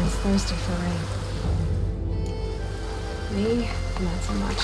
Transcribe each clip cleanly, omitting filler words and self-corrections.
Everyone's thirsty for rain. Me, not so much.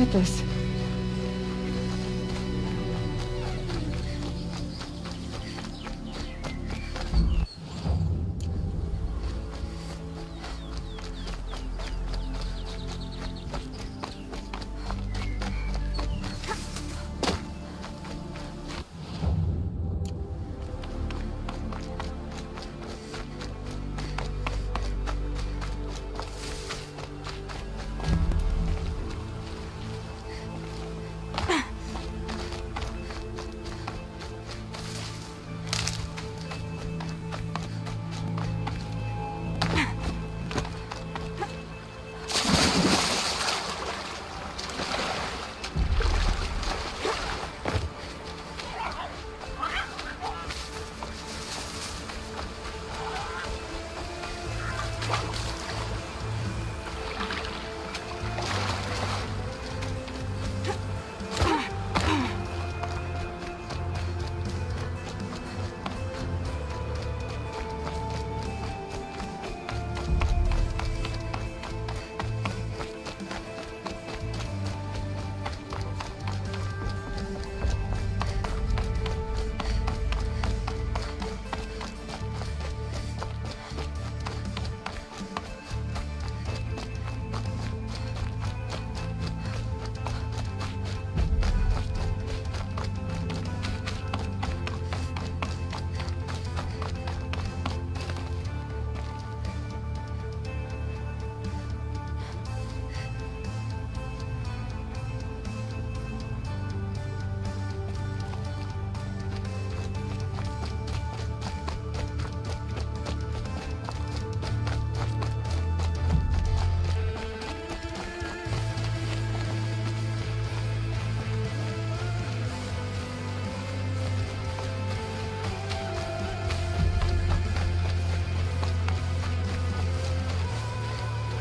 get this.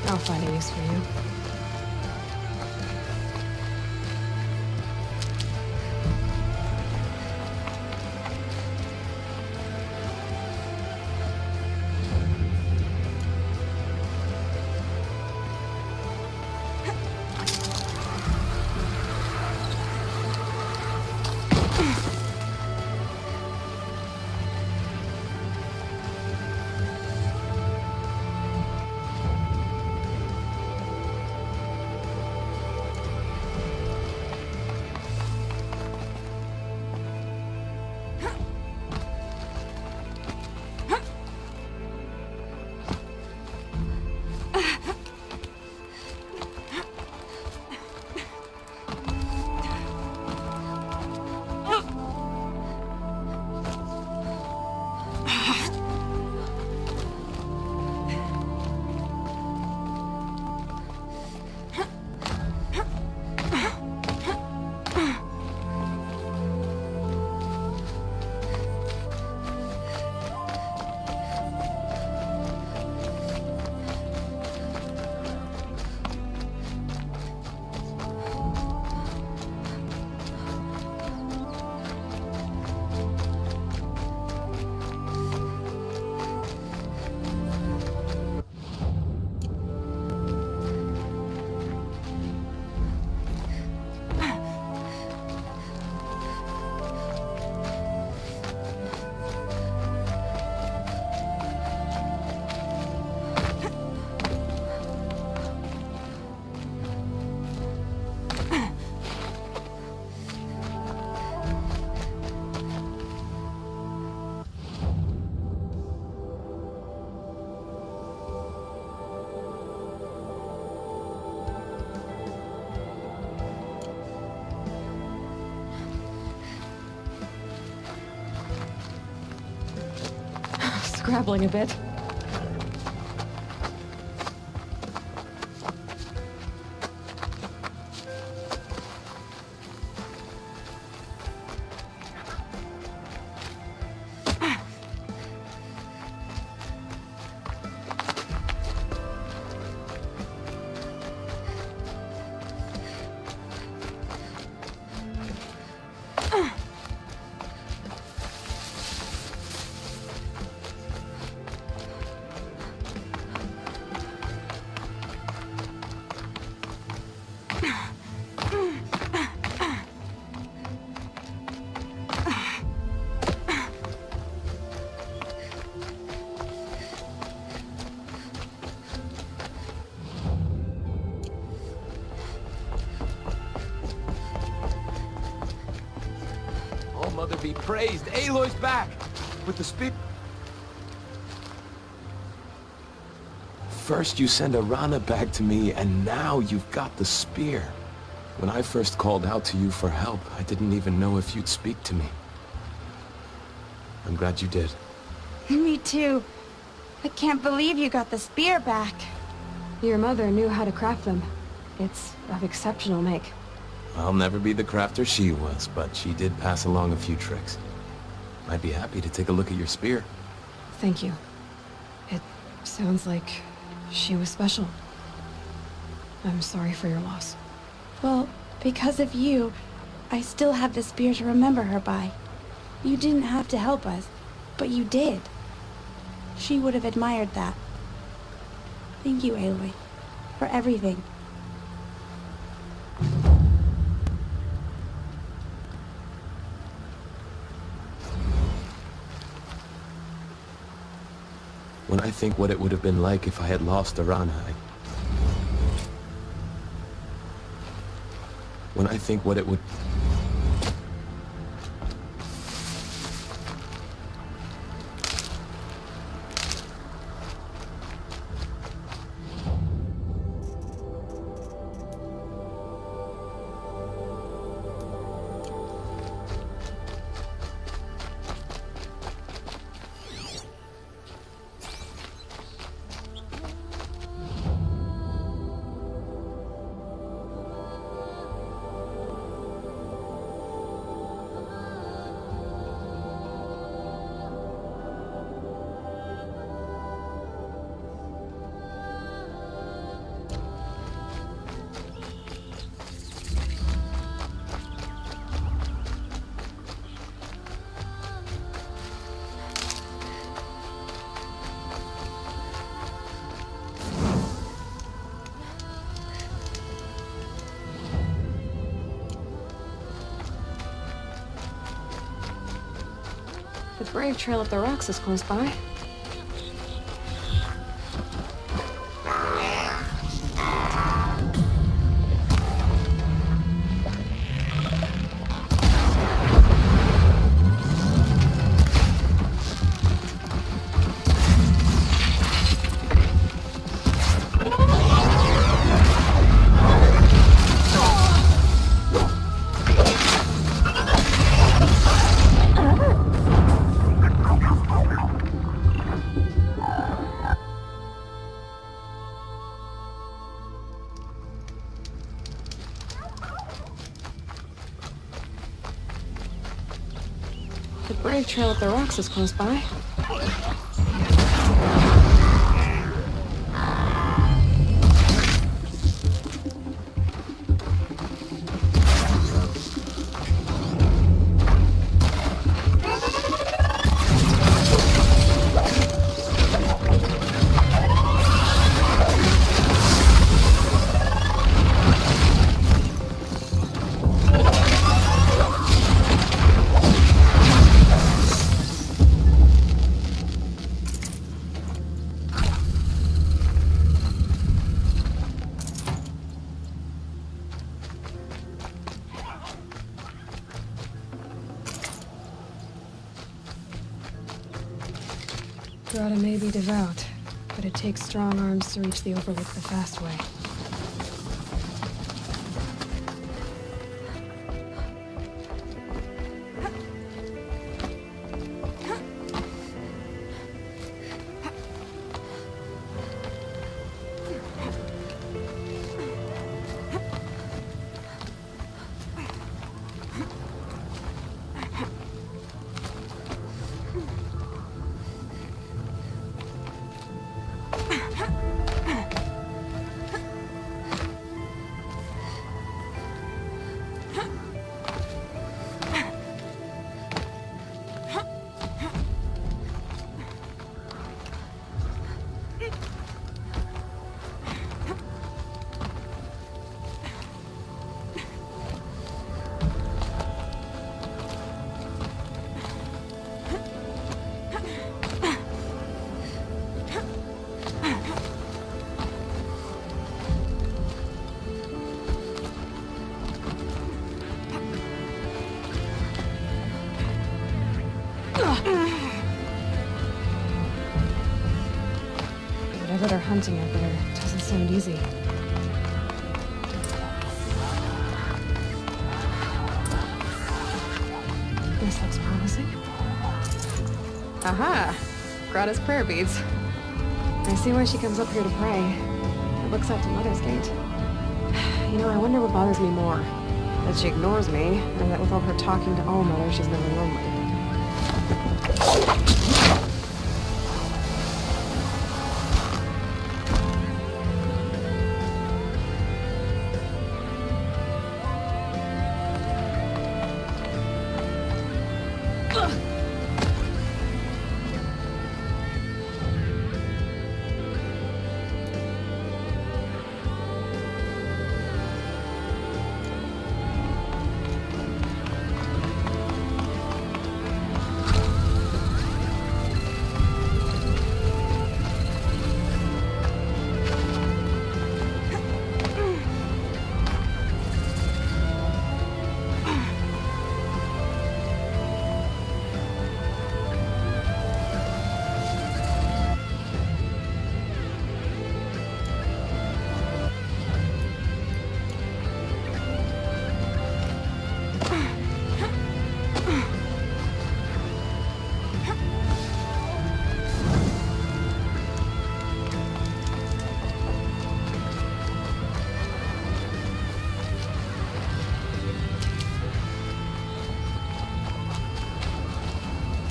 I'll find a use for you. Scrabbling a bit. praised. Aloy's back! With the spear... First you send Arana back to me, and now you've got the spear. When I first called out to you for help, I didn't even know if you'd speak to me. I'm glad you did. Me too. I can't believe you got the spear back. Your mother knew how to craft them. It's of exceptional make. I'll never be the crafter she was, but she did pass along a few tricks. I'd be happy to take a look at your spear. Thank you. It sounds like she was special. I'm sorry for your loss. Well, because of you, I still have the spear to remember her by. You didn't have to help us, but you did. She would have admired that. Thank you, Aloy, for everything. When I think what it would have been like if I had lost Arana, When I think what it would... The Brave Trail up the rocks is close by. The Brave Trail up the rocks is close by. Grata may be devout, but it takes strong arms to reach the Overlook the fast way. I read her hunting out there. Doesn't sound easy. This looks promising. Aha! Grata's prayer beads. I see why she comes up here to pray. It looks out to Mother's Gate. You know, I wonder what bothers me more. That she ignores me, or that with all her talking to All-Mother, she's never lonely.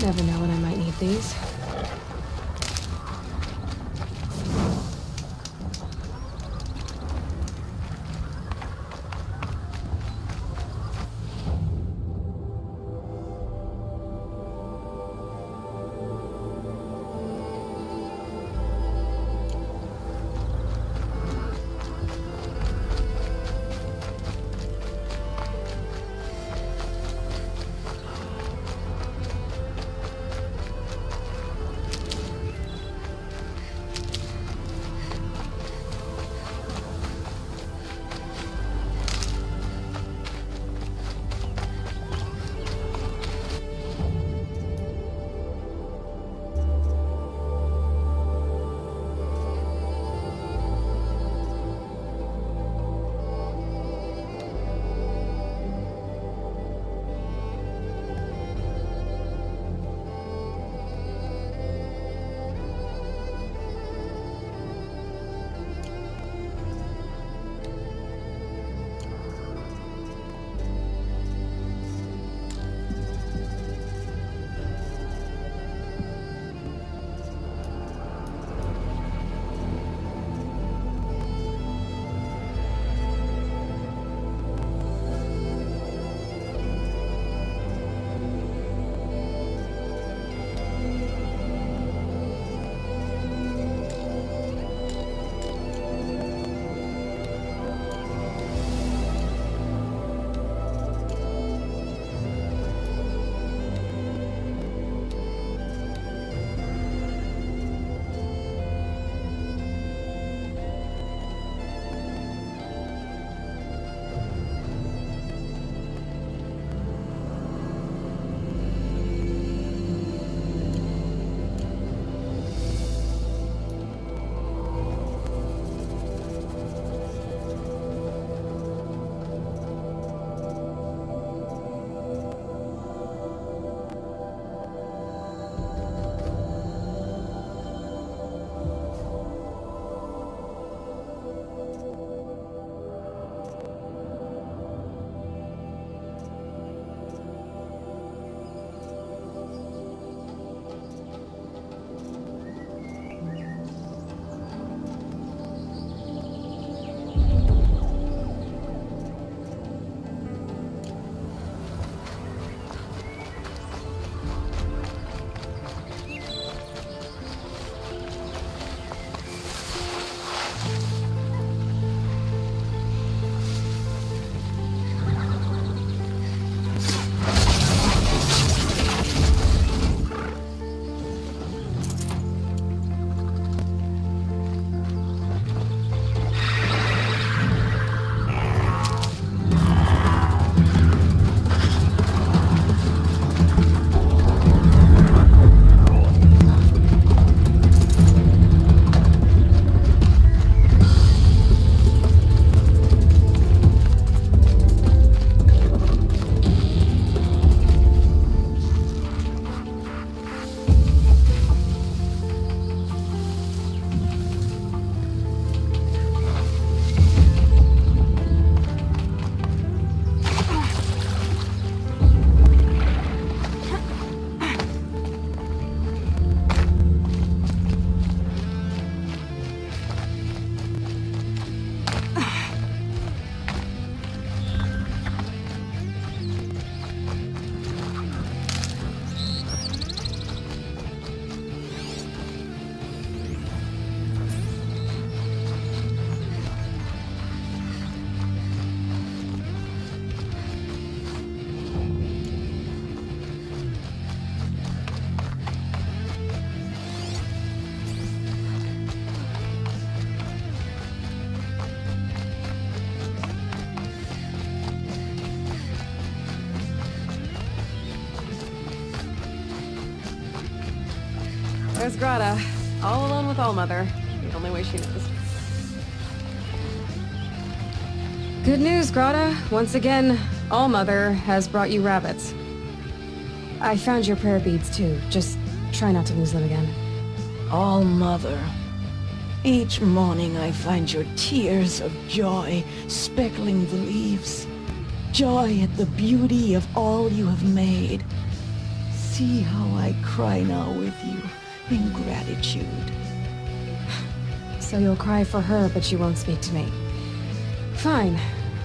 Never know when I might need these. there's Grata, all alone with Allmother, the only way she knows. Good news, Grata. Once again, Allmother has brought you rabbits. I found your prayer beads, too. Just try not to lose them again. All Mother. Each morning I find your tears of joy speckling the leaves. Joy at the beauty of all you have made. See how I cry now with you in gratitude. So you'll cry for her, but you won't speak to me. Fine.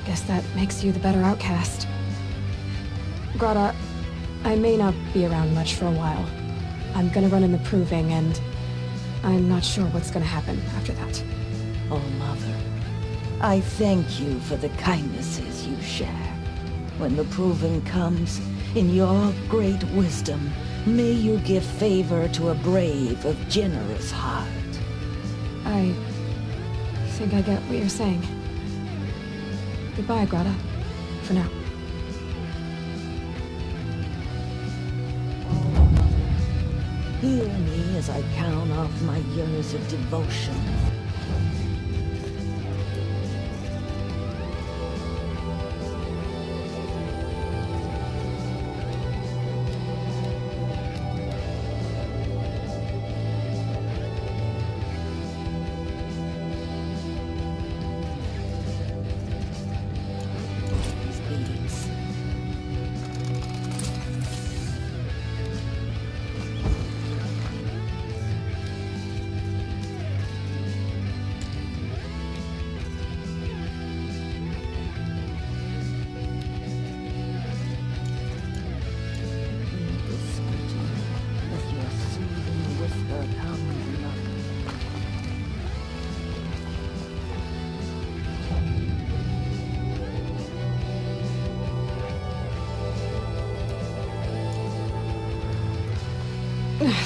Guess that makes you the better outcast. Grata, I may not be around much for a while. I'm gonna run in the proving, and I'm not sure what's gonna happen after that. Oh, Mother, I thank you for the kindnesses you share. When the proving comes, in your great wisdom, may you give favor to a brave of generous heart. I think I get what you're saying. Goodbye, Grata. For now. Hear me as I count off my years of devotion. These beads.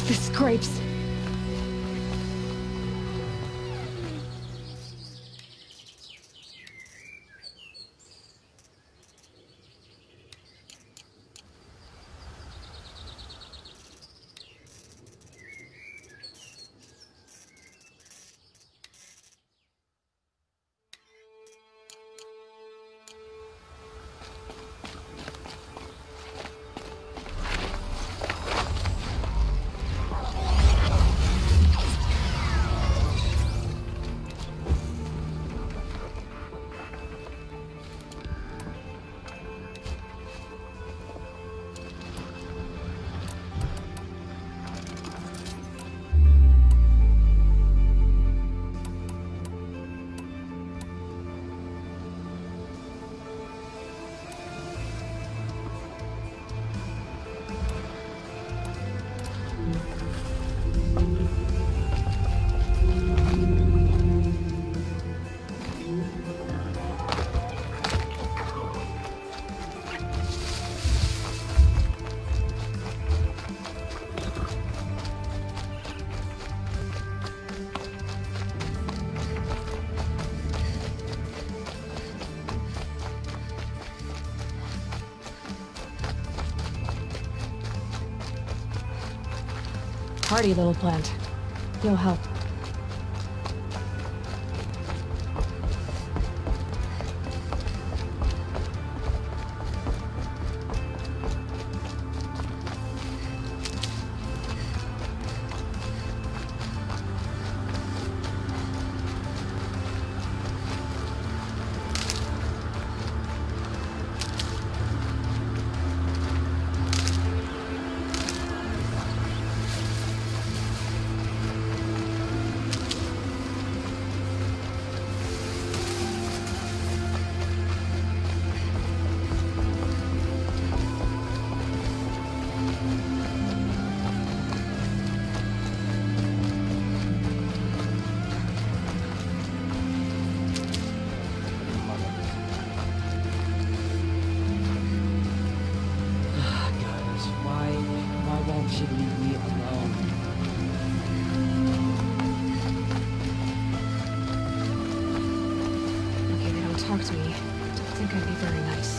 The scrapes. Hardy little plant. You'll help. She leave me alone. Okay, they don't talk to me. Don't think I'd be very nice.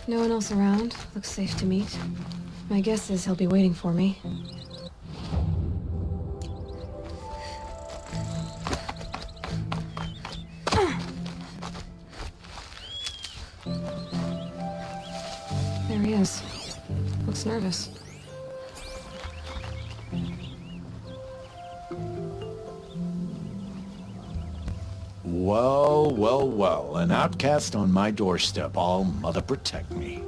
No one else around. Looks safe to meet. My guess is he'll be waiting for me. There he is. Looks nervous. Well, well, well. An outcast on my doorstep. All mother protect me.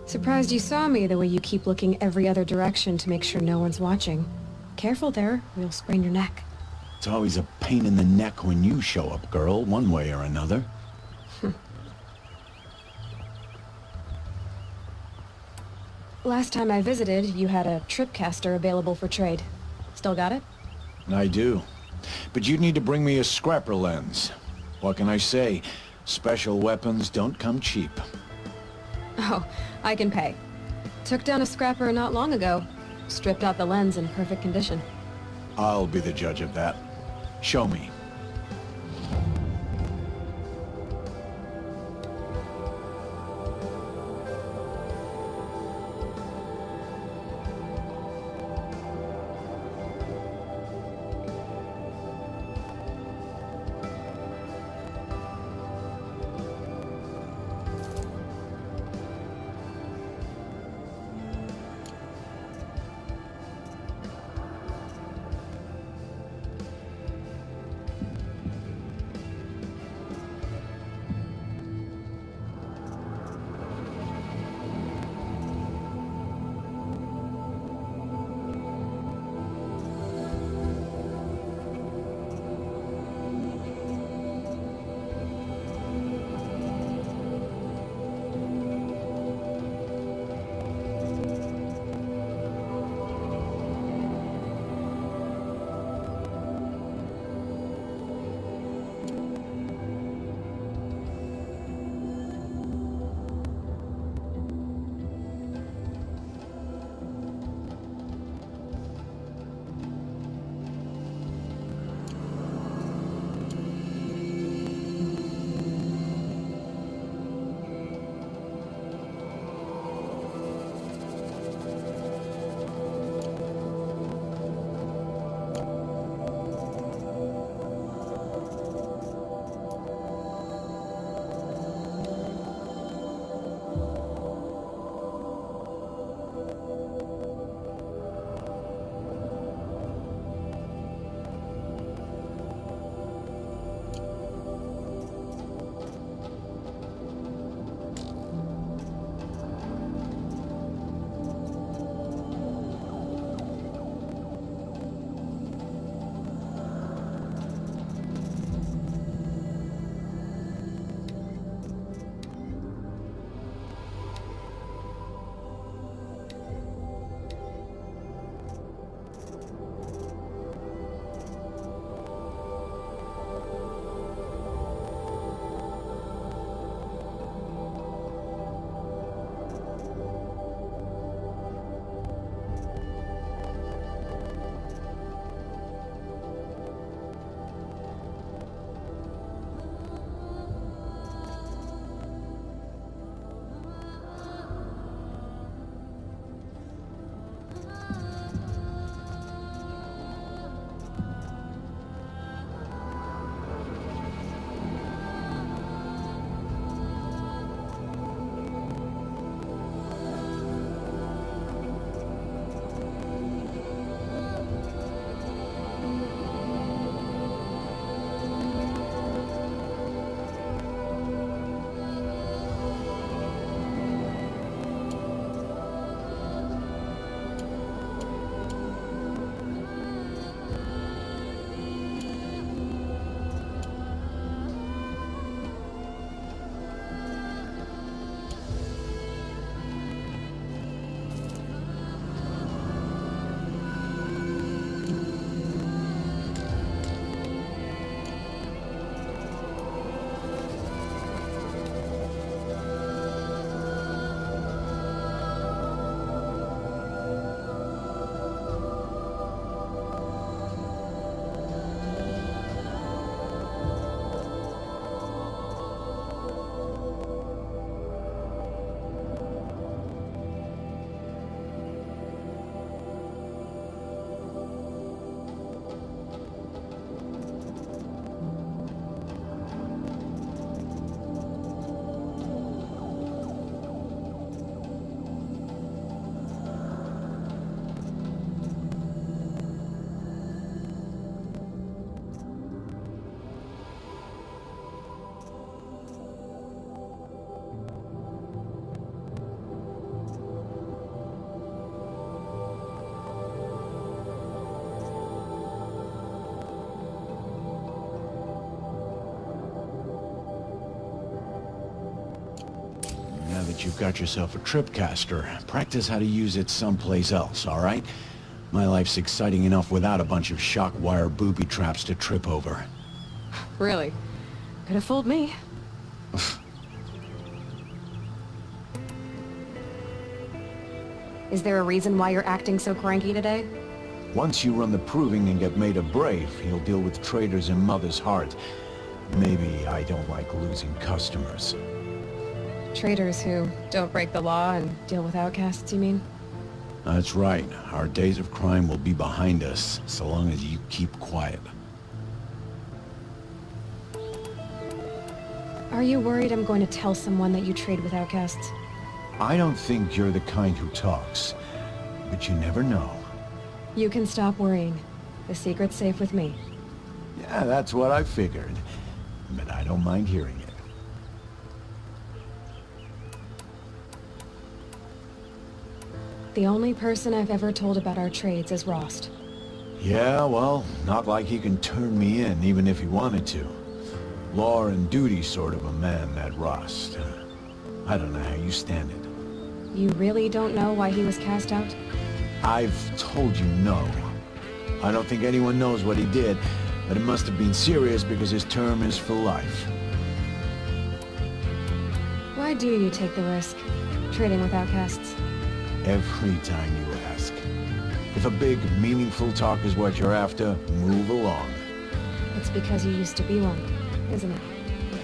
Surprised you saw me the way you keep looking every other direction to make sure no one's watching. Careful there, or you'll sprain your neck. It's always a pain in the neck when you show up, girl, one way or another. Last time I visited, you had a tripcaster available for trade. Still got it? I do. But you'd need to bring me a scrapper lens. What can I say? Special weapons don't come cheap. Oh, I can pay. Took down a scrapper not long ago. Stripped out the lens in perfect condition. I'll be the judge of that. Show me. that you've got yourself a tripcaster, practice how to use it someplace else, all right? My life's exciting enough without a bunch of shock wire booby traps to trip over. Really? Could have fooled me. Is there a reason why you're acting so cranky today? Once you run the proving and get made a brave, you'll deal with traitors in Mother's Heart. Maybe I don't like losing customers. Traitors who don't break the law and deal with outcasts, you mean? That's right. Our days of crime will be behind us, so long as you keep quiet. Are you worried I'm going to tell someone that you trade with outcasts? I don't think you're the kind who talks, but you never know. You can stop worrying. The secret's safe with me. Yeah, that's what I figured. But I don't mind hearing it. The only person I've ever told about our trades is Rost. Yeah, well, not like he can turn me in, even if he wanted to. Law and duty sort of a man, that Rost. I don't know how you stand it. You really don't know why he was cast out? I've told you no. I don't think anyone knows what he did, but it must have been serious because his term is for life. Why do you take the risk, trading with outcasts? Every time you ask. If a big, meaningful talk is what you're after, move along. It's because you used to be one, isn't it?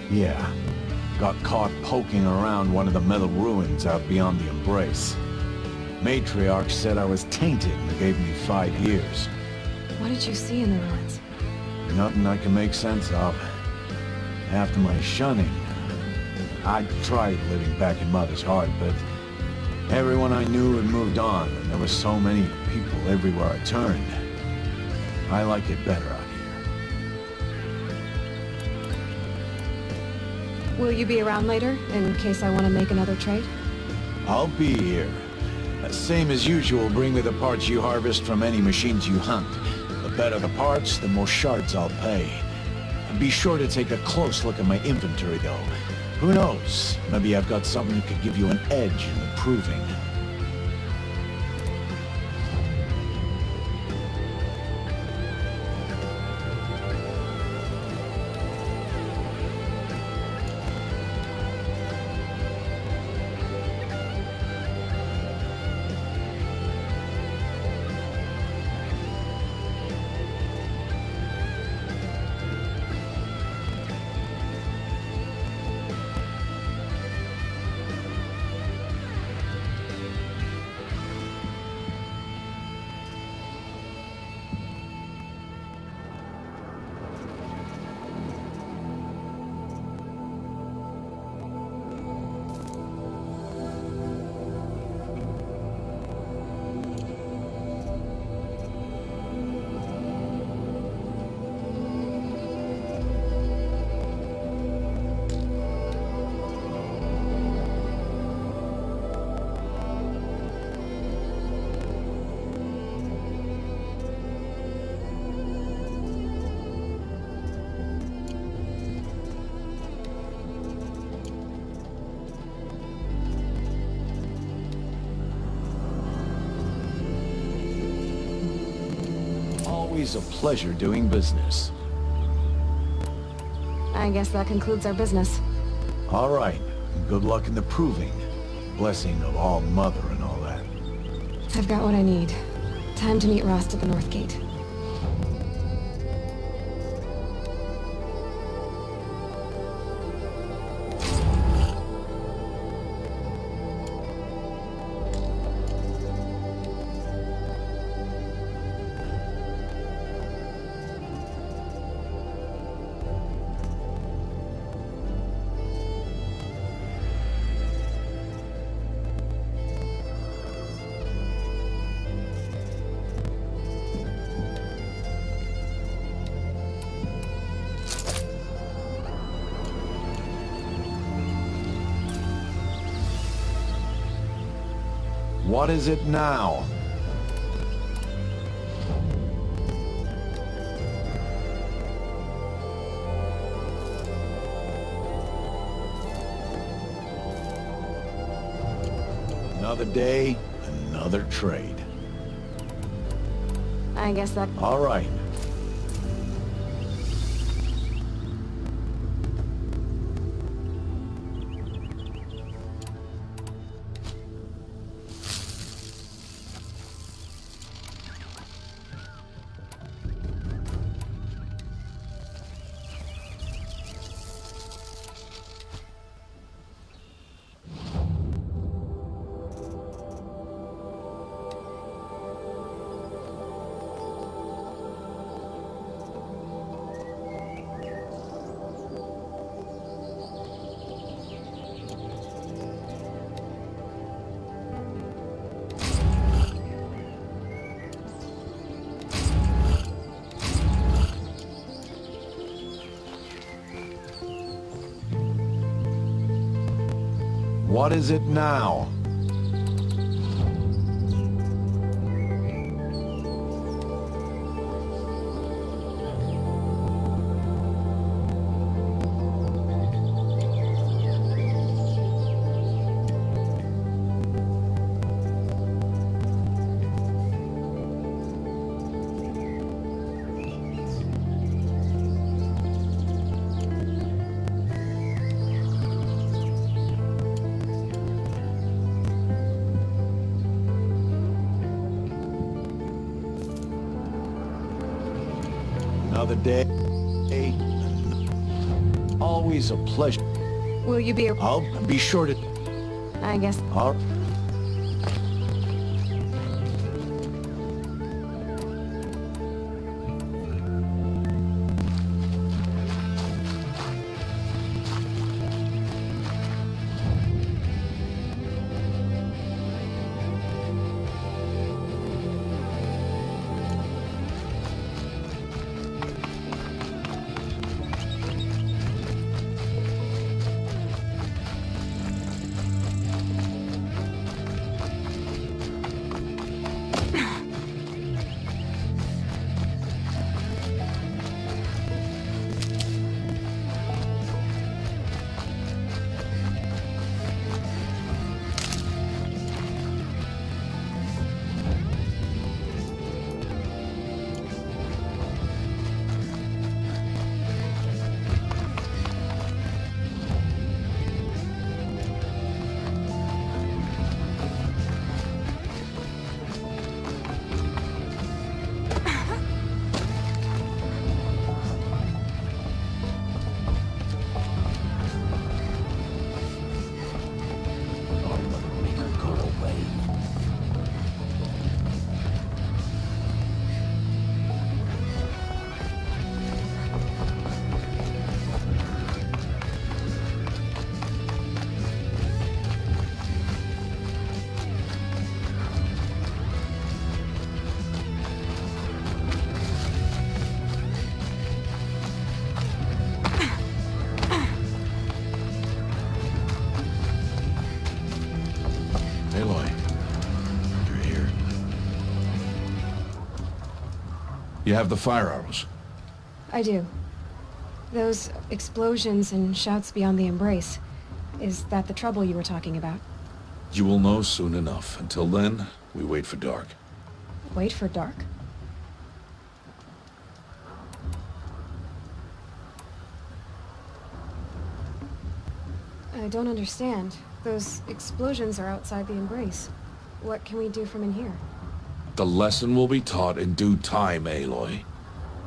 Yeah. Got caught poking around one of the metal ruins out beyond the Embrace. Matriarch said I was tainted and gave me 5 years. What did you see in the ruins? Nothing I can make sense of. After my shunning, I tried living back in Mother's Heart, but everyone I knew had moved on, and there were so many people everywhere I turned. I like it better out here. Will you be around later, in case I want to make another trade? I'll be here. Same as usual, bring me the parts you harvest from any machines you hunt. The better the parts, the more shards I'll pay. And be sure to take a close look at my inventory, though. Who knows? Maybe I've got something that could give you an edge in the proving. Always a pleasure doing business. I guess that concludes our business. All right. Good luck in the proving. Blessing of all Mother and all that. I've got what I need. Time to meet Rost at the North Gate. What is it now? Another day, another trade. I guess that... All right. What is it now? Another day. Always a pleasure. Will you be... I'll be sure to... I guess... All... Aloy, you're here. You have the fire arrows. I do. Those explosions and shouts beyond the embrace. Is that the trouble you were talking about? You will know soon enough. Until then, we wait for dark. Wait for dark? I don't understand. Those explosions are outside the embrace. What can we do from in here? The lesson will be taught in due time, Aloy.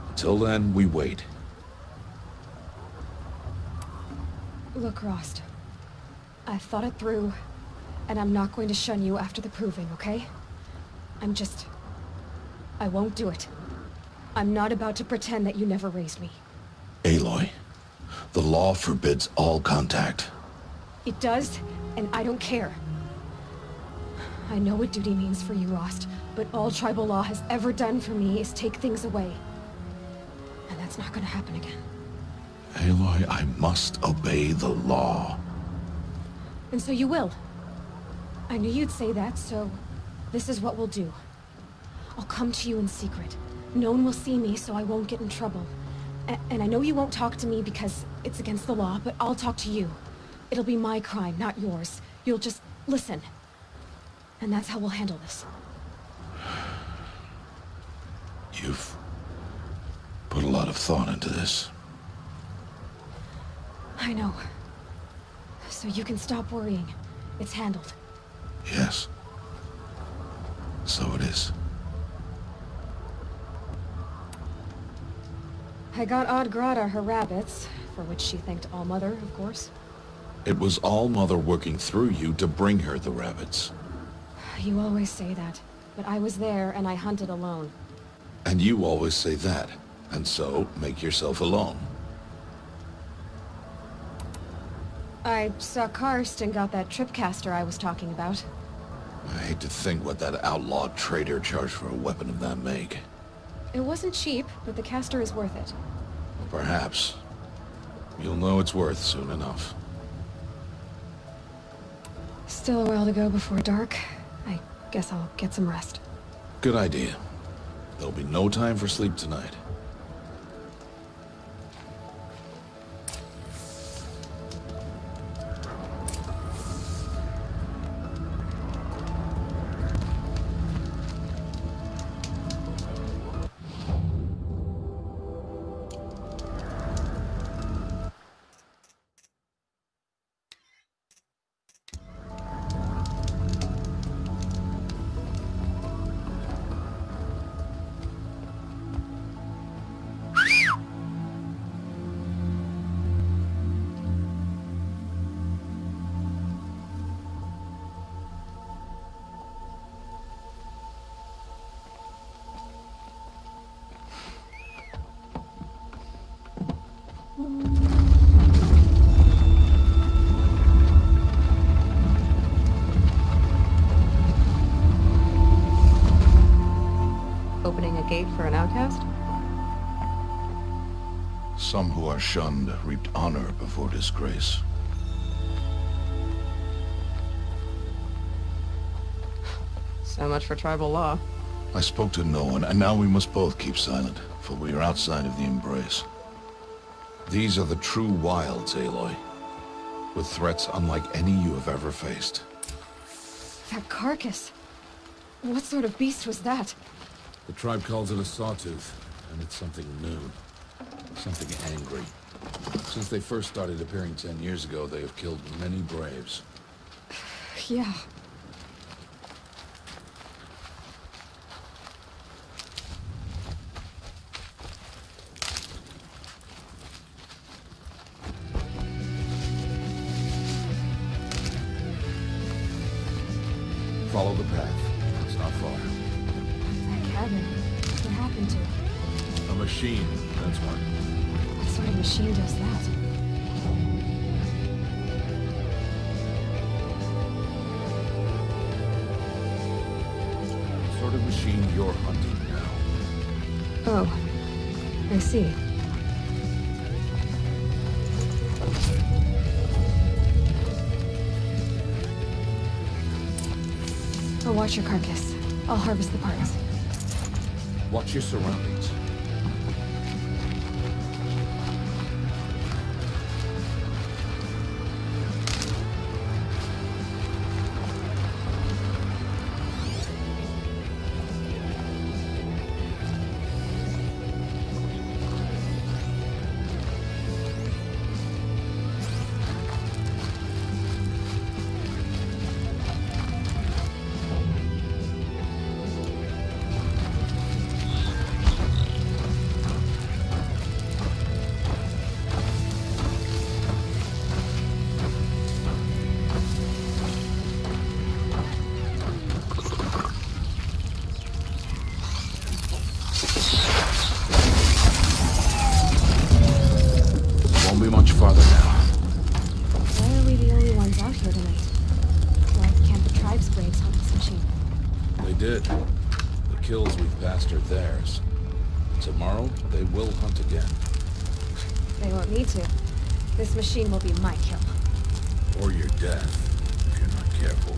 Until then, we wait. Look, Rost. I've thought it through, and I'm not going to shun you after the proving, okay? I won't do it. I'm not about to pretend that you never raised me. Aloy, the law forbids all contact. It does, and I don't care. I know what duty means for you, Rost, but all tribal law has ever done for me is take things away. And that's not gonna happen again. Aloy, I must obey the law. And so you will. I knew you'd say that, so this is what we'll do. I'll come to you in secret. No one will see me, so I won't get in trouble. And I know you won't talk to me because it's against the law, but I'll talk to you. It'll be my crime, not yours. You'll just listen. And that's how we'll handle this. You've put a lot of thought into this. I know. So you can stop worrying. It's handled. Yes. So it is. I got Odd Grata her rabbits, for which she thanked All-Mother, of course. It was All-Mother working through you to bring her the rabbits. You always say that, but I was there and I hunted alone. And you always say that, and so make yourself alone. I saw Karst and got that tripcaster I was talking about. I hate to think what that outlawed trader charged for a weapon of that make. It wasn't cheap, but the caster is worth it. Perhaps. You'll know it's worth soon enough. Still a while to go before dark. I guess I'll get some rest. Good idea. There'll be no time for sleep tonight. Opening a gate for an outcast? Some who are shunned reaped honor before disgrace. So much for tribal law. I spoke to no one, and now we must both keep silent, for we are outside of the embrace. These are the true wilds, Aloy, with threats unlike any you have ever faced. That carcass. What sort of beast was that? The tribe calls it a sawtooth, and it's something new. Something angry. Since they first started appearing 10 years ago, they have killed many braves. Yeah. Follow the path. It's not far. That cabin. What happened to it? A machine, that's what. What sort of machine does that? The sort of machine you're hunting now. Oh. I see. I'll watch your carcass. I'll harvest the parts. Watch your surroundings. Won't be much farther now. Why are we the only ones out here tonight? Why can't the tribe's braves hunt this machine? They did. The kills we've passed are theirs. Tomorrow, they will hunt again. They won't need to. This machine will be my kill. Or your death, if you're not careful.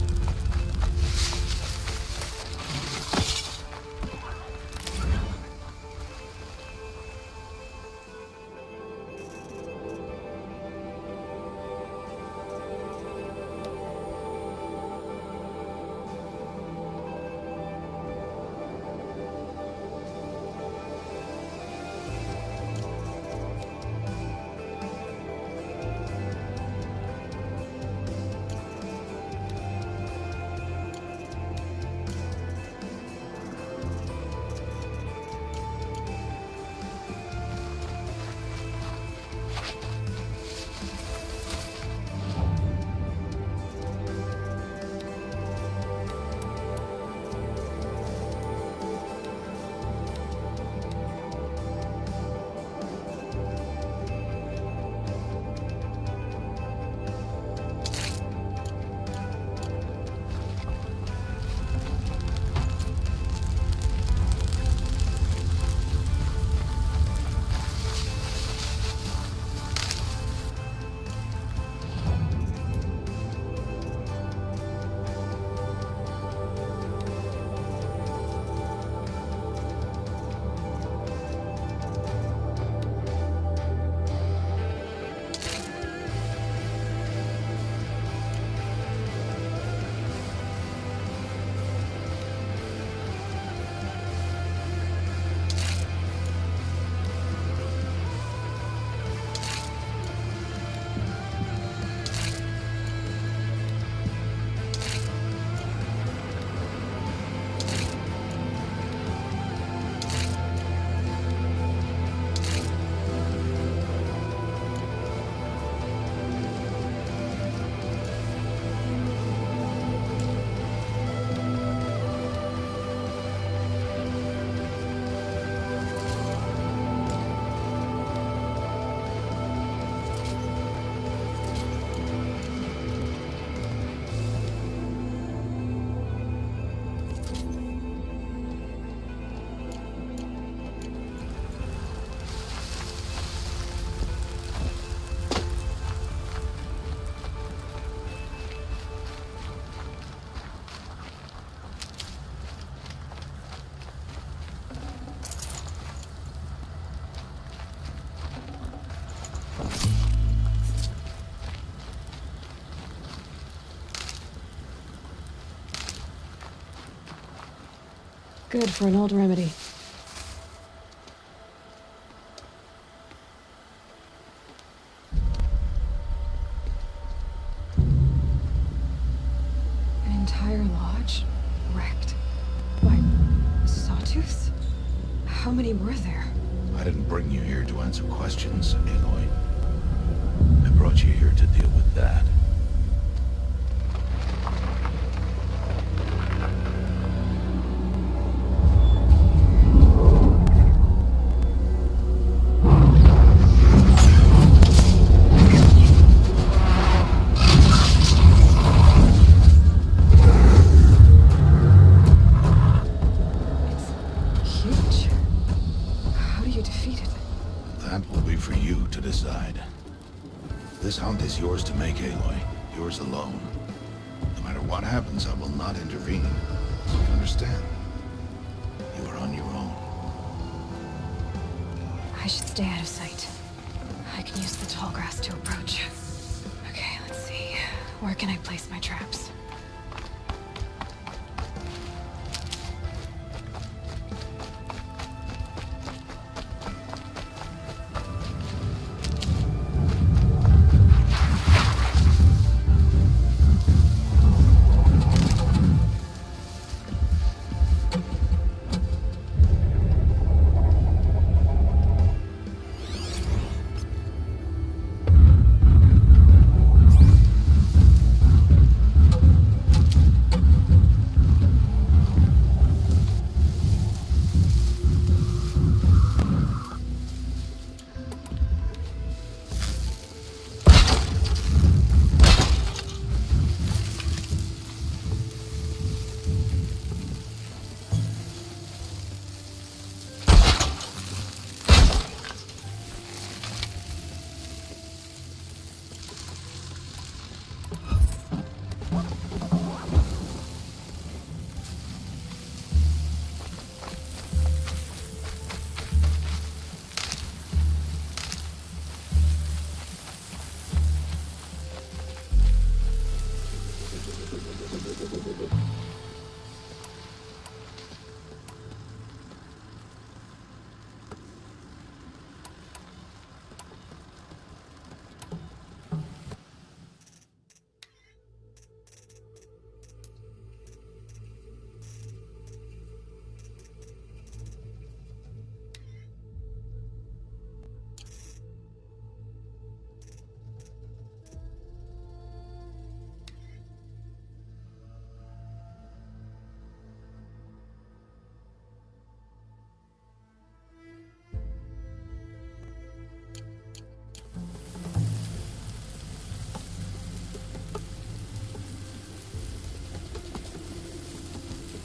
Good for an old remedy. An entire lodge wrecked by sawtooths? How many were there? I didn't bring you here to answer questions, Aloy. I brought you here to deal with that. It's huge. How do you defeat it? That will be for you to decide. This hunt is yours to make, Aloy. Yours alone. No matter what happens, I will not intervene. You understand? You are on your own. I should stay out of sight. I can use the tall grass to approach. Okay, let's see. Where can I place my traps?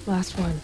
Last one.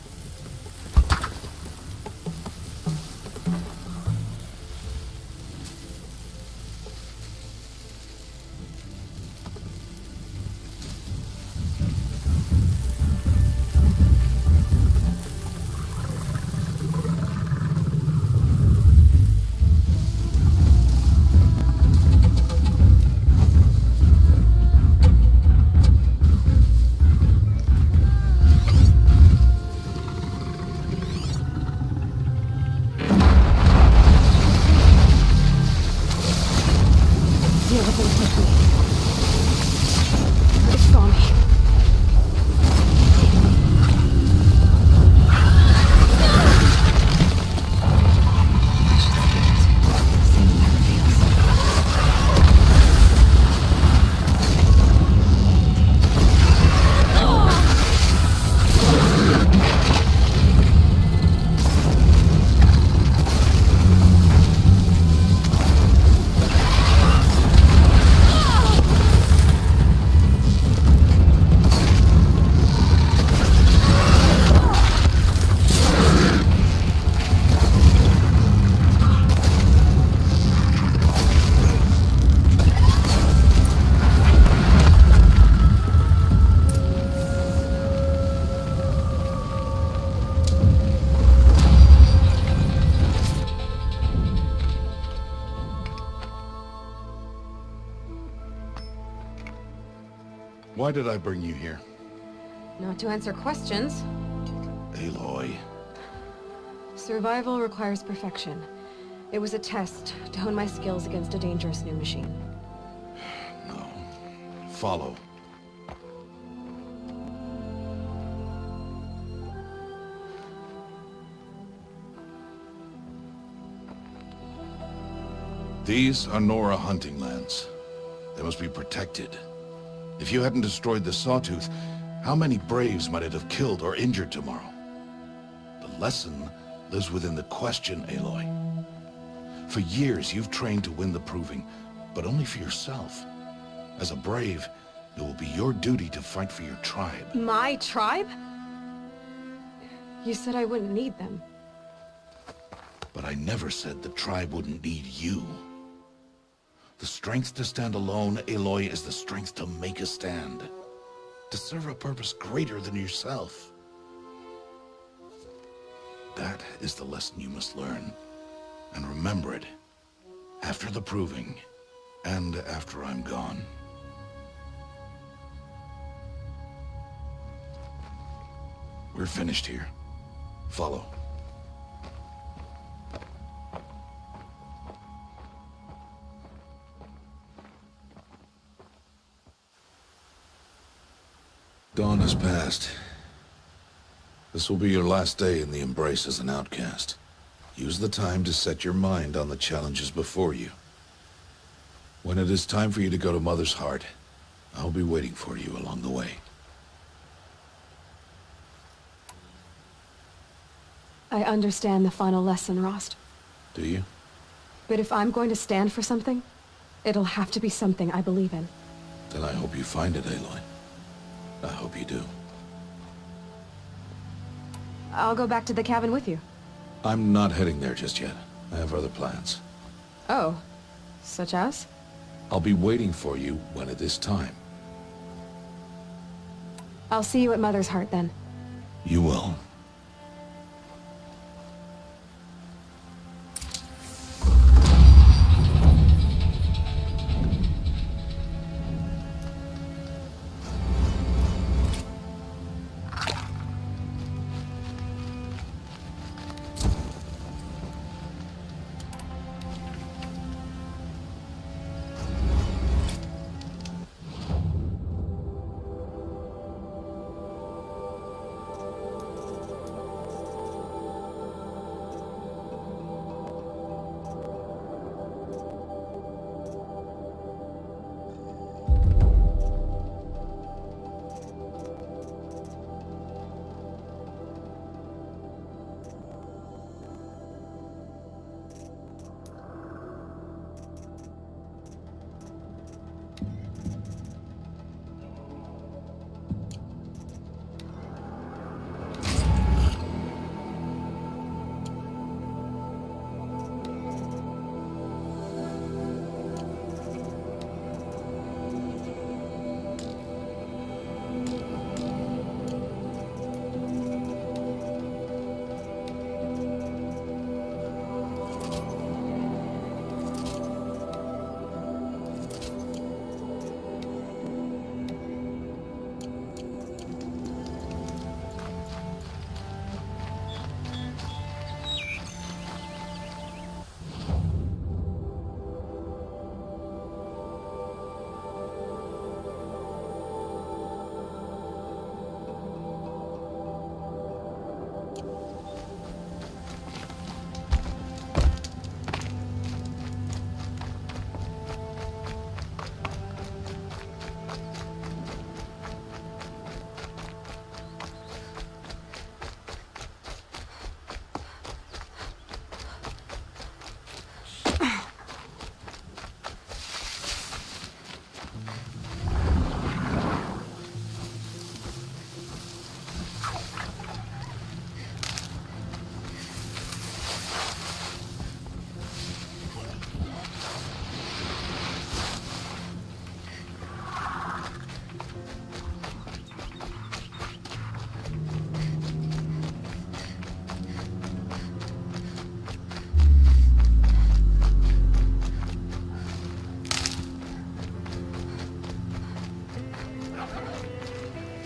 Deal with them quickly. It saw me. I should see it. See what that reveals. Why did I bring you here? Not to answer questions. Aloy, Survival requires perfection. It was a test to hone my skills against a dangerous new machine. No. Follow. These are Nora hunting lands. They must be protected. If you hadn't destroyed the Sawtooth, how many Braves might it have killed or injured tomorrow? The lesson lives within the question, Aloy. For years, you've trained to win the Proving, but only for yourself. As a Brave, it will be your duty to fight for your tribe. My tribe? You said I wouldn't need them. But I never said the tribe wouldn't need you. The strength to stand alone, Aloy, is the strength to make a stand. To serve a purpose greater than yourself. That is the lesson you must learn. And remember it. After the Proving. And after I'm gone. We're finished here. Follow. Dawn has passed. This will be your last day in the Embrace as an outcast. Use the time to set your mind on the challenges before you. When it is time for you to go to Mother's Heart, I'll be waiting for you along the way. I understand the final lesson, Rost. Do you? But if I'm going to stand for something, it'll have to be something I believe in. Then I hope you find it, Aloy. I hope you do. I'll go back to the cabin with you. I'm not heading there just yet. I have other plans. Oh, such as? I'll be waiting for you when it is time. I'll see you at Mother's Heart then. You will.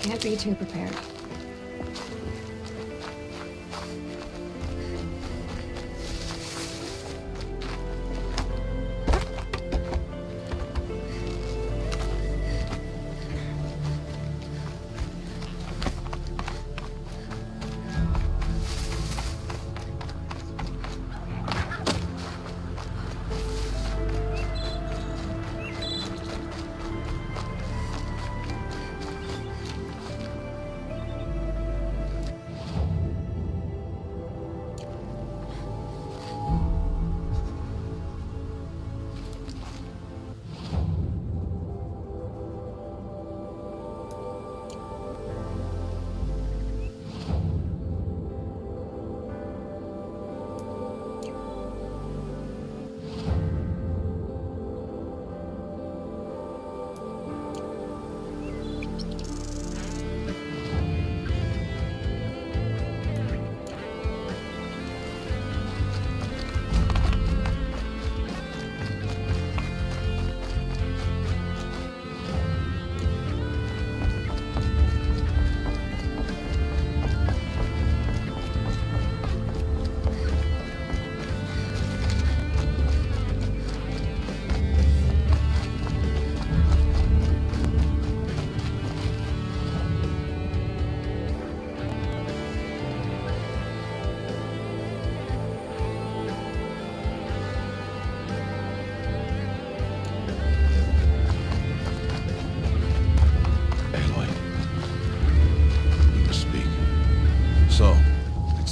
Can't be too prepared.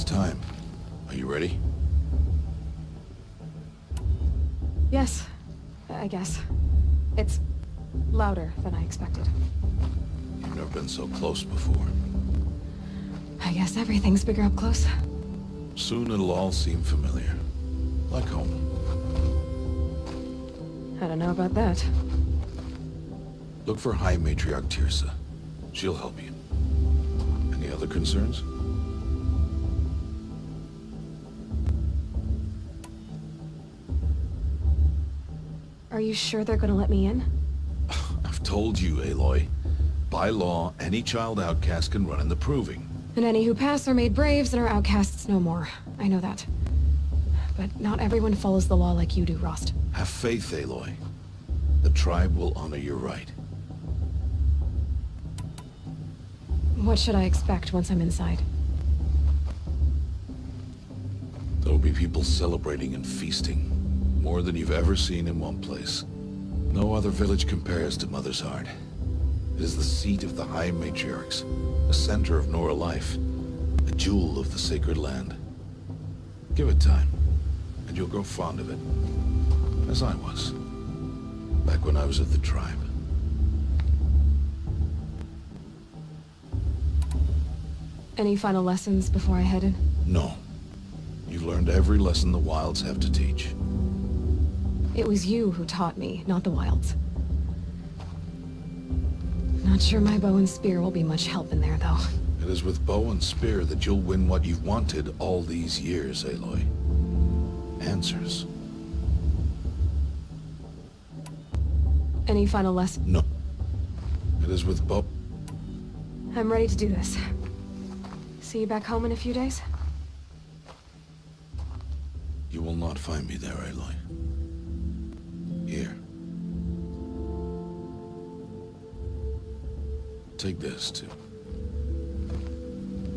time. Are you ready? Yes, I guess. It's louder than I expected. You've never been so close before. I guess everything's bigger up close. Soon it'll all seem familiar. Like home. I don't know about that. Look for High Matriarch Tirsa. She'll help you. Any other concerns? Are you sure they're gonna let me in? I've told you, Aloy. By law, any child outcast can run in the Proving. And any who pass are made braves and are outcasts no more. I know that. But not everyone follows the law like you do, Rost. Have faith, Aloy. The tribe will honor your right. What should I expect once I'm inside? There will be people celebrating and feasting. More than you've ever seen in one place. No other village compares to Mother's Heart. It is the seat of the High Matriarchs, the center of Nora life, a jewel of the sacred land. Give it time, and you'll grow fond of it. As I was, back when I was of the tribe. Any final lessons before I head in? No. You've learned every lesson the Wilds have to teach. It was you who taught me, not the Wilds. Not sure my bow and spear will be much help in there, though. It is with bow and spear that you'll win what you've wanted all these years, Aloy. Answers. Any final lesson? No. It is with bow... I'm ready to do this. See you back home in a few days? You will not find me there, Aloy. Here. Take this, too.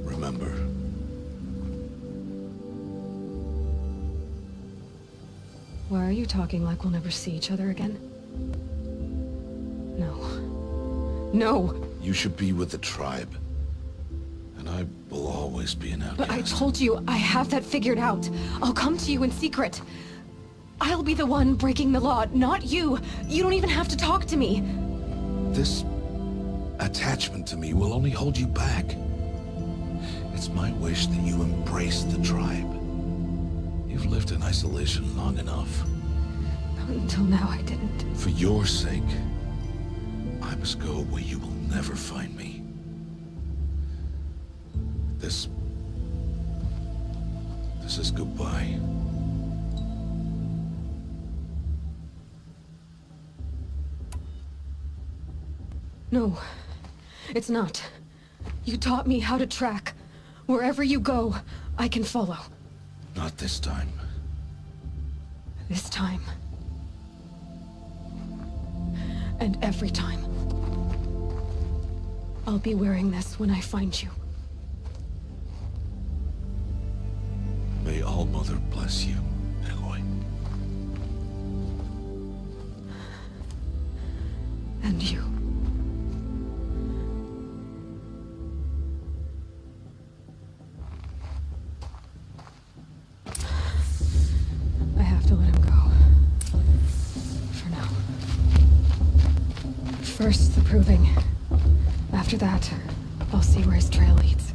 Remember. Why are you talking like we'll never see each other again? No. No! You should be with the tribe. And I will always be an outcast. But I told you, I have that figured out. I'll come to you in secret. I'll be the one breaking the law, not you. You don't even have to talk to me. This attachment to me will only hold you back. It's my wish that you embrace the tribe. You've lived in isolation long enough. Until now, I didn't. For your sake, I must go where you will never find me. This is goodbye. No, it's not. You taught me how to track. Wherever you go, I can follow. Not this time. This time. And every time. I'll be wearing this when I find you. May All-Mother bless you, Aloy. And you. I have to let him go. For now. First, the proving. After that, I'll see where his trail leads.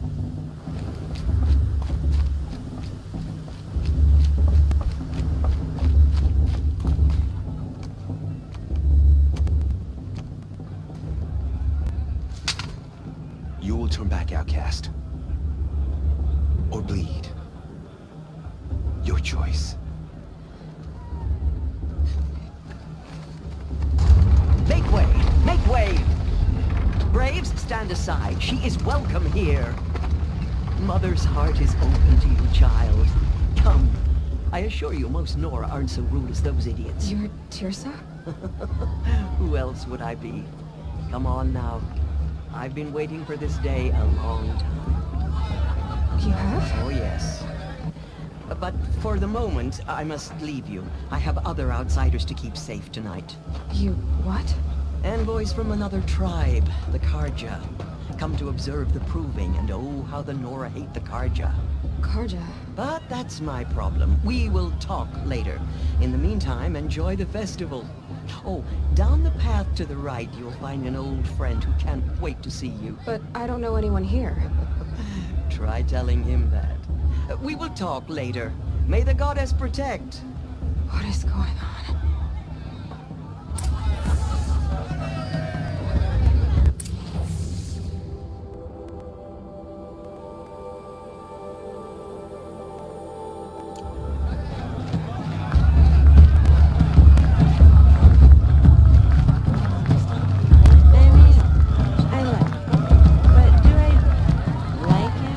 You will turn back, outcast. Or bleed. Your choice. Make way! Make way! Braves, stand aside. She is welcome here. Mother's heart is open to you, child. Come. I assure you, most Nora aren't so rude as those idiots. You're Tirsa? Who else would I be? Come on now. I've been waiting for this day a long time. You have? Oh, yes. But for the moment, I must leave you. I have other outsiders to keep safe tonight. You what? Envoys from another tribe, the Karja. Come to observe the proving, and oh, how the Nora hate the Karja. Karja. But that's my problem. We will talk later. In the meantime, enjoy the festival. Oh, down the path to the right, you'll find an old friend who can't wait to see you. But I don't know anyone here. Try telling him that. We will talk later. May the goddess protect. What is going on? I mean, I like him. But do I like him?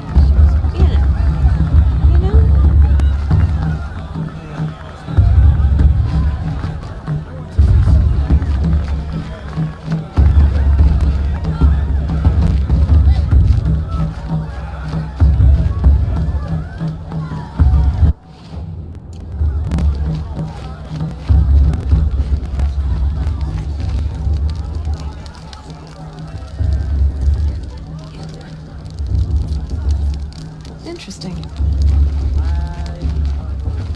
You know? Interesting.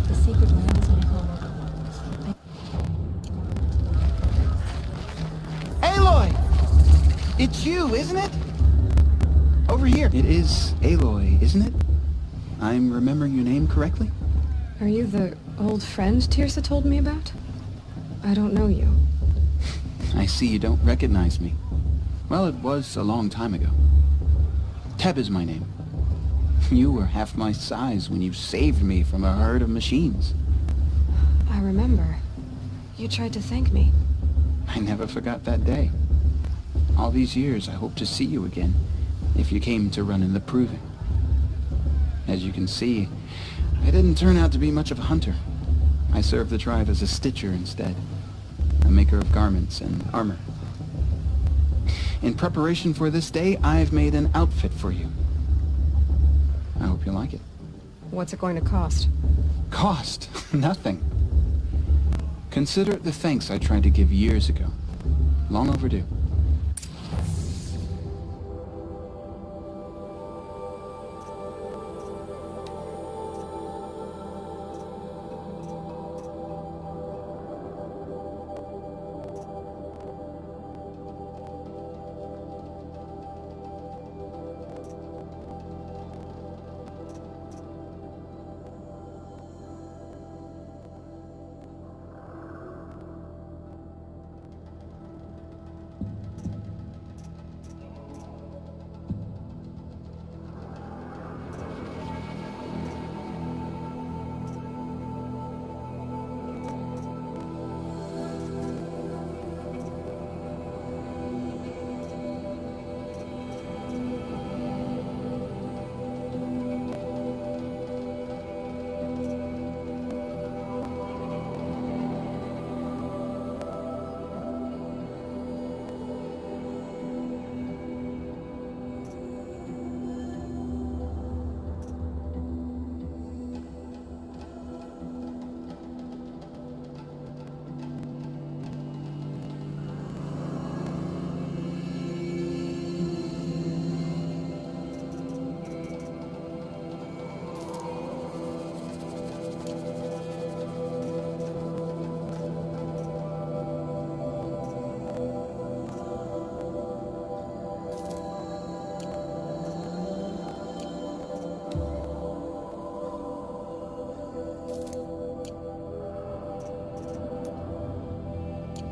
The secret lands on home. Aloy! It's you, isn't it? Over here. It is Aloy, isn't it? I'm remembering your name correctly? Are you the old friend Tirsa told me about? I don't know you. I see you don't recognize me. Well, it was a long time ago. Teb is my name. You were half my size when you saved me from a herd of machines. I remember. You tried to thank me. I never forgot that day. All these years, I hope to see you again, if you came to run in the Proving. As you can see, I didn't turn out to be much of a hunter. I served the tribe as a stitcher instead, a maker of garments and armor. In preparation for this day, I've made an outfit for you. I hope you like it. What's it going to cost? Cost? Nothing. Consider it the thanks I tried to give years ago. Long overdue.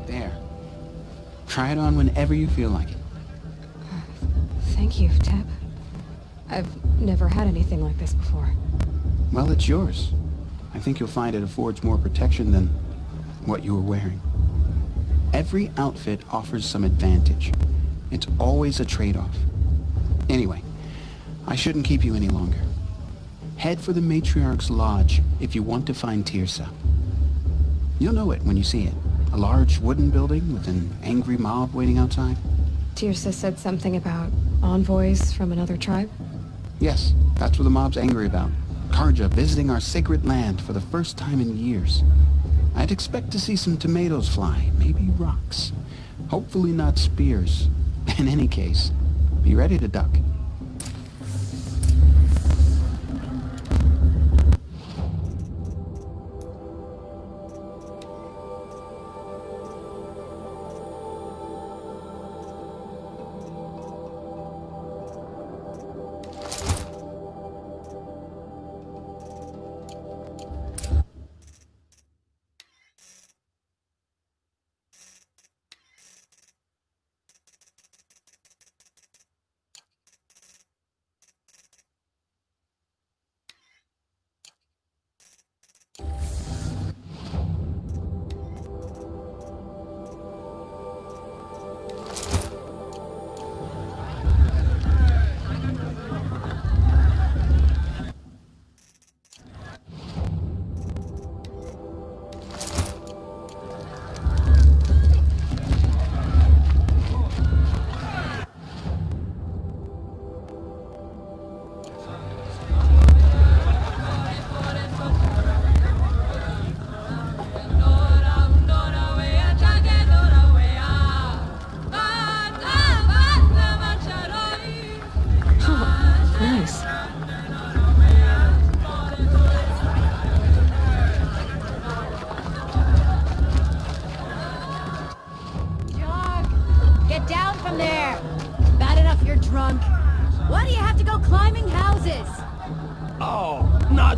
There. Try it on whenever you feel like it. Thank you, Teb. I've never had anything like this before. Well, it's yours. I think you'll find it affords more protection than what you were wearing. Every outfit offers some advantage. It's always a trade-off. Anyway, I shouldn't keep you any longer. Head for the Matriarch's Lodge if you want to find Tirsa. You'll know it when you see it. A large wooden building with an angry mob waiting outside. Tirsa said something about envoys from another tribe? Yes, that's what the mob's angry about. Karja visiting our sacred land for the first time in years. I'd expect to see some tomatoes fly, maybe rocks. Hopefully not spears. In any case, be ready to duck.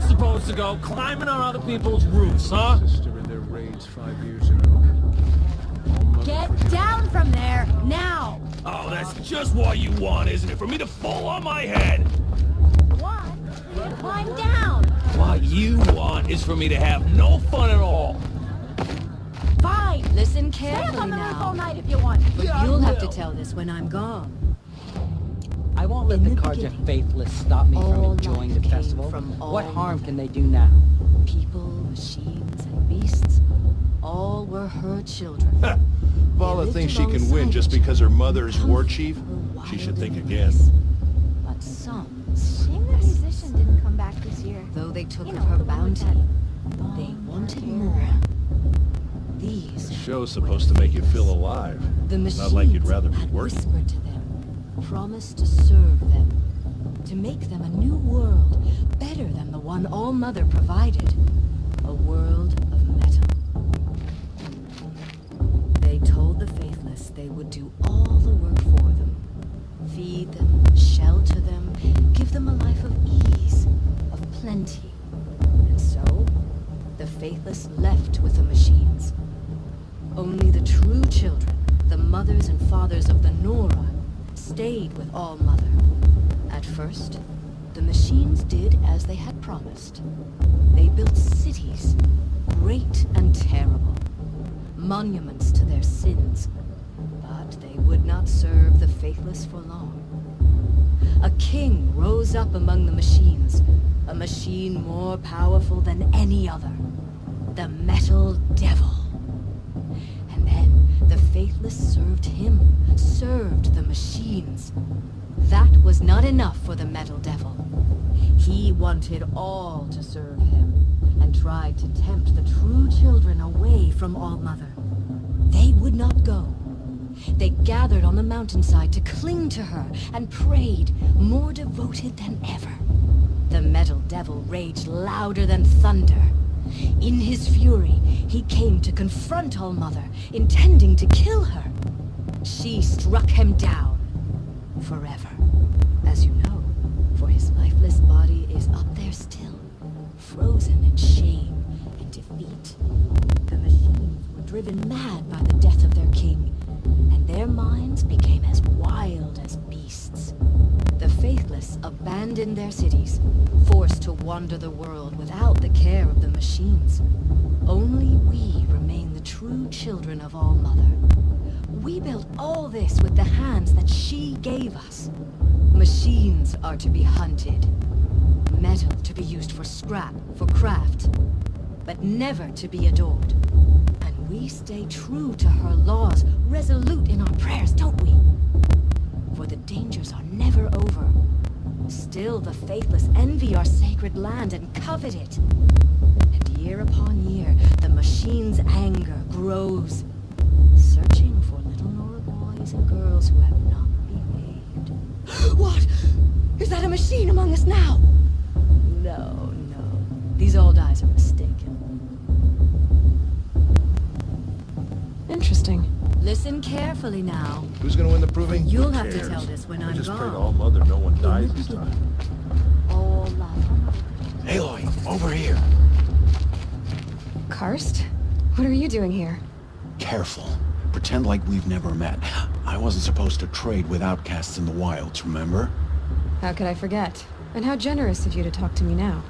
supposed to go? Climbing on other people's roofs, huh? Sister in their raids 5 years ago. Get down from there, now! Oh, that's just what you want, isn't it? For me to fall on my head! What? Climb down! What you want is for me to have no fun at all. Fine! Listen Stay up carefully on the roof all now. night if you want. But Yeah, I you'll have to will. tell this when I'm gone. I won't let In the the Carja beginning, faithless stop me from all enjoying life the came festival. from What all harm mother. can they do now? People, machines, and beasts, all were her children. Vala They thinks lived she can win just alongside because her each other, mother's war comfort chief. her She should wild think and again. peace. But some, Shame the musician didn't come back this year. though they took You of know, her the one with bounty, that they long wanted hair. more. These The show's were the supposed to make you feel faithless. alive. The machines Not like you'd rather be had working. whispered to them, promised to serve them, to make them a new world, better than the one All-Mother provided. A world of metal. They told the faithless they would do all the work for them. Feed them, shelter them, give them a life of ease, of plenty. And so, the faithless left with the machines. Only the true children, the mothers and fathers of the Nora, stayed with All-Mother. At first, the machines did as they had promised. They built cities, great and terrible, monuments to their sins. But they would not serve the faithless for long. A king rose up among the machines, a machine more powerful than any other, the Metal Devil. And then the faithless served him, served the machines. That was not enough for the Metal Devil. He wanted all to serve him, and tried to tempt the true children away from All-Mother. They would not go. They gathered on the mountainside to cling to her, and prayed, more devoted than ever. The Metal Devil raged louder than thunder. In his fury, he came to confront All-Mother, intending to kill her. She struck him down. Forever. As you know, for his lifeless body is up there still, frozen in shame and defeat. The machines were driven mad by the death of their king, and their minds became as wild as beasts. The faithless abandoned their cities, forced to wander the world without the care of the machines. Only we remain the true children of All-Mother. We built all this with the hands that she gave us. Machines are to be hunted. Metal to be used for scrap, for craft. But never to be adored. And we stay true to her laws, resolute in our prayers, don't we? For the dangers are never over. Still the faithless envy our sacred land and covet it. And year upon year, the machine's anger grows, searching for little Nora boys and girls who have not behaved. What? Is that a machine among us now? No, no. These old eyes are mistaken. Interesting. Listen carefully now. Who's gonna win the proving? You'll Who have to cares? tell this when I I'm just pray to gone. All Mother no one dies this time. All life. Aloy, over here. Karst? What are you doing here? Careful. Pretend like we've never met. I wasn't supposed to trade with outcasts in the wilds, remember? How could I forget? And how generous of you to talk to me now.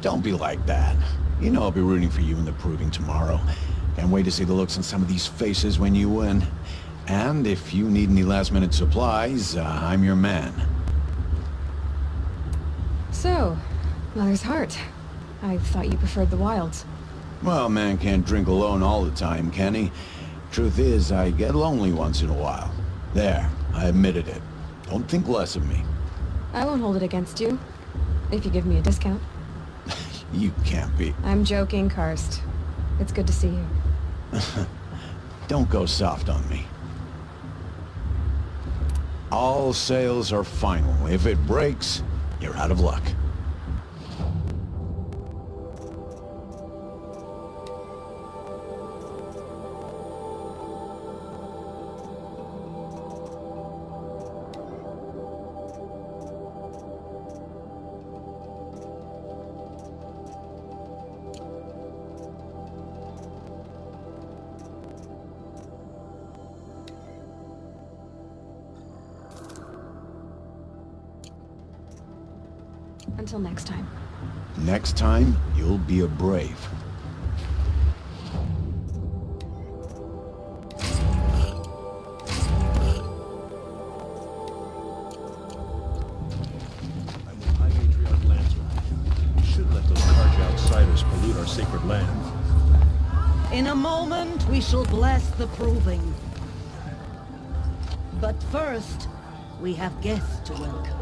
Don't be like that. You know I'll be rooting for you in the proving tomorrow. Can't wait to see the looks on some of these faces when you win. And if you need any last-minute supplies, I'm your man. So, Mother's Heart. I thought you preferred the wilds. Well, man can't drink alone all the time, can he? Truth is, I get lonely once in a while. There, I admitted it. Don't think less of me. I won't hold it against you. If you give me a discount. You can't be. I'm joking, Karst. It's good to see you. Don't go soft on me. All sales are final. If it breaks, you're out of luck. Until next time. Next time, you'll be a brave. High Matriarch Lancelot. Should let those Karja outsiders pollute our sacred land. In a moment, we shall bless the proving. But first, we have guests to welcome.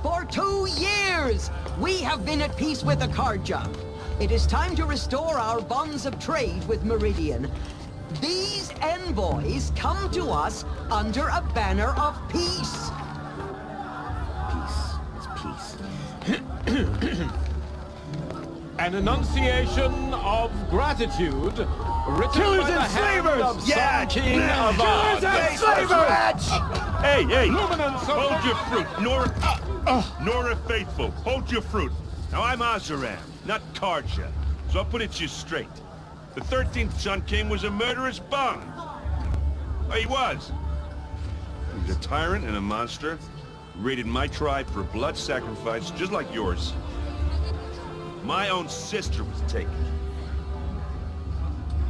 For 2 years, we have been at peace with the Karja. It is time to restore our bonds of trade with Meridian. These envoys come to us under a banner of peace. Peace. It's peace. An enunciation of gratitude written by the hand of Sun King of Killers and slavers! Hey, Luminance of hold your fruit, Nora Faithful, hold your fruit. Now I'm Azaram, not Karja, so I'll put it to you straight. The 13th Sun King was a murderous bum. Oh, he was. He was a tyrant and a monster, raided my tribe for a blood sacrifice just like yours. My own sister was taken.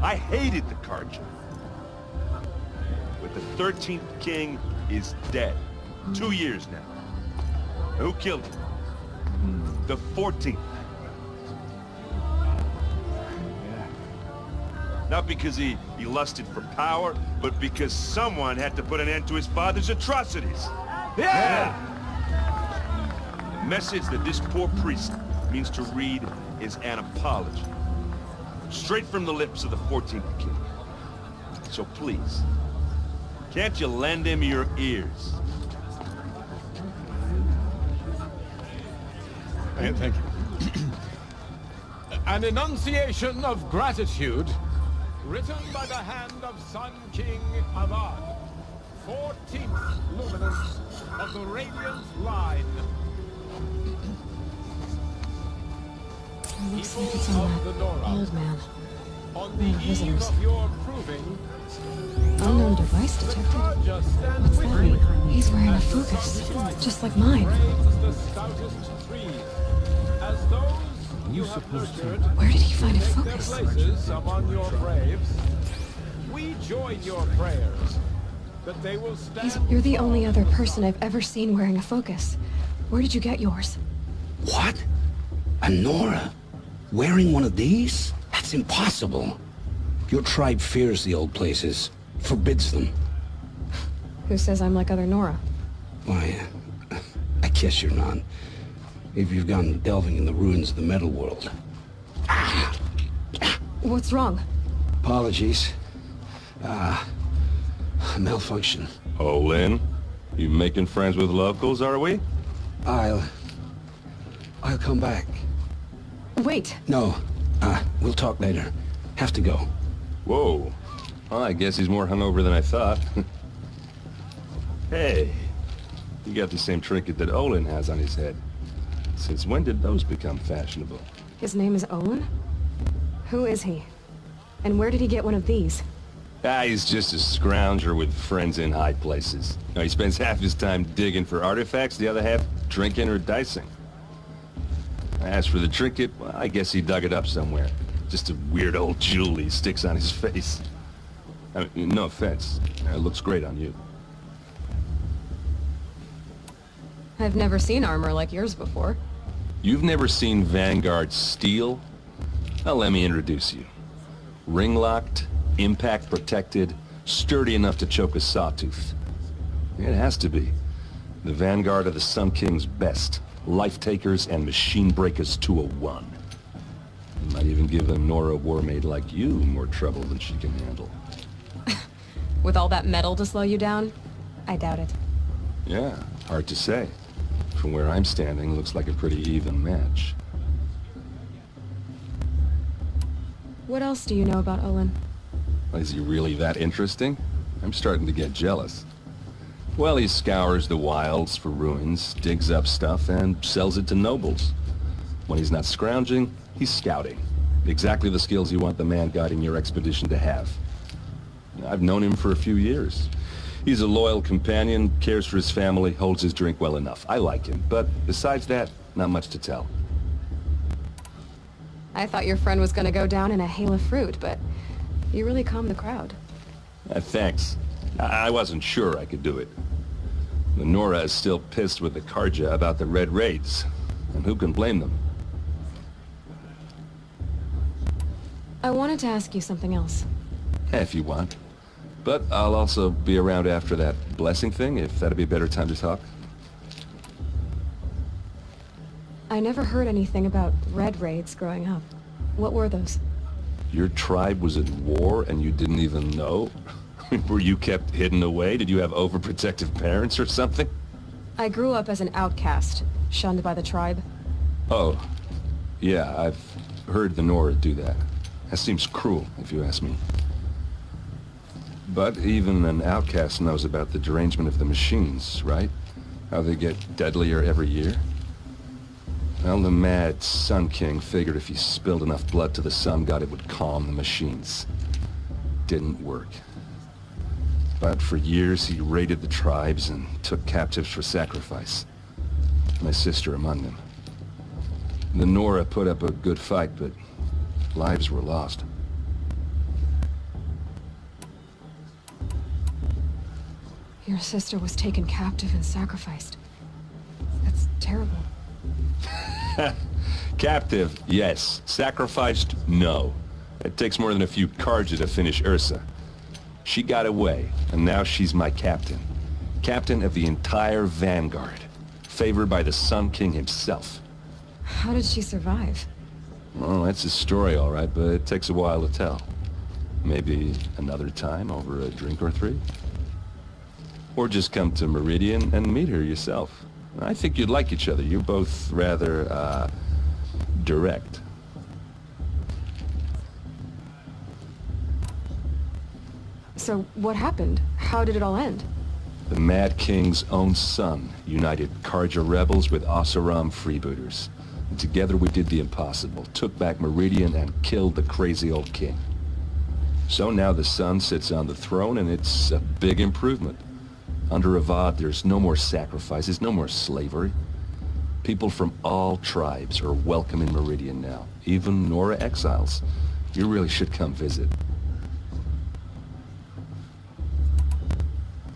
I hated the Karja. But the 13th king is dead. 2 years now. Who killed him? The 14th. Not because he lusted for power, but because someone had to put an end to his father's atrocities. Yeah! The message that this poor priest means to read is an apology. Straight from the lips of the 14th king. So please, can't you lend him your ears? Thank you. An enunciation of gratitude written by the hand of Sun King Avad, 14th luminance of the Radiant Line. It looks like it's on that old man. On the eve of your proving, Unknown device detected. What's that? He's wearing a focus, just like mine. the stoutest trees, as those You supposed to... Where did he find a focus? places among your braves, we join your prayers that they will stand. You're the only other person I've ever seen wearing a focus. Where did you get yours? What? A Nora? Wearing one of these? That's impossible. Your tribe fears the old places, forbids them. Who says I'm like other Nora? Why, I guess you're not. If you've gone delving in the ruins of the metal world. What's wrong? Apologies. Malfunction. Oh, Lynn, you making friends with locals, are we? I'll come back. Wait. No, we'll talk later. Have to go. Whoa. Well, I guess he's more hungover than I thought. Hey, you got the same trinket that Olin has on his head. Since when did those become fashionable? His name is Olin? Who is he? And where did he get one of these? He's just a scrounger with friends in high places. He spends half his time digging for artifacts, the other half drinking or dicing. As for the trinket, well, I guess he dug it up somewhere. Just a weird old jewel he sticks on his face. I mean, no offense. It looks great on you. I've never seen armor like yours before. You've never seen Vanguard steel? Well, let me introduce you. Ring-locked, impact-protected, sturdy enough to choke a sawtooth. It has to be. The Vanguard of the Sun King's best. Life-takers and machine-breakers to a one. Might even give a Nora Warmaid like you more trouble than she can handle. With all that metal to slow you down? I doubt it. Yeah, hard to say. From where I'm standing, looks like a pretty even match. What else do you know about Olin? Is he really that interesting? I'm starting to get jealous. Well, he scours the wilds for ruins, digs up stuff, and sells it to nobles. When he's not scrounging, he's scouting. Exactly the skills you want the man guiding your expedition to have. I've known him for a few years. He's a loyal companion, cares for his family, holds his drink well enough. I like him, but besides that, not much to tell. I thought your friend was gonna go down in a hail of fruit, but you really calmed the crowd. Thanks. I wasn't sure I could do it. Nora is still pissed with the Karja about the Red Raids, and who can blame them? I wanted to ask you something else. If you want. But I'll also be around after that blessing thing, if that'd be a better time to talk. I never heard anything about Red Raids growing up. What were those? Your tribe was at war and you didn't even know? Were you kept hidden away? Did you have overprotective parents or something? I grew up as an outcast, shunned by the tribe. Oh, yeah, I've heard the Nora do that. That seems cruel, if you ask me. But even an outcast knows about the derangement of the machines, right? How they get deadlier every year? Well, the mad Sun King figured if he spilled enough blood to the Sun God, it would calm the machines. Didn't work. But for years, he raided the tribes and took captives for sacrifice. My sister among them. The Nora put up a good fight, but lives were lost. Your sister was taken captive and sacrificed. That's terrible. Captive, yes. Sacrificed, no. It takes more than a few Karja to finish Ursa. She got away, and now she's my captain. Captain of the entire Vanguard. Favored by the Sun King himself. How did she survive? Well, that's a story, all right, but it takes a while to tell. Maybe another time over a drink or three? Or just come to Meridian and meet her yourself. I think you'd like each other. You're both rather, direct. So, what happened? How did it all end? The Mad King's own son united Karja rebels with Oseram freebooters. And together we did the impossible, took back Meridian and killed the crazy old king. So now the son sits on the throne and it's a big improvement. Under Avad, there's no more sacrifices, no more slavery. People from all tribes are welcome in Meridian now, even Nora exiles. You really should come visit.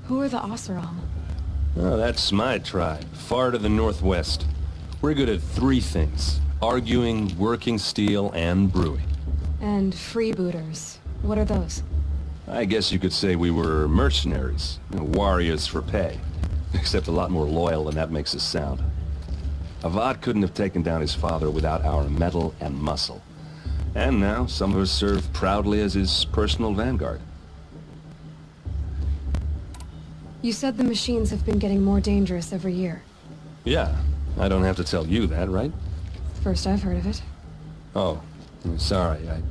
Who are the Oseram? Oh, that's my tribe, far to the northwest. We're good at three things: arguing, working steel, and brewing. And freebooters. What are those? I guess you could say we were mercenaries, warriors for pay. Except a lot more loyal than that makes us sound. Avad couldn't have taken down his father without our metal and muscle. And now, some of us serve proudly as his personal vanguard. You said the machines have been getting more dangerous every year. Yeah, I don't have to tell you that, right? First I've heard of it. Oh, I'm sorry, I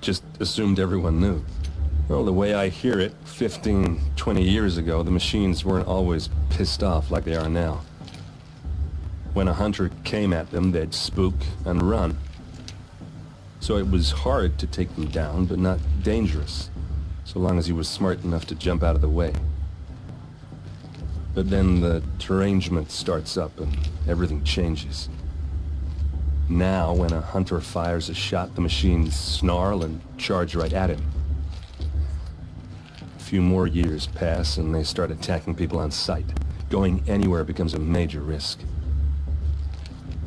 just assumed everyone knew. Well, the way I hear it, 15, 20 years ago, the machines weren't always pissed off like they are now. When a hunter came at them, they'd spook and run. So it was hard to take them down, but not dangerous, so long as he was smart enough to jump out of the way. But then the derangement starts up and everything changes. Now, when a hunter fires a shot, the machines snarl and charge right at him. A few more years pass and they start attacking people on sight. Going anywhere becomes a major risk.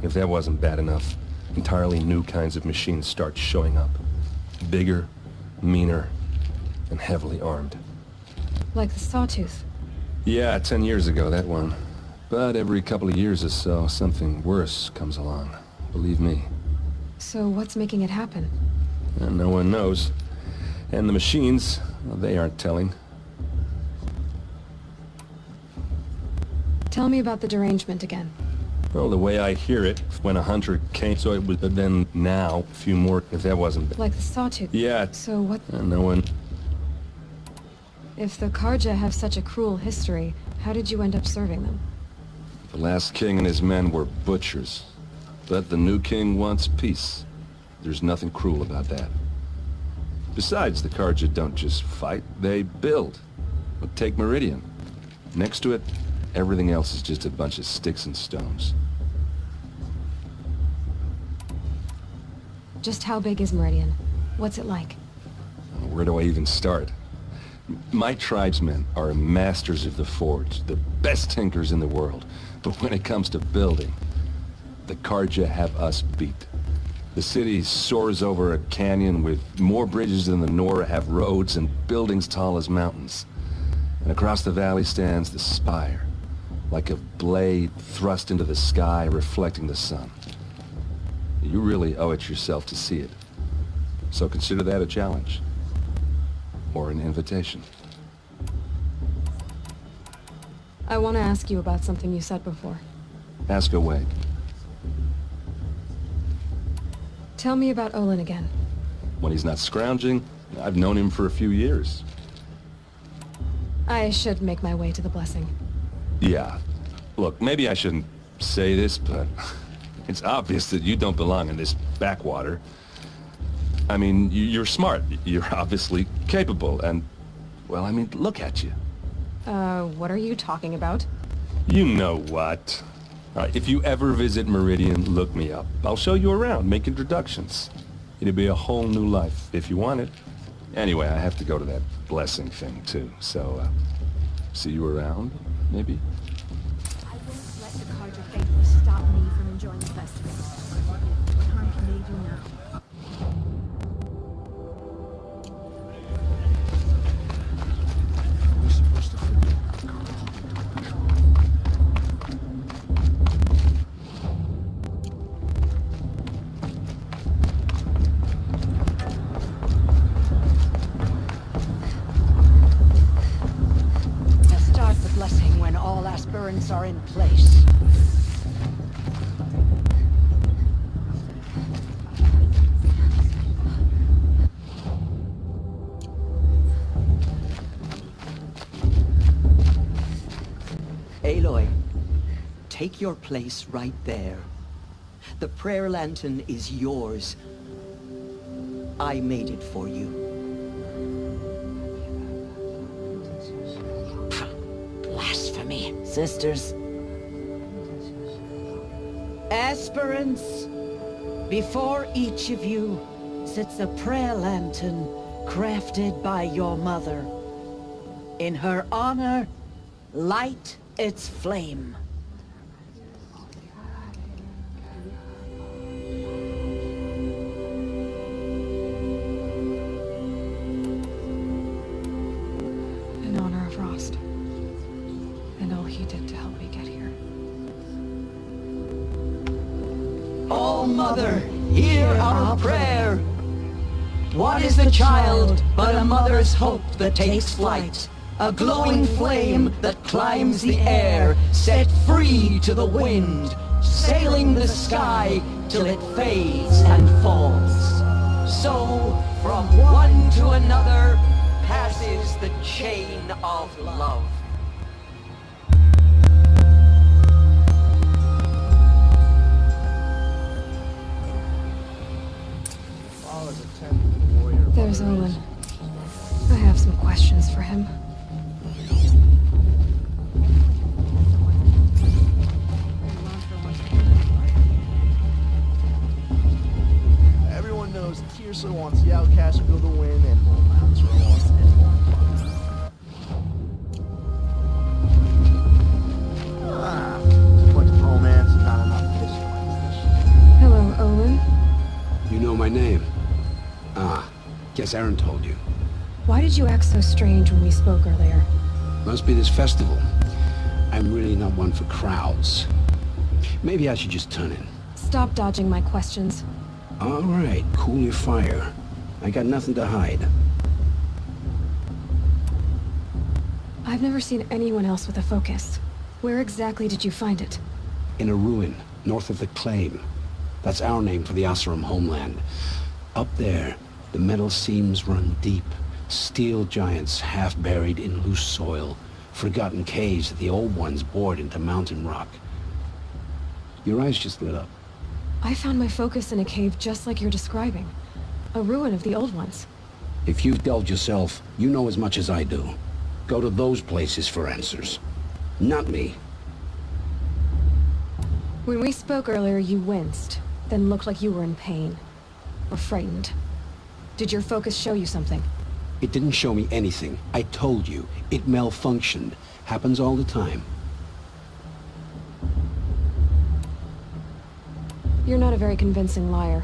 If that wasn't bad enough, entirely new kinds of machines start showing up. Bigger, meaner, and heavily armed. Like the Sawtooth. Yeah, 10 years ago, that one. But every couple of years or so, something worse comes along. Believe me. So what's making it happen? And no one knows. And the machines, well, they aren't telling. Tell me about the derangement again. Well, the way I hear it, when a hunter came, so it was, but then now, a few more, if that wasn't... Like the Sawtooth? Yeah. So what... And no one... If the Karja have such a cruel history, how did you end up serving them? The last king and his men were butchers. But the new king wants peace. There's nothing cruel about that. Besides, the Karja don't just fight, they build. But take Meridian. Next to it, everything else is just a bunch of sticks and stones. Just how big is Meridian? What's it like? Where do I even start? My tribesmen are masters of the forge, the best tinkers in the world. But when it comes to building, the Karja have us beat. The city soars over a canyon with more bridges than the Nora have roads and buildings tall as mountains. And across the valley stands the spire, like a blade thrust into the sky reflecting the sun. You really owe it yourself to see it. So consider that a challenge. Or an invitation. I want to ask you about something you said before. Ask away. Tell me about Olin again. When he's not scrounging, I've known him for a few years. I should make my way to the blessing. Yeah. Look, maybe I shouldn't say this, but it's obvious that you don't belong in this backwater. I mean, you're smart. You're obviously capable, and, well, I mean, look at you. What are you talking about? You know what. All right, if you ever visit Meridian, look me up. I'll show you around, make introductions. It'll be a whole new life, if you want it. Anyway, I have to go to that blessing thing, too, so, see you around, maybe? I won't let the Karja faithful stop me from enjoying the festival. What harm can they do now? Start the blessing when all aspirants are in place. Aloy, take your place right there. The prayer lantern is yours. I made it for you. Blasphemy. Sisters. Aspirants, before each of you sits a prayer lantern crafted by your mother. In her honor, light its flame. In honor of Rost. And all he did to help me get here. Oh, Mother, hear our prayer. What is the child but a mother's hope that takes flight? A glowing flame that climbs the air, set free to the wind, sailing the sky till it fades and falls. So, from one to another, passes the chain of love. There's Olin. I have some questions for him. Everyone knows Tirsa wants the outcast to go to win, and Lansra wants anyone fun. Ah, too much romance and not enough piss. Hello, Olin. You know my name? Ah, guess Aaron told you. Why did you act so strange when we spoke earlier? Must be this festival. I'm really not one for crowds. Maybe I should just turn in. Stop dodging my questions. All right, cool your fire. I got nothing to hide. I've never seen anyone else with a focus. Where exactly did you find it? In a ruin, north of the Claim. That's our name for the Asuram homeland. Up there, the metal seams run deep. Steel giants half buried in loose soil. Forgotten caves that the old ones bored into mountain rock. Your eyes just lit up. I found my focus in a cave just like you're describing. A ruin of the old ones. If you've delved yourself, you know as much as I do. Go to those places for answers. Not me. When we spoke earlier, you winced, then looked like you were in pain. Or frightened. Did your focus show you something? It didn't show me anything. I told you. It malfunctioned. Happens all the time. You're not a very convincing liar.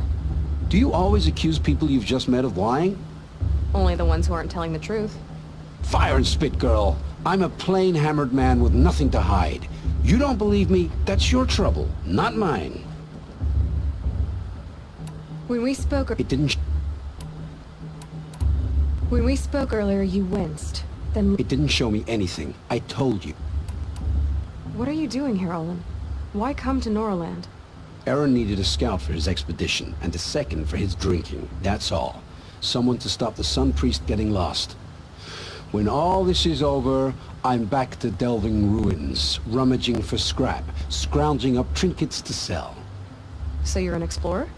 Do you always accuse people you've just met of lying? Only the ones who aren't telling the truth. Fire and spit, girl. I'm a plain hammered man with nothing to hide. You don't believe me, that's your trouble, not mine. When we spoke... It didn't... When we spoke earlier, you winced. Then... It didn't show me anything. I told you. What are you doing here, Olin? Why come to Norland? Aaron needed a scout for his expedition, and a second for his drinking. That's all. Someone to stop the Sun Priest getting lost. When all this is over, I'm back to delving ruins, rummaging for scrap, scrounging up trinkets to sell. So you're an explorer?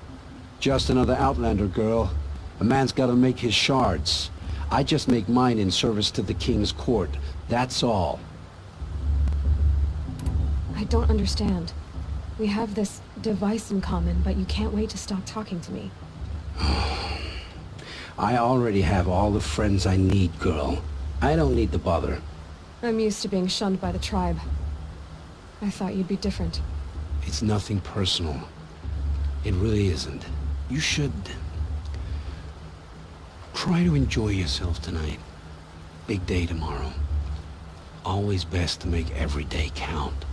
Just another Outlander, girl. A man's gotta make his shards. I just make mine in service to the King's court. That's all. I don't understand. We have this device in common, but you can't wait to stop talking to me. I already have all the friends I need, girl. I don't need the bother. I'm used to being shunned by the tribe. I thought you'd be different. It's nothing personal. It really isn't. You should... try to enjoy yourself tonight. Big day tomorrow. Always best to make every day count.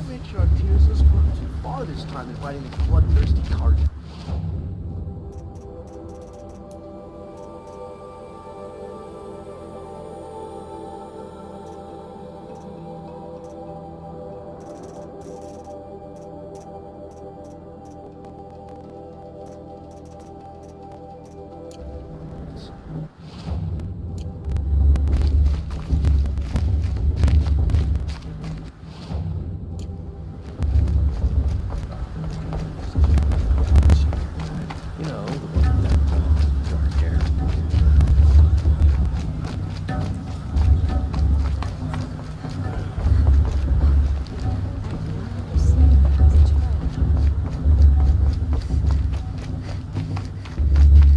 Matriarch Tears has gone too far this time inviting this bloodthirsty cart.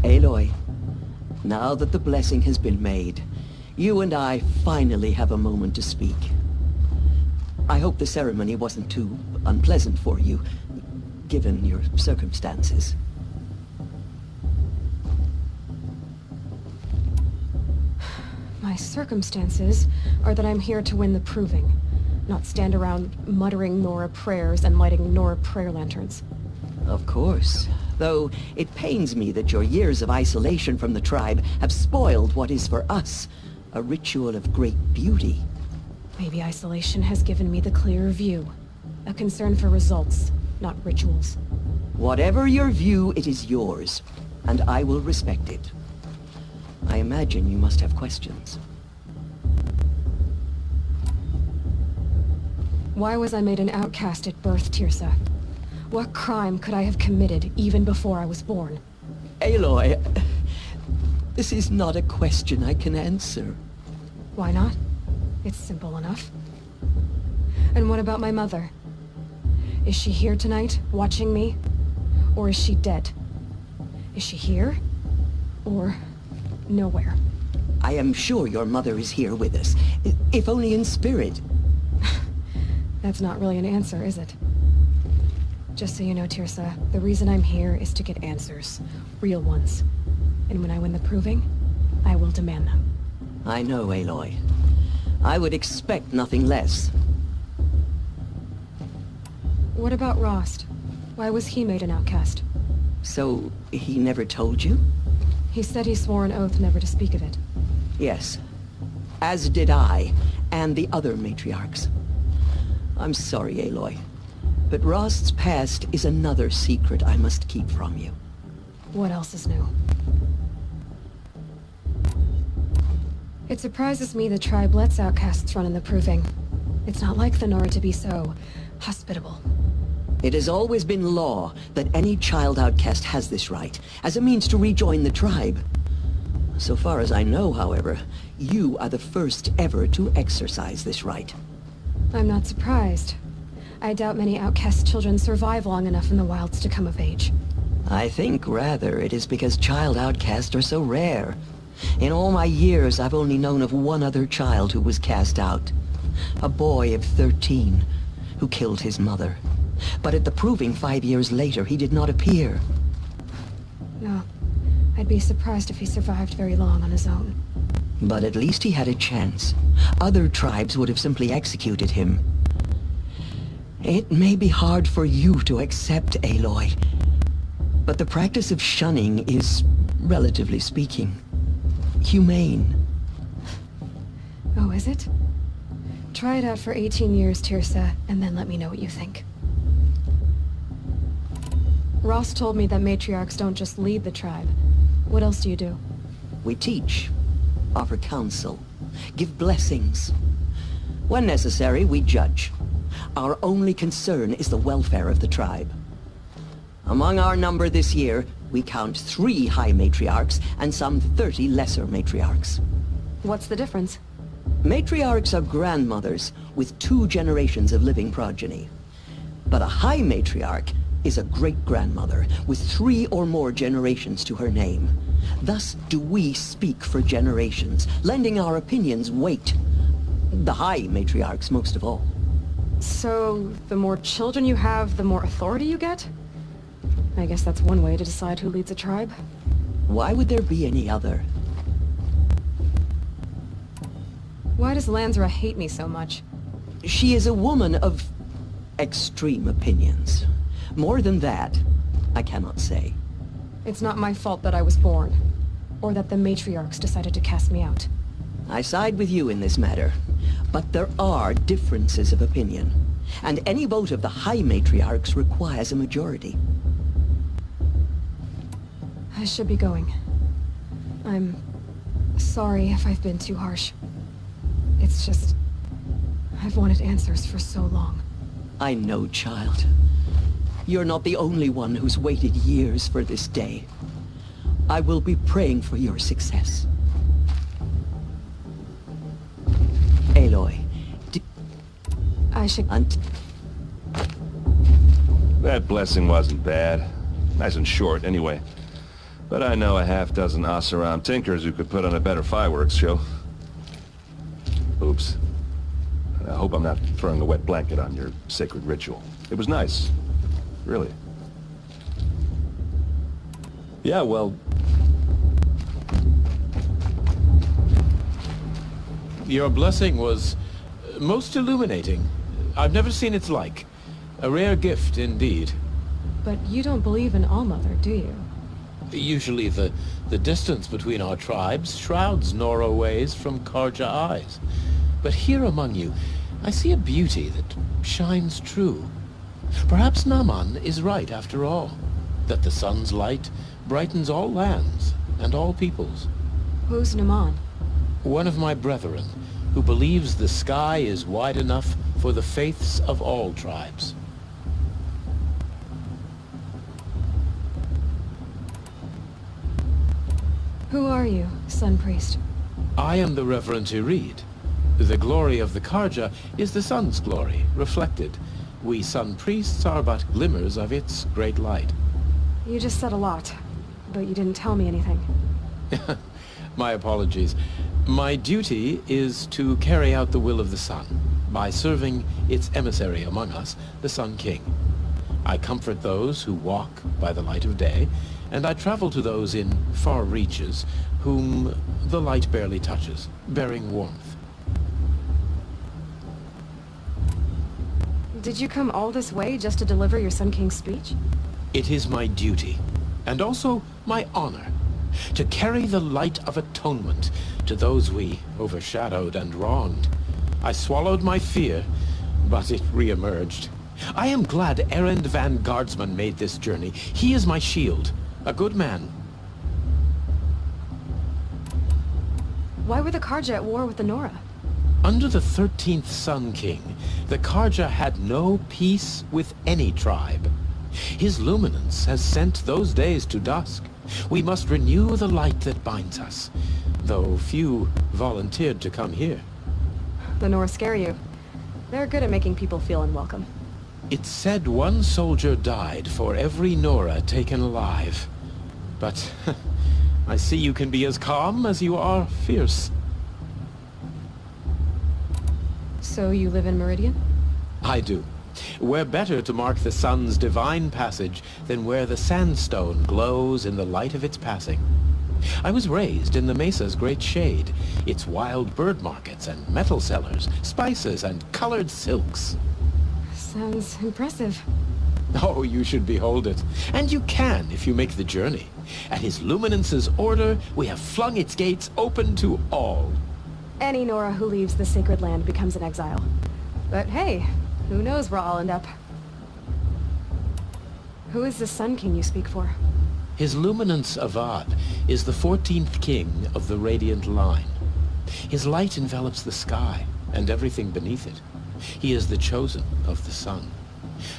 Aloy, now that the blessing has been made, you and I finally have a moment to speak. I hope the ceremony wasn't too unpleasant for you, given your circumstances. My circumstances are that I'm here to win the proving, not stand around muttering Nora prayers and lighting Nora prayer lanterns. Of course. Though it pains me that your years of isolation from the tribe have spoiled what is for us a ritual of great beauty. Maybe isolation has given me the clearer view. A concern for results, not rituals. Whatever your view, it is yours, and I will respect it. I imagine you must have questions. Why was I made an outcast at birth, Tirsa? What crime could I have committed even before I was born? Aloy, this is not a question I can answer. Why not? It's simple enough. And what about my mother? Is she here tonight, watching me? Or is she dead? Is she here? Or nowhere? I am sure your mother is here with us, if only in spirit. That's not really an answer, is it? Just so you know, Tirsa, the reason I'm here is to get answers. Real ones. And when I win the proving, I will demand them. I know, Aloy. I would expect nothing less. What about Rost? Why was he made an outcast? So, he never told you? He said he swore an oath never to speak of it. Yes. As did I, and the other matriarchs. I'm sorry, Aloy. But Rost's past is another secret I must keep from you. What else is new? It surprises me the tribe lets outcasts run in the proving. It's not like the Nora to be so hospitable. It has always been law that any child outcast has this right, as a means to rejoin the tribe. So far as I know, however, you are the first ever to exercise this right. I'm not surprised. I doubt many outcast children survive long enough in the wilds to come of age. I think, rather, it is because child outcasts are so rare. In all my years, I've only known of one other child who was cast out. A boy of 13, who killed his mother. But at the proving 5 years later, he did not appear. No. I'd be surprised if he survived very long on his own. But at least he had a chance. Other tribes would have simply executed him. It may be hard for you to accept, Aloy, but the practice of shunning is, relatively speaking, humane. Oh, is it? Try it out for 18 years, Tirsa, and then let me know what you think. Ross told me that matriarchs don't just lead the tribe. What else do you do? We teach, offer counsel, give blessings. When necessary, we judge. Our only concern is the welfare of the tribe. Among our number this year, we count 3 high matriarchs and some 30 lesser matriarchs. What's the difference? Matriarchs are grandmothers with 2 generations of living progeny. But a high matriarch is a great-grandmother with 3 or more generations to her name. Thus do we speak for generations, lending our opinions weight. The high matriarchs most of all. So, the more children you have, the more authority you get? I guess that's one way to decide who leads a tribe. Why would there be any other? Why does Lansra hate me so much? She is a woman of extreme opinions. More than that, I cannot say. It's not my fault that I was born, or that the matriarchs decided to cast me out. I side with you in this matter, but there are differences of opinion, and any vote of the high matriarchs requires a majority. I should be going. I'm sorry if I've been too harsh. It's just, I've wanted answers for so long. I know, child. You're not the only one who's waited years for this day. I will be praying for your success. Aloy, I should... That blessing wasn't bad. Nice and short, anyway. But I know a half-dozen Oseram tinkers who could put on a better fireworks show. Oops. I hope I'm not throwing a wet blanket on your sacred ritual. It was nice. Really. Yeah, well... Your blessing was most illuminating. I've never seen its like. A rare gift indeed. But you don't believe in Allmother, do you? Usually the distance between our tribes shrouds Nora ways from Karja eyes. But here among you, I see a beauty that shines true. Perhaps Naman is right after all, that the sun's light brightens all lands and all peoples. Who's Naman? One of my brethren, who believes the sky is wide enough for the faiths of all tribes. Who are you, Sun Priest? I am the Reverend Irid. The glory of the Karja is the sun's glory, reflected. We Sun Priests are but glimmers of its great light. You just said a lot, but you didn't tell me anything. My apologies. My duty is to carry out the will of the sun, by serving its emissary among us, the Sun King. I comfort those who walk by the light of day, and I travel to those in far reaches, whom the light barely touches, bearing warmth. Did you come all this way just to deliver your Sun King's speech? It is my duty, and also my honor, to carry the light of atonement to those we overshadowed and wronged. I swallowed my fear, but it re-emerged. I am glad Erend van Guardsman made this journey. He is my shield, a good man. Why were the Karja at war with the Nora? Under the 13th Sun King, the Karja had no peace with any tribe. His luminance has sent those days to dusk, We must renew the light that binds us, though few volunteered to come here. The Nora scare you. They're good at making people feel unwelcome. It's said one soldier died for every Nora taken alive. But I see you can be as calm as you are fierce. So you live in Meridian? I do. Where better to mark the sun's divine passage than where the sandstone glows in the light of its passing. I was raised in the Mesa's great shade, its wild bird markets and metal cellars, spices and colored silks. Sounds impressive. Oh, you should behold it. And you can if you make the journey. At His Luminance's order, we have flung its gates open to all. Any Nora who leaves the sacred land becomes an exile. But hey, who knows where I'll end up. Who is the Sun King you speak for? His Luminance Avad is the 14th king of the Radiant Line. His light envelops the sky and everything beneath it. He is the chosen of the sun.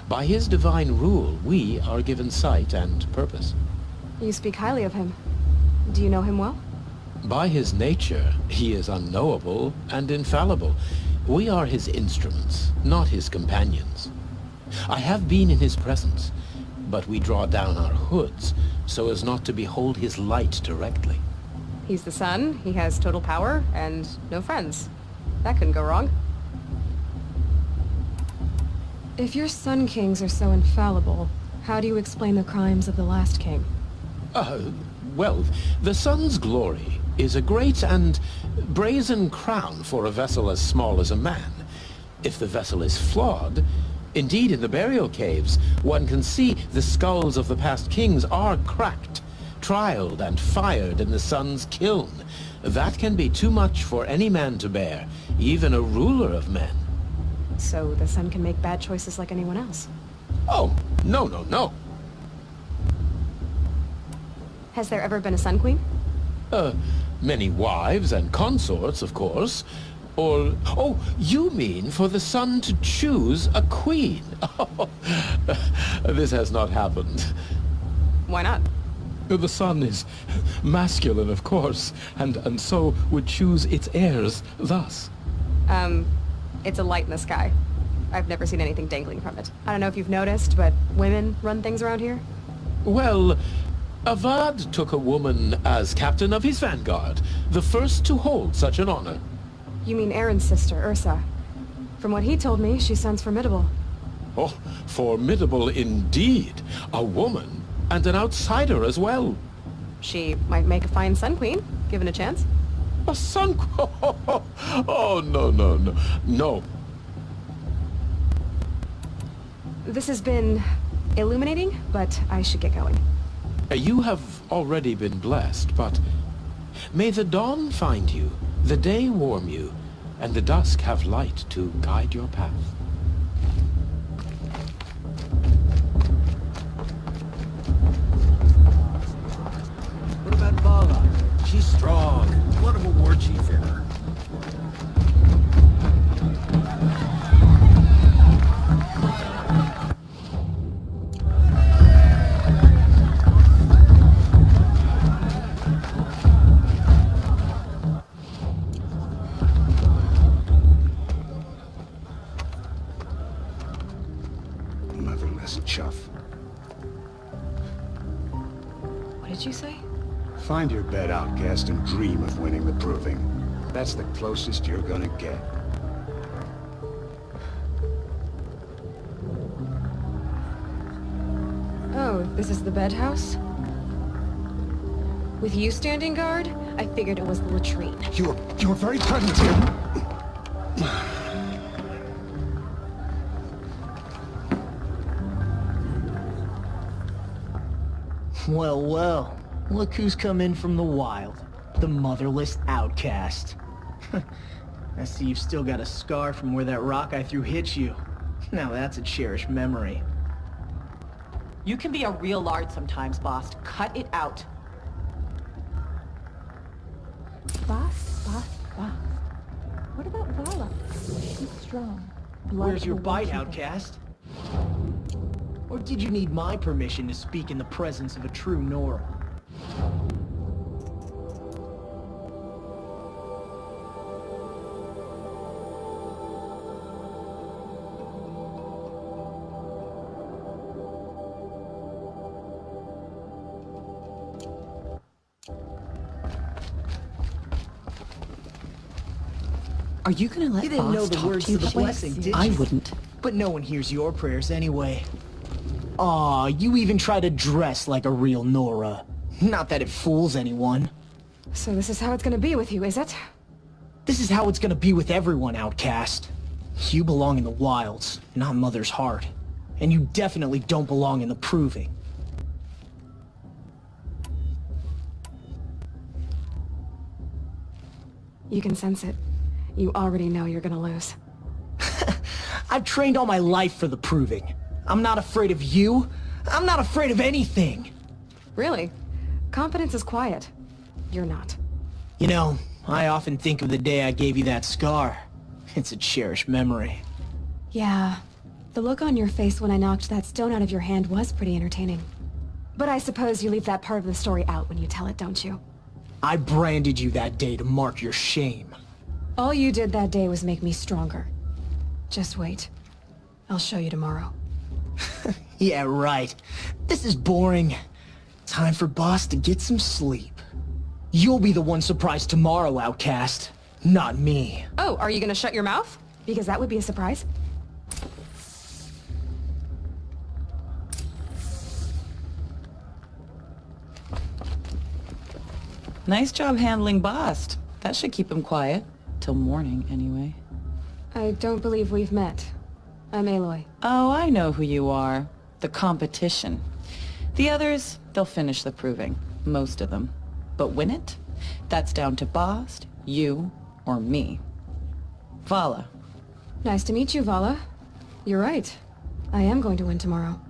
By his divine rule, we are given sight and purpose. You speak highly of him. Do you know him well? By his nature, he is unknowable and infallible. We are his instruments, not his companions. I have been in his presence, but we draw down our hoods so as not to behold his light directly. He's the sun, he has total power, and no friends. That couldn't go wrong. If your Sun Kings are so infallible, how do you explain the crimes of the last king? Well, the sun's glory is a great and brazen crown for a vessel as small as a man. If the vessel is flawed, indeed in the burial caves, one can see the skulls of the past kings are cracked, trialed and fired in the sun's kiln. That can be too much for any man to bear, even a ruler of men. So the sun can make bad choices like anyone else? Oh, no. Has there ever been a Sun Queen? Many wives and consorts, of course. Or, oh, you mean for the sun to choose a queen? This has not happened. Why not? The sun is masculine, of course, and so would choose its heirs thus. It's a light in the sky. I've never seen anything dangling from it. I don't know if you've noticed, but women run things around here? Well, Avad took a woman as captain of his vanguard, the first to hold such an honor. You mean Aaron's sister, Ursa. From what he told me, she sounds formidable. Oh, formidable indeed. A woman, and an outsider as well. She might make a fine Sun Queen, given a chance. A Sun Queen? Oh, no. This has been illuminating, but I should get going. You have already been blessed, but may the dawn find you, the day warm you, and the dusk have light to guide your path. What about Vala? She's strong. What of a war chief in her? Motherless chuff. What did you say? Find your bed, outcast, and dream of winning the proving. That's the closest you're gonna get. Oh, this is the bed house? With you standing guard, I figured it was the latrine. You're very present here. Well, look who's come in from the wild. The motherless outcast. I see you've still got a scar from where that rock I threw hit you. Now that's a cherished memory. You can be a real lard sometimes, boss. Cut it out. Boss. What about Vala? She's strong. Where's your bite, outcast? Or did you need my permission to speak in the presence of a true Nora? Are you gonna let You didn't Boss know the talk words to you to the that way? blessing, did you? I wouldn't. But no one hears your prayers anyway. Aw, you even try to dress like a real Nora. Not that it fools anyone. So this is how it's gonna be with you, is it? This is how it's gonna be with everyone, outcast. You belong in the wilds, not Mother's heart. And you definitely don't belong in the proving. You can sense it. You already know you're gonna lose. I've trained all my life for the proving. I'm not afraid of you. I'm not afraid of anything. Really? Confidence is quiet. You're not. You know, I often think of the day I gave you that scar. It's a cherished memory. Yeah. The look on your face when I knocked that stone out of your hand was pretty entertaining. But I suppose you leave that part of the story out when you tell it, don't you? I branded you that day to mark your shame. All you did that day was make me stronger. Just wait. I'll show you tomorrow. Yeah, right. This is boring. Time for Boss to get some sleep. You'll be the one surprised tomorrow, outcast. Not me. Oh, are you gonna shut your mouth? Because that would be a surprise. Nice job handling Bost. That should keep him quiet. Till morning, anyway. I don't believe we've met. I'm Aloy. Oh, I know who you are. The competition. The others, they'll finish the proving. Most of them. But win it? That's down to Bost, you, or me. Vala. Nice to meet you, Vala. You're right. I am going to win tomorrow.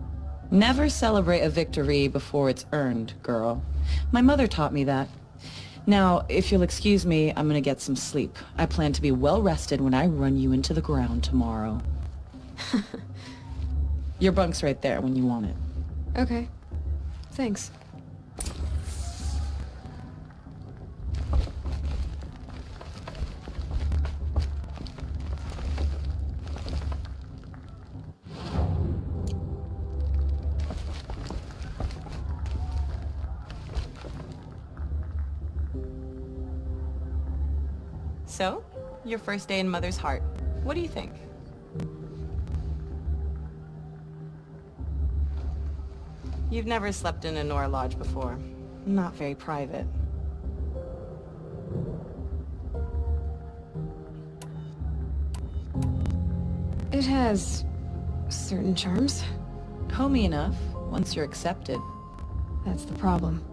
Never celebrate a victory before it's earned, girl. My mother taught me that. Now, if you'll excuse me, I'm gonna get some sleep. I plan to be well rested when I run you into the ground tomorrow. Your bunk's right there when you want it. Okay. Thanks. So, your first day in Mother's heart. What do you think? You've never slept in a Nora lodge before. Not very private. It has certain charms. Homey enough, once you're accepted. That's the problem.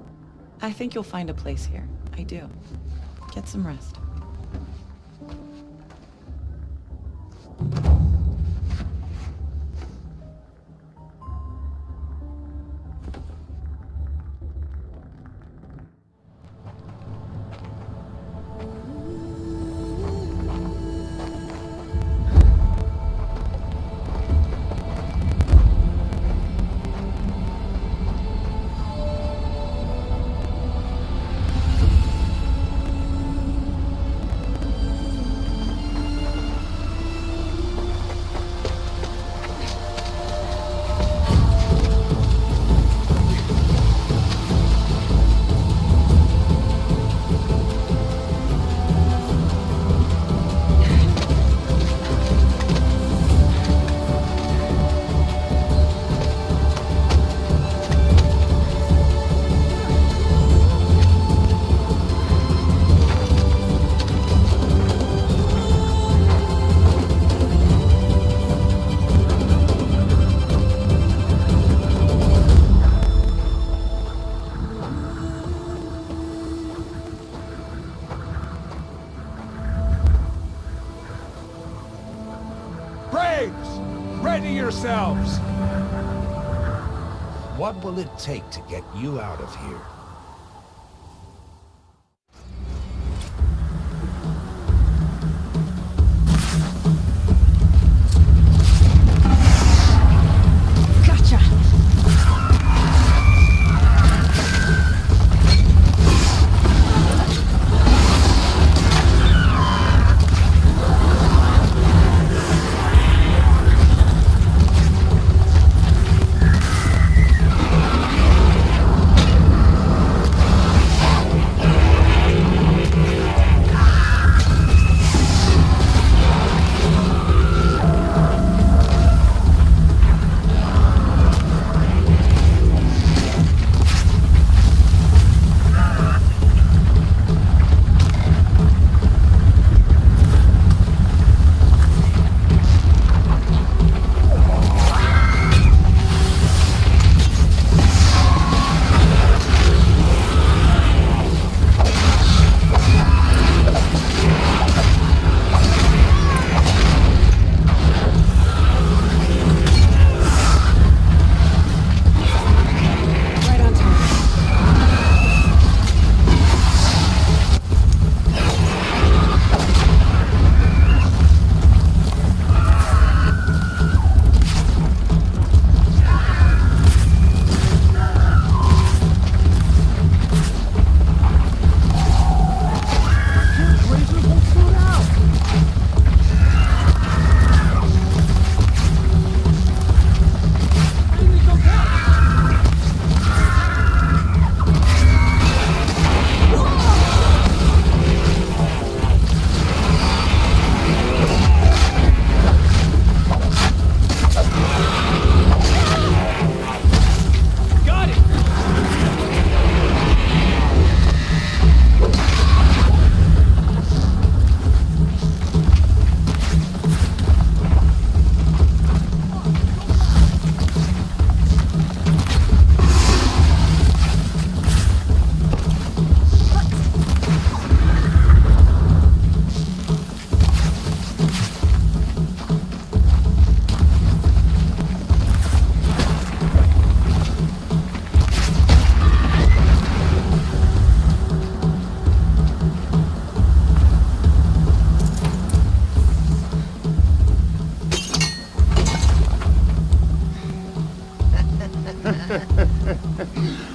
I think you'll find a place here. I do. Get some rest. Ready yourselves! What will it take to get you out of here? Gotcha!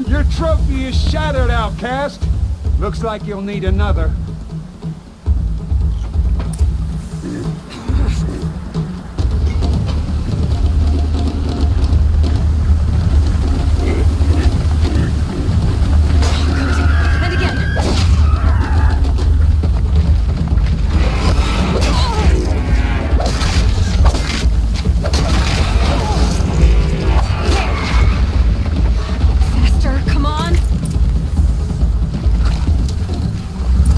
Your trophy is shattered, outcast. Looks like you'll need another. And again. Faster, come on.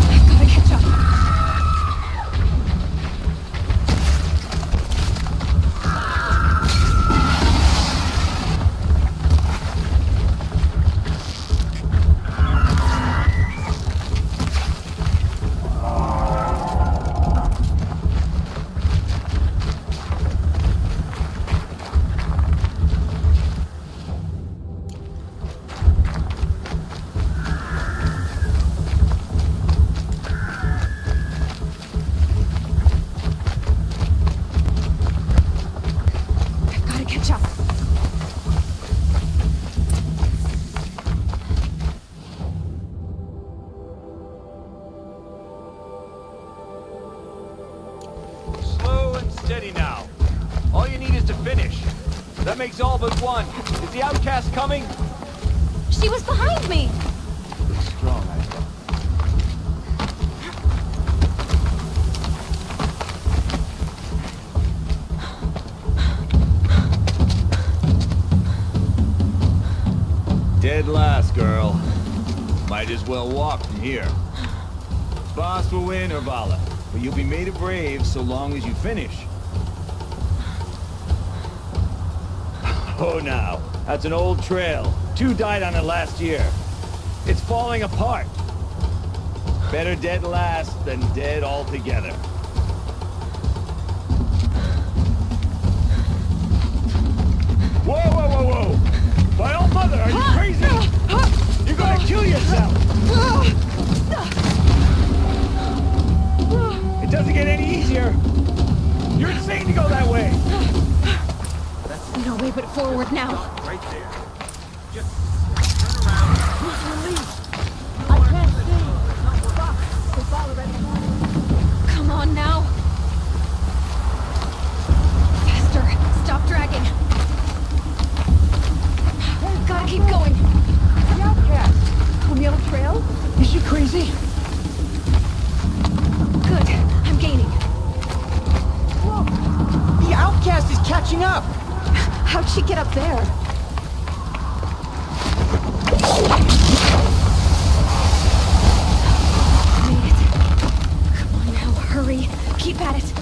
I've got to catch up. I've got to catch up. Slow and steady now. All you need is to finish. That makes all but one. Is the outcast coming? She was behind me. Strong, I thought. Dead last, girl. Might as well walk from here. Boss will win, Urvala, but you'll be made a brave so long as you finish. Oh, now, that's an old trail. 2 died on it last year. It's falling apart. Better dead last than dead altogether. Whoa, whoa, whoa, whoa! By all mother, are you crazy? You're gonna kill yourself! It doesn't get any easier. You're insane to go that way. No way but forward now. Right there. Just turn around. I can't see. Stop. It's already. Come on now. Faster. Stop dragging. Gotta keep going. The outcast! On the old trail? Is she crazy? Good. I'm gaining. Look! The outcast is catching up! How'd she get up there? Made it. Come on now, hurry. Keep at it.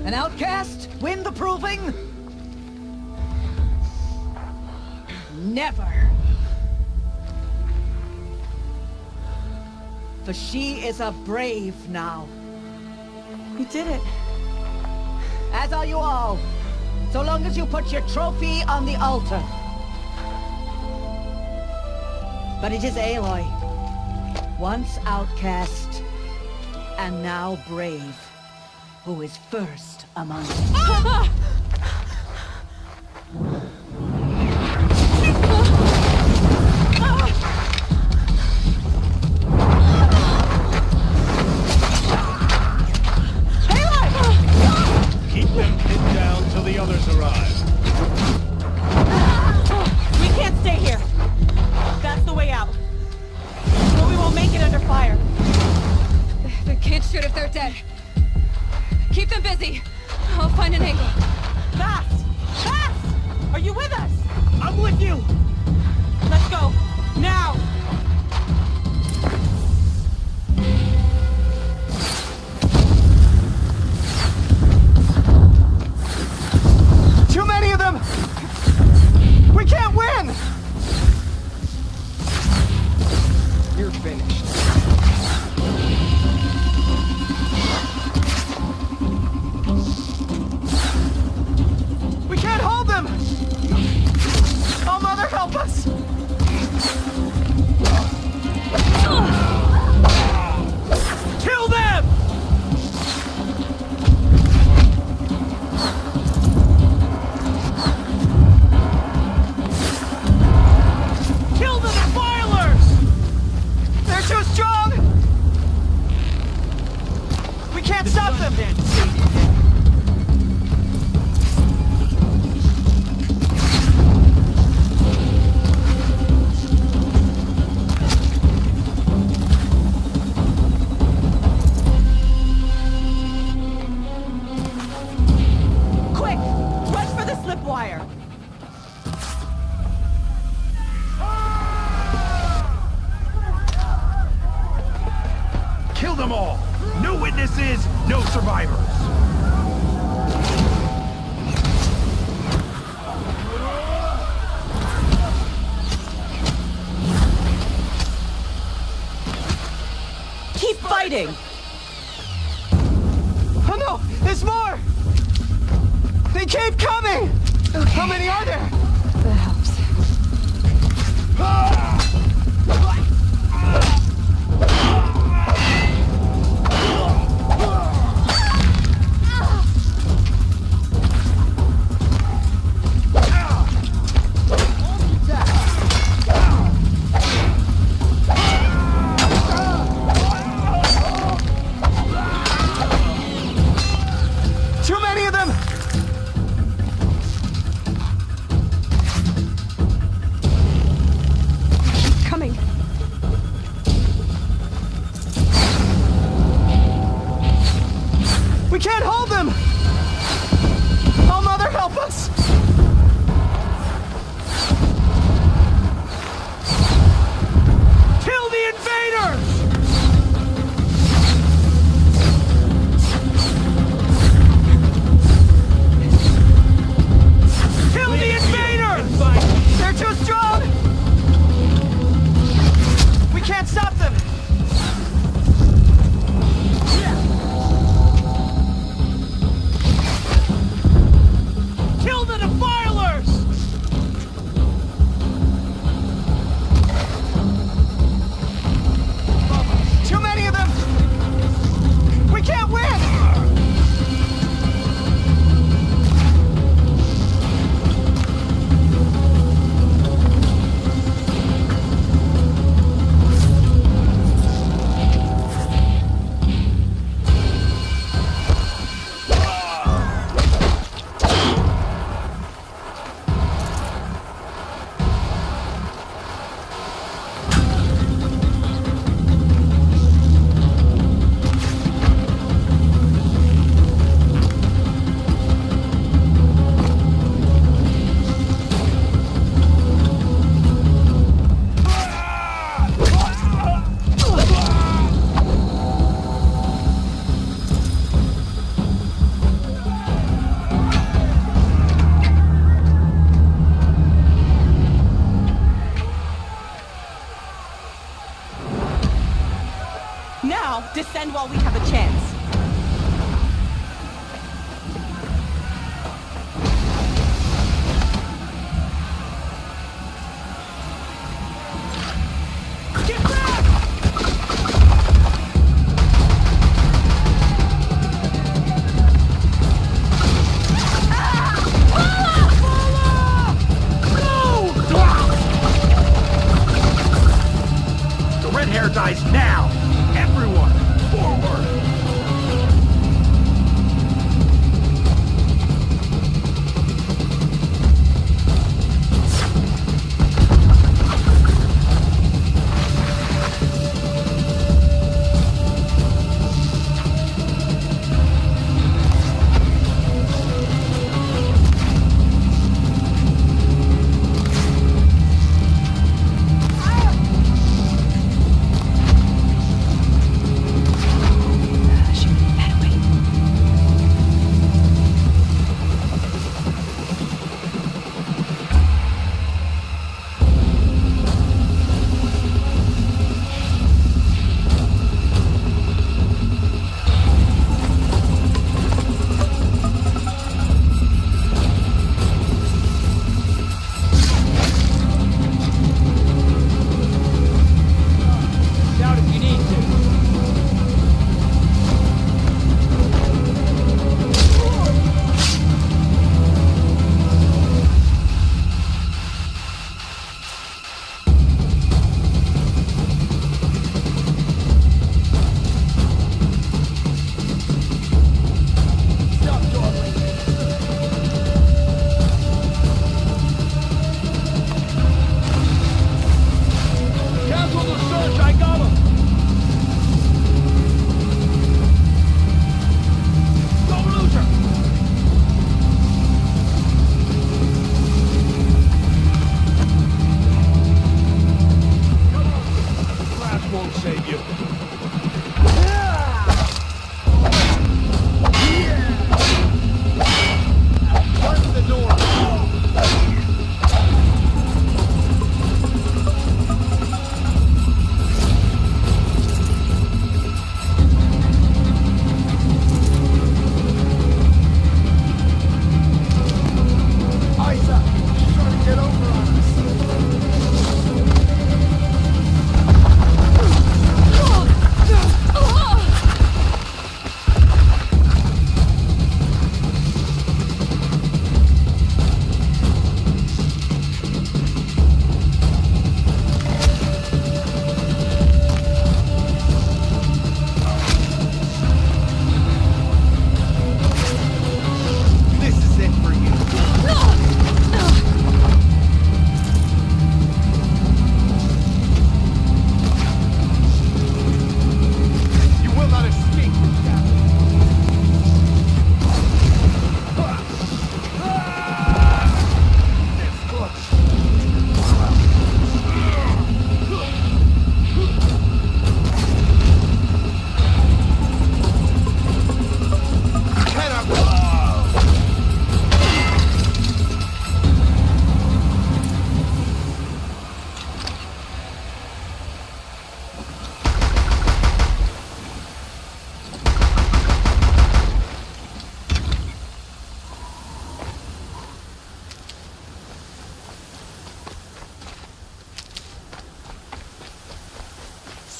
An outcast? Win the proving? Never. For she is a brave now. You did it. As are you all. So long as you put your trophy on the altar. But it is Aloy. Once outcast, and now brave, who is first among us. Keep them pinned down till the others arrive. can't shoot if they're dead. Keep them busy. I'll find an angle. Fast! Fast! Are you with us? I'm with you! Let's go! Now! Too many of them! We can't win! You're finished. We can't hold them! Oh, Mother, help us! Kill them! Kill the defilers! They're too strong! We can't stop them! Quick! Rush for the slip wire! Kill them all! No witnesses, no survivors! Keep fighting! Oh no! There's more! They keep coming! Okay. How many are there? That helps. Too many of them!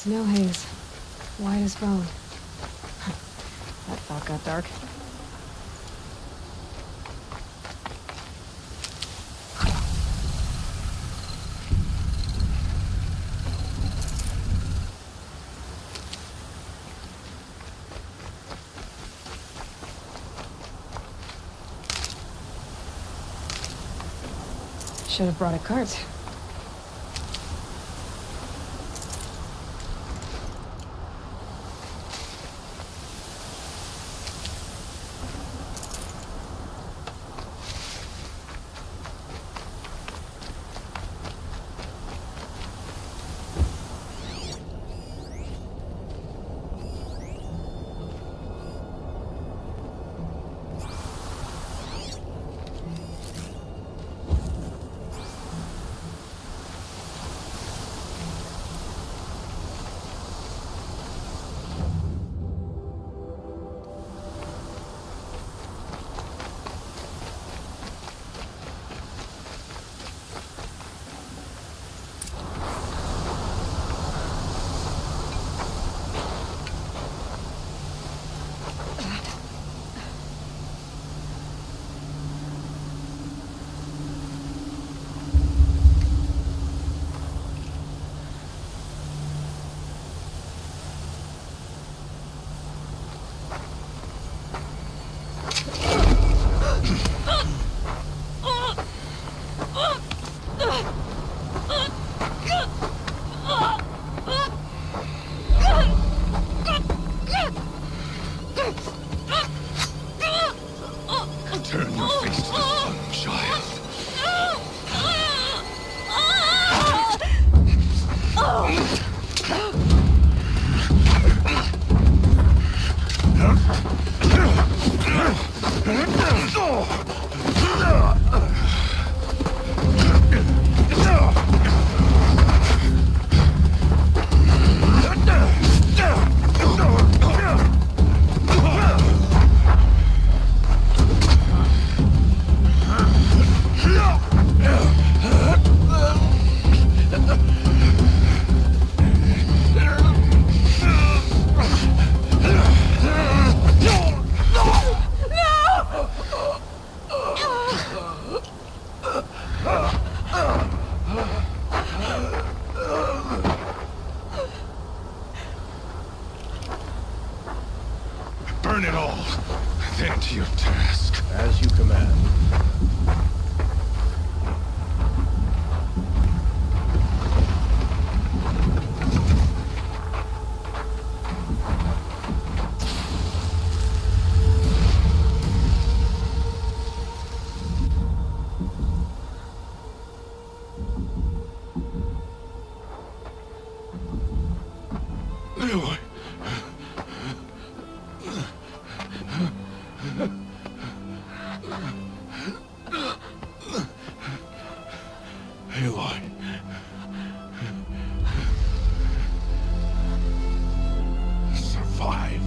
No haze. White as bone. That thought got dark. Should have brought a cart. Turn your face to the sun, child. Burn it all, then to your task. As you command. Aloy. Aloy. Survive.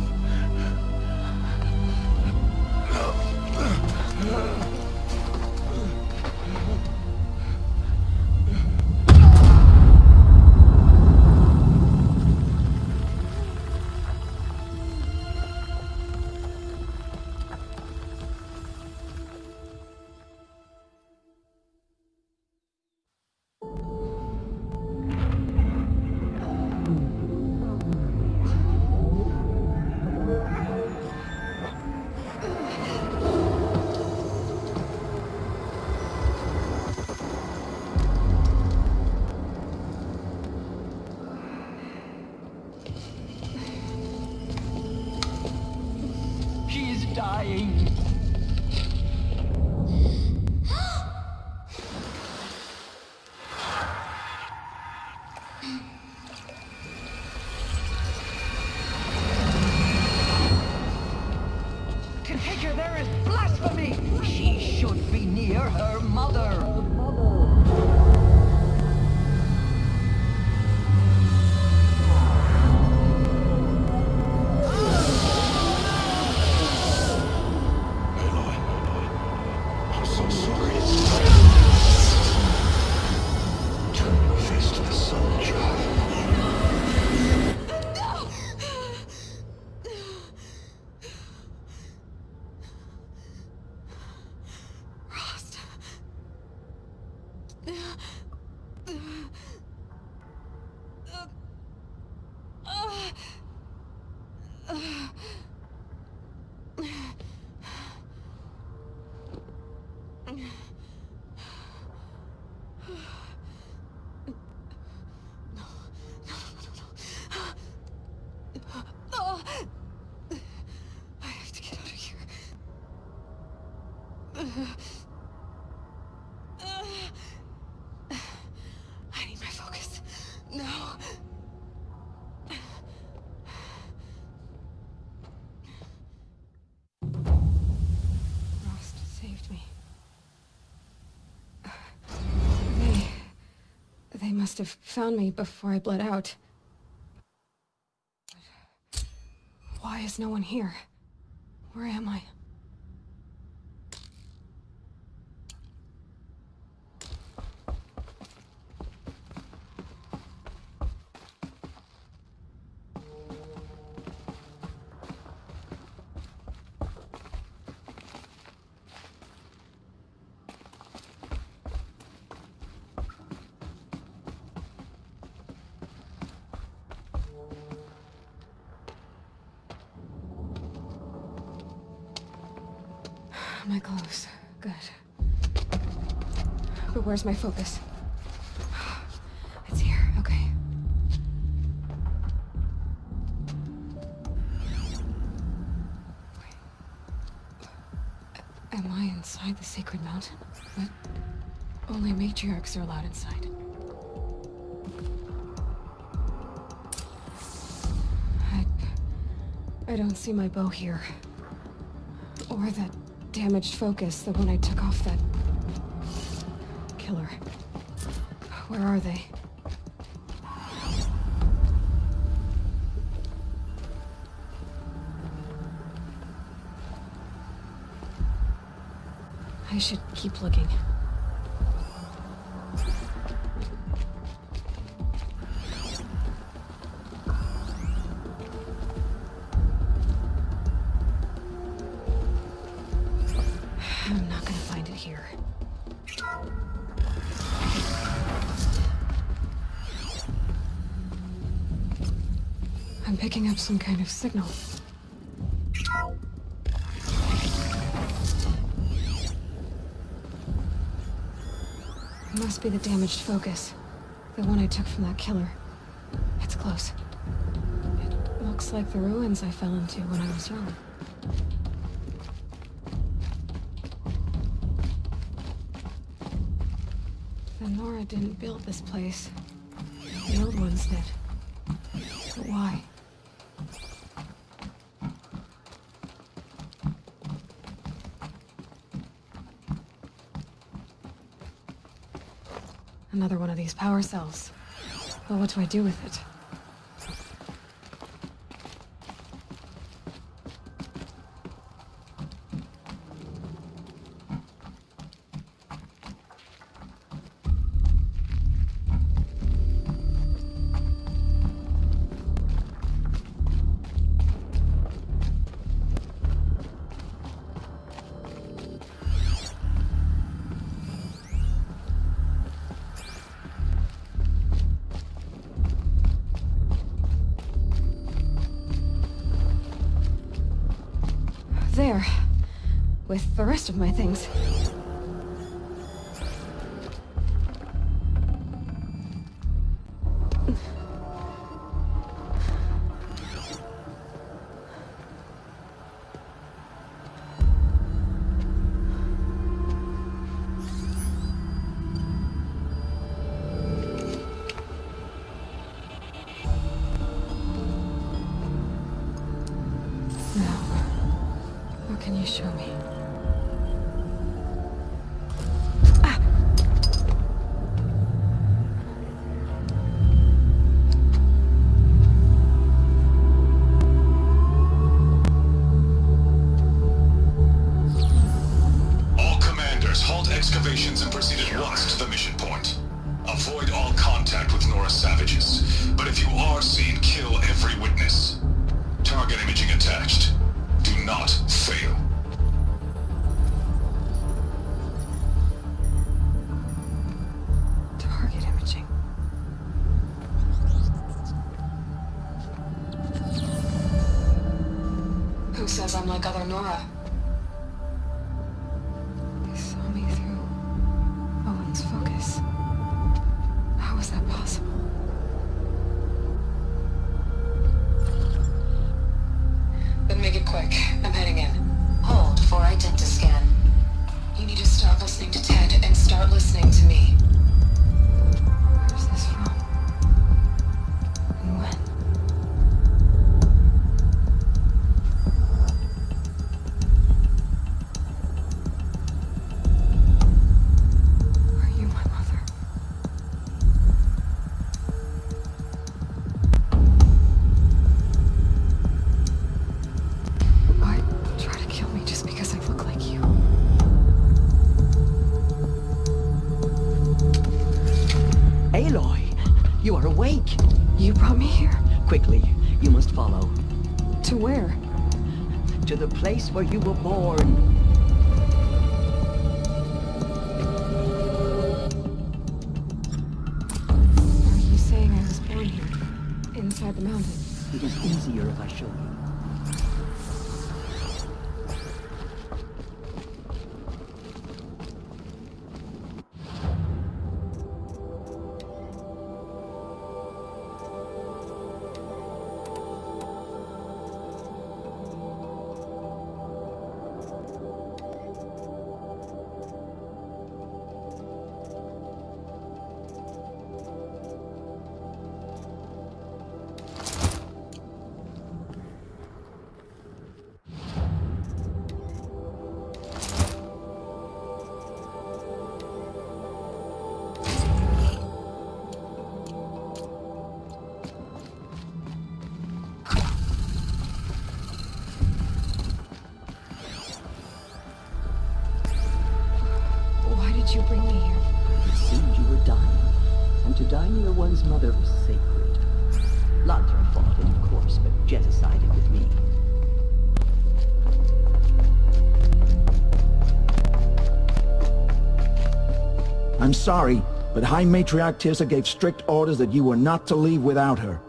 I have to get out of here. I need my focus. No. Frost saved me. They must have found me before I bled out. Why is no one here? Where am I? My clothes. Good. But where's my focus? It's here. Okay. Am I inside the sacred mountain? But only matriarchs are allowed inside. I don't see my bow here. Or that damaged focus, the one I took off that killer. Where are they? I should keep looking. I'm not gonna find it here. I'm picking up some kind of signal. It must be the damaged focus. The one I took from that killer. It's close. It looks like the ruins I fell into when I was young. The Nora didn't build this place. The old ones did. But why? Another one of these power cells. Well, what do I do with it? There. With the rest of my things. Can you show me? All commanders, halt excavations and proceed at once to the mission point. Avoid all contact with Nora savages, but if you are seen, kill every witness. Target imaging attached. Do not fail. Nora. They saw me through Owen's focus. How is that possible? Then make it quick. I'm heading in. Hold for identiscan. You need to stop listening to Ted and start listening to me. Where's this from? And when? Are you my mother? Why try to kill me just because I look like you? Aloy, you are awake. You brought me here? Quickly, you must follow. To where? To the place where you were born. Are you saying I was born here? Inside the mountain? It is easier if I show you. Why did you bring me here? It seemed you were dying, and to die near one's mother was sacred. Lantra fought it, of course, but Jezza sided with me. I'm sorry, but High Matriarch Tirsa gave strict orders that you were not to leave without her.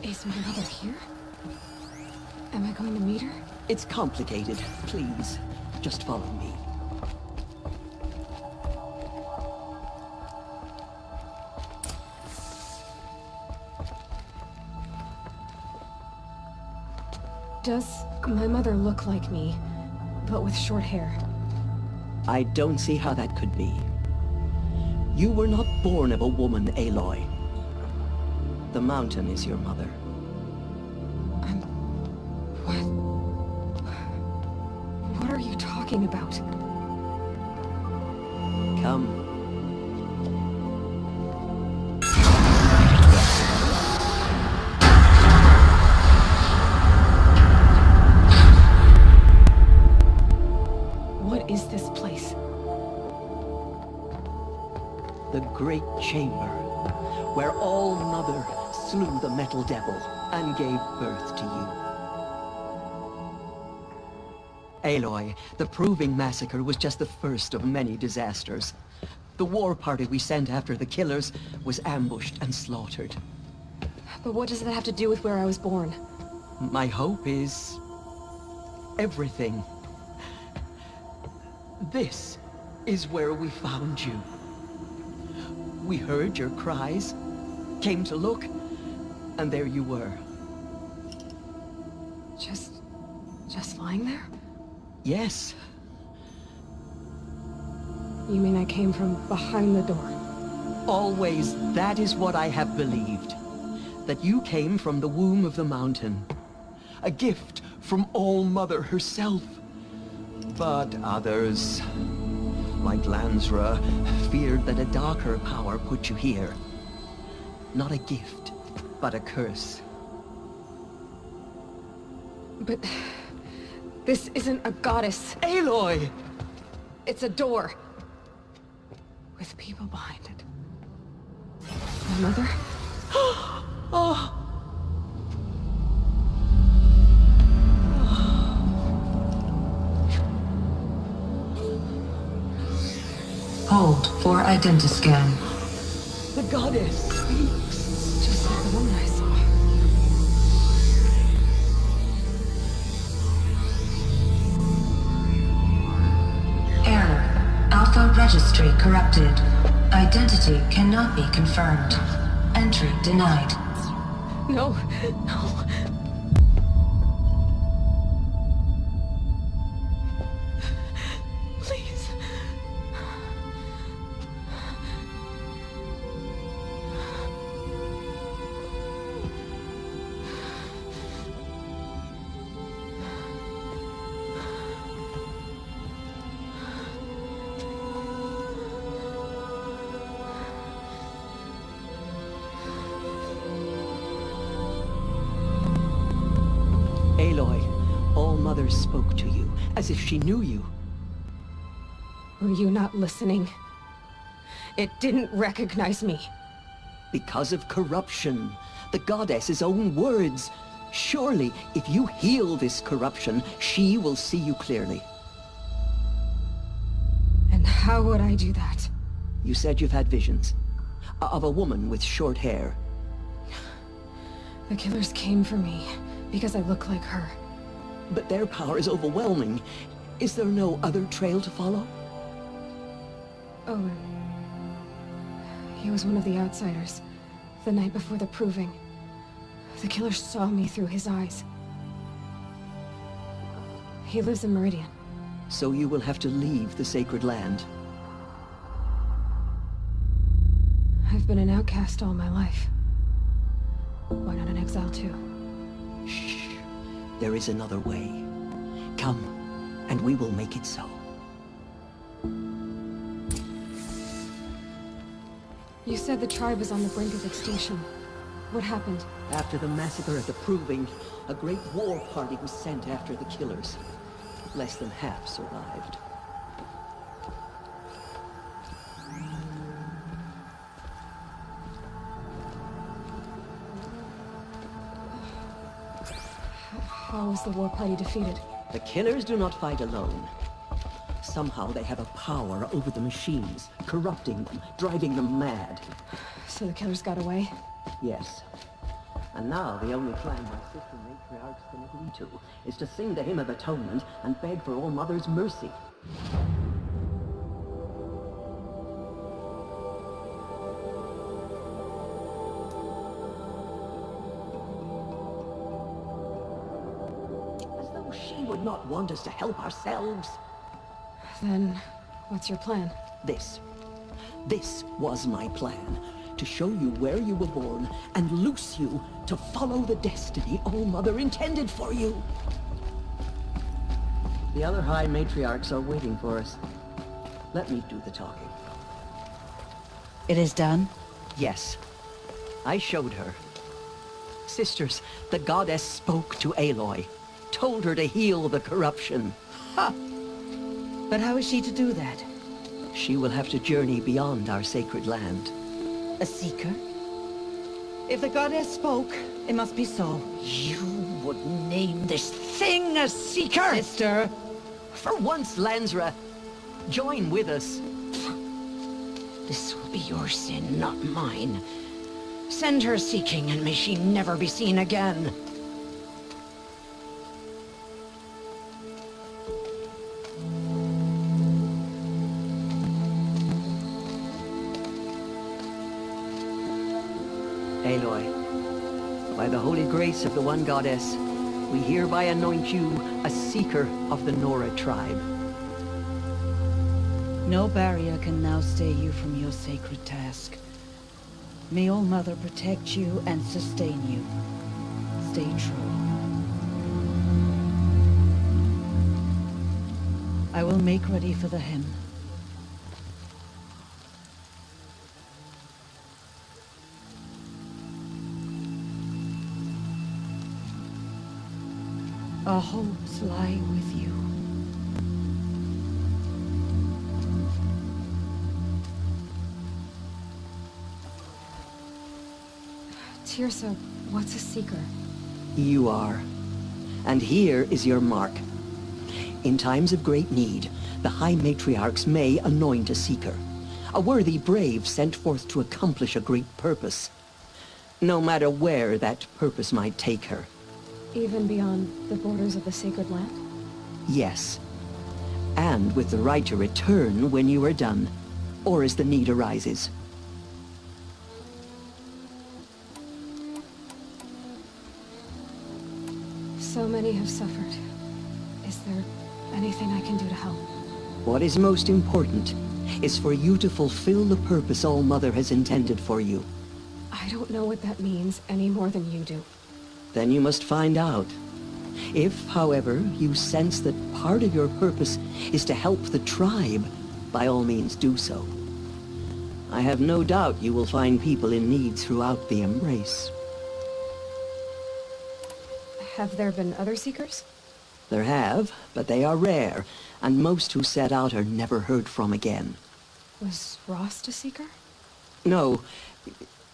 Is my mother here? Am I going to meet her? It's complicated. Please, just follow me. Does my mother look like me, but with short hair? I don't see how that could be. You were not born of a woman, Aloy. The mountain is your mother. What are you talking about? Come. What is this place? The Great Chamber, where All-Mother slew the Metal Devil and gave birth to you. Aloy, the Proving Massacre was just the first of many disasters. The war party we sent after the killers was ambushed and slaughtered. But what does that have to do with where I was born? My hope is... everything. This is where we found you. We heard your cries, came to look, and there you were. Just lying there? Yes. You mean I came from behind the door? Always, that is what I have believed. That you came from the womb of the mountain. A gift from All-Mother herself. But others, like Lansra, feared that a darker power put you here. Not a gift, but a curse. But... this isn't a goddess. Aloy! It's a door. With people behind it. My mother? Oh! Hold for identiscan. The goddess speaks. Just like the woman I saw. Error. Alpha registry corrupted. Identity cannot be confirmed. Entry denied. No, no. Please. Aloy, All Mother spoke to you, as if she knew you. Were you not listening? It didn't recognize me. Because of corruption. The goddess's own words. Surely, if you heal this corruption, she will see you clearly. And how would I do that? You said you've had visions. Of a woman with short hair. The killers came for me because I look like her. But their power is overwhelming. Is there no other trail to follow? Oh, he was one of the outsiders. The night before the proving. The killer saw me through his eyes. He lives in Meridian. So you will have to leave the sacred land. I've been an outcast all my life. Why not an exile too? Shh. There is another way. Come, and we will make it so. You said the tribe was on the brink of extinction. What happened? After the massacre at the Proving, a great war party was sent after the killers. Less than half survived. How was the war party defeated? The killers do not fight alone. Somehow they have a power over the machines, corrupting them, driving them mad. So the killers got away? Yes. And now the only plan my sister matriarchs can agree to is to sing the Hymn of Atonement and beg for All Mother's mercy. As though she would not want us to help ourselves. Then, what's your plan? This was my plan. To show you where you were born and loose you to follow the destiny All Mother intended for you. The other High Matriarchs are waiting for us. Let me do the talking. It is done? Yes. I showed her. Sisters, the goddess spoke to Aloy. Told her to heal the corruption. Ha! But how is she to do that? She will have to journey beyond our sacred land. A seeker? If the goddess spoke, it must be so. You would name this thing a seeker? Sister! For once, Lansra, join with us. This will be your sin, not mine. Send her seeking, and may she never be seen again. Aloy, by the holy grace of the one goddess, we hereby anoint you a seeker of the Nora tribe. No barrier can now stay you from your sacred task. May All Mother protect you and sustain you. Stay true. I will make ready for the hymn. Our hopes lie with you. Tirsa, what's a seeker? You are. And here is your mark. In times of great need, the High Matriarchs may anoint a seeker. A worthy brave sent forth to accomplish a great purpose. No matter where that purpose might take her. Even beyond the borders of the sacred land? Yes. And with the right to return when you are done, or as the need arises. So many have suffered. Is there anything I can do to help? What is most important is for you to fulfill the purpose All Mother has intended for you. I don't know what that means any more than you do. Then you must find out. If, however, you sense that part of your purpose is to help the tribe, by all means do so. I have no doubt you will find people in need throughout the Embrace. Have there been other Seekers? There have, but they are rare, and most who set out are never heard from again. Was Rost a Seeker? No,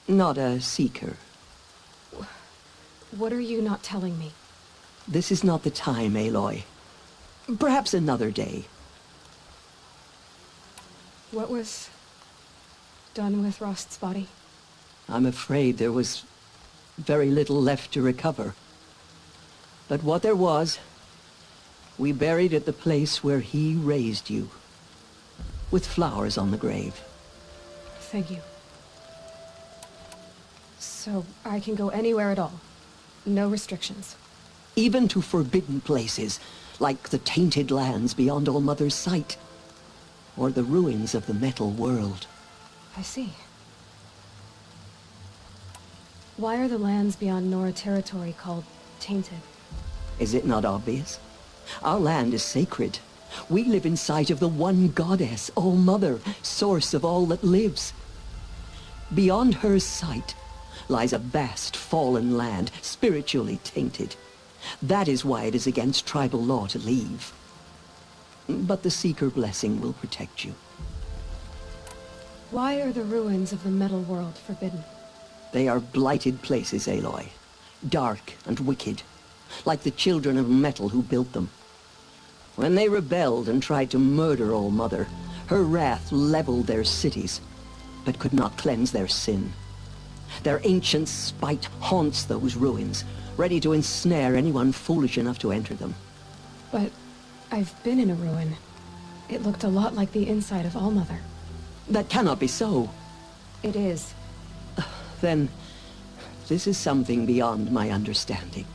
not a Seeker. What are you not telling me? This is not the time, Aloy. Perhaps another day. What was done with Rost's body? I'm afraid there was very little left to recover. But what there was, we buried at the place where he raised you, with flowers on the grave. Thank you. So I can go anywhere at all? No restrictions? Even to forbidden places, like the tainted lands beyond All Mother's sight, or the ruins of the metal world. I see. Why are the lands beyond Nora territory called tainted? Is it not obvious? Our land is sacred. We live in sight of the one goddess, All Mother, source of all that lives. Beyond her sight lies a vast fallen land, spiritually tainted. That is why it is against tribal law to leave. But the Seeker blessing will protect you. Why are the ruins of the metal world forbidden? They are blighted places, Aloy. Dark and wicked. Like the children of metal who built them. When they rebelled and tried to murder All Mother, her wrath leveled their cities, but could not cleanse their sin. Their ancient spite haunts those ruins, ready to ensnare anyone foolish enough to enter them. But I've been in a ruin. It looked a lot like the inside of All Mother. That cannot be so. It is. Then, this is something beyond my understanding.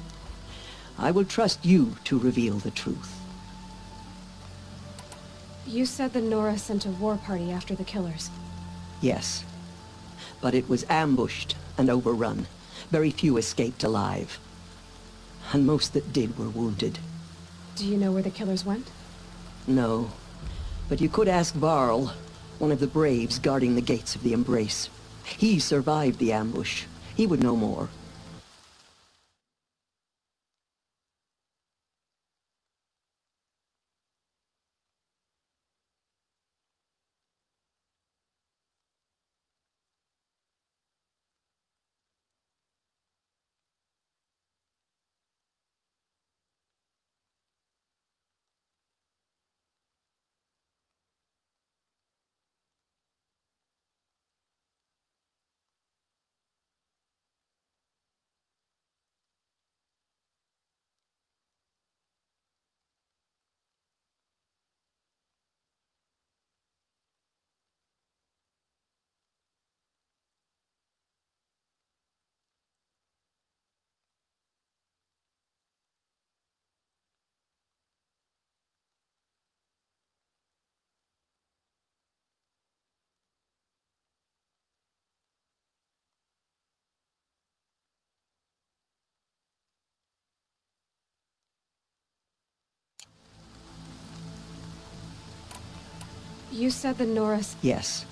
I will trust you to reveal the truth. You said the Nora sent a war party after the killers. Yes. But it was ambushed and overrun. Very few escaped alive. And most that did were wounded. Do you know where the killers went? No. But you could ask Varl, one of the braves guarding the gates of the Embrace. He survived the ambush. He would know more. You said the Norris... Yes.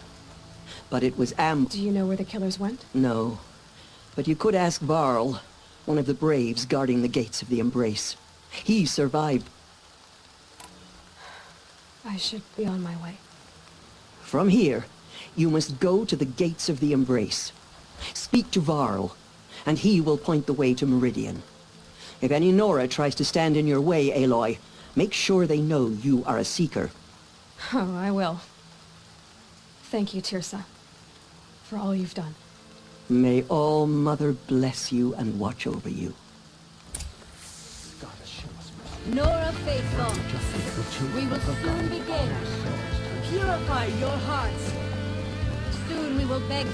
But it was Do you know where the killers went? No. But you could ask Varl, one of the braves guarding the gates of the Embrace. He survived. I should be on my way. From here, you must go to the gates of the Embrace. Speak to Varl, and he will point the way to Meridian. If any Nora tries to stand in your way, Aloy, make sure they know you are a Seeker. Oh, I will. Thank you, Tirsa, for all you've done. May all Mother bless you and watch over you. Nora Faithful, we will soon begin. Purify your hearts. Soon we will beg.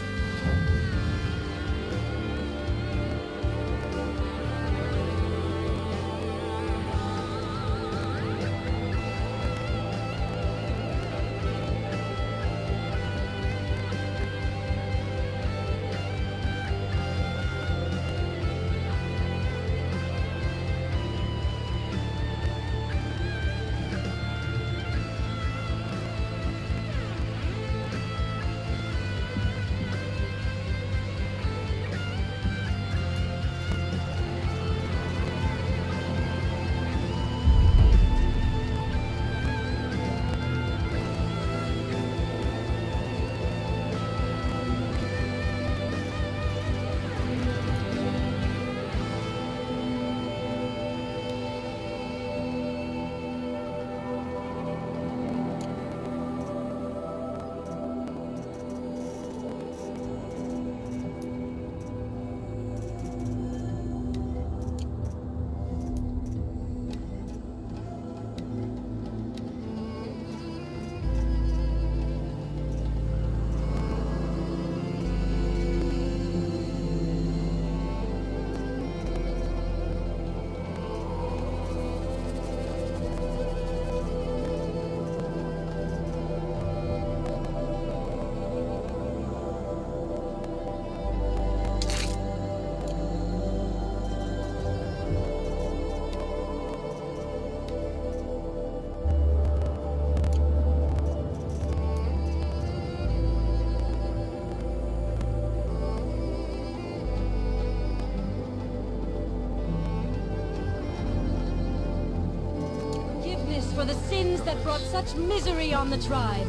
For the sins that brought such misery on the tribe.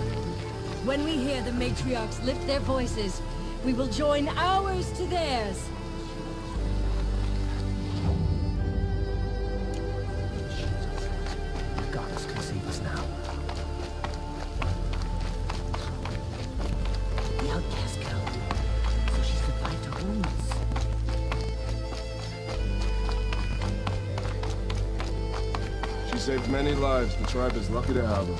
When we hear the matriarchs lift their voices, we will join ours to theirs. The goddess can save us now. The outcast girl. So she survived her wounds. She saved many lives. The tribe is lucky to have her.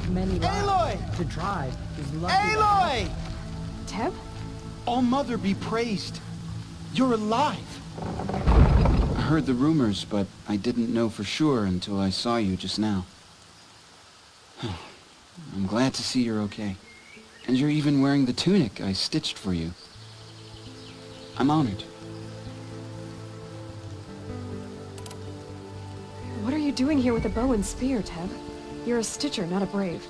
Many lives. Aloy! The tribe is lucky. Aloy! Teb? All Mother be praised. You're alive. I heard the rumors, but I didn't know for sure until I saw you just now. I'm glad to see you're okay. And you're even wearing the tunic I stitched for you. I'm honored. What are you doing here with a bow and spear, Teb? You're a stitcher, not a brave.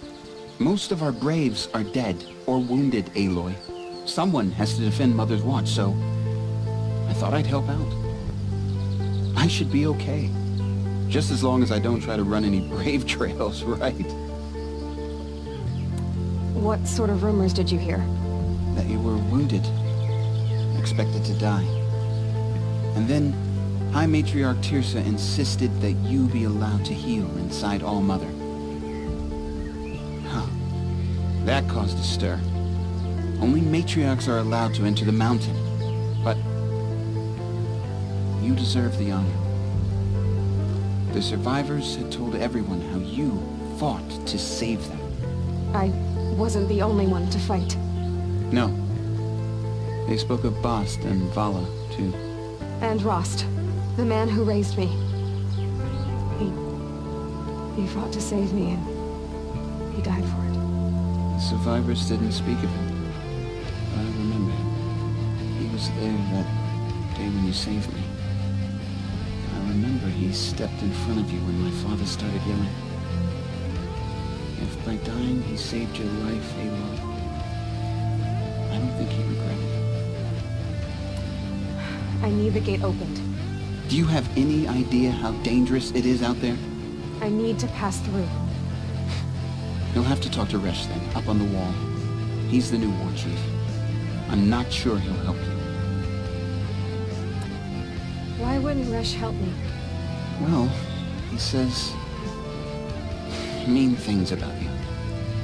Most of our braves are dead or wounded, Aloy. Someone has to defend Mother's watch, so I thought I'd help out. I should be okay. Just as long as I don't try to run any brave trails, right? What sort of rumors did you hear? That you were wounded. Expected to die. And then High Matriarch Tirsa insisted that you be allowed to heal inside All Mother. Huh. That caused a stir. Only matriarchs are allowed to enter the mountain. But you deserve the honor. The survivors had told everyone how you fought to save them. I wasn't the only one to fight. No. They spoke of Bast and Vala, too. And Rost, the man who raised me. He fought to save me, and he died for it. The survivors didn't speak of it. I remember him. was there that day when you saved me. I remember he stepped in front of you when my father started yelling. If by dying he saved your life, Aloy, I don't think he regretted it. I need the gate opened. Do you have any idea how dangerous it is out there? I need to pass through. You'll have to talk to Resh then, up on the wall. He's the new war chief. I'm not sure he'll help you. Why wouldn't Resh help me? Well, he says mean things about you.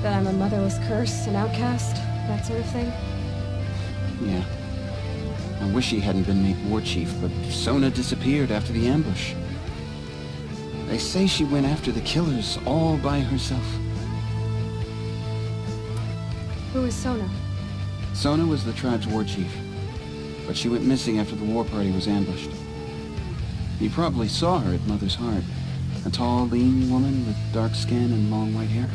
That I'm a motherless curse, an outcast, that sort of thing? Yeah. I wish he hadn't been made war chief, but Sona disappeared after the ambush. They say she went after the killers all by herself. Who is Sona? Sona was the tribe's war chief, but she went missing after the war party was ambushed. You probably saw her at Mother's Heart. A tall, lean woman with dark skin and long white hair.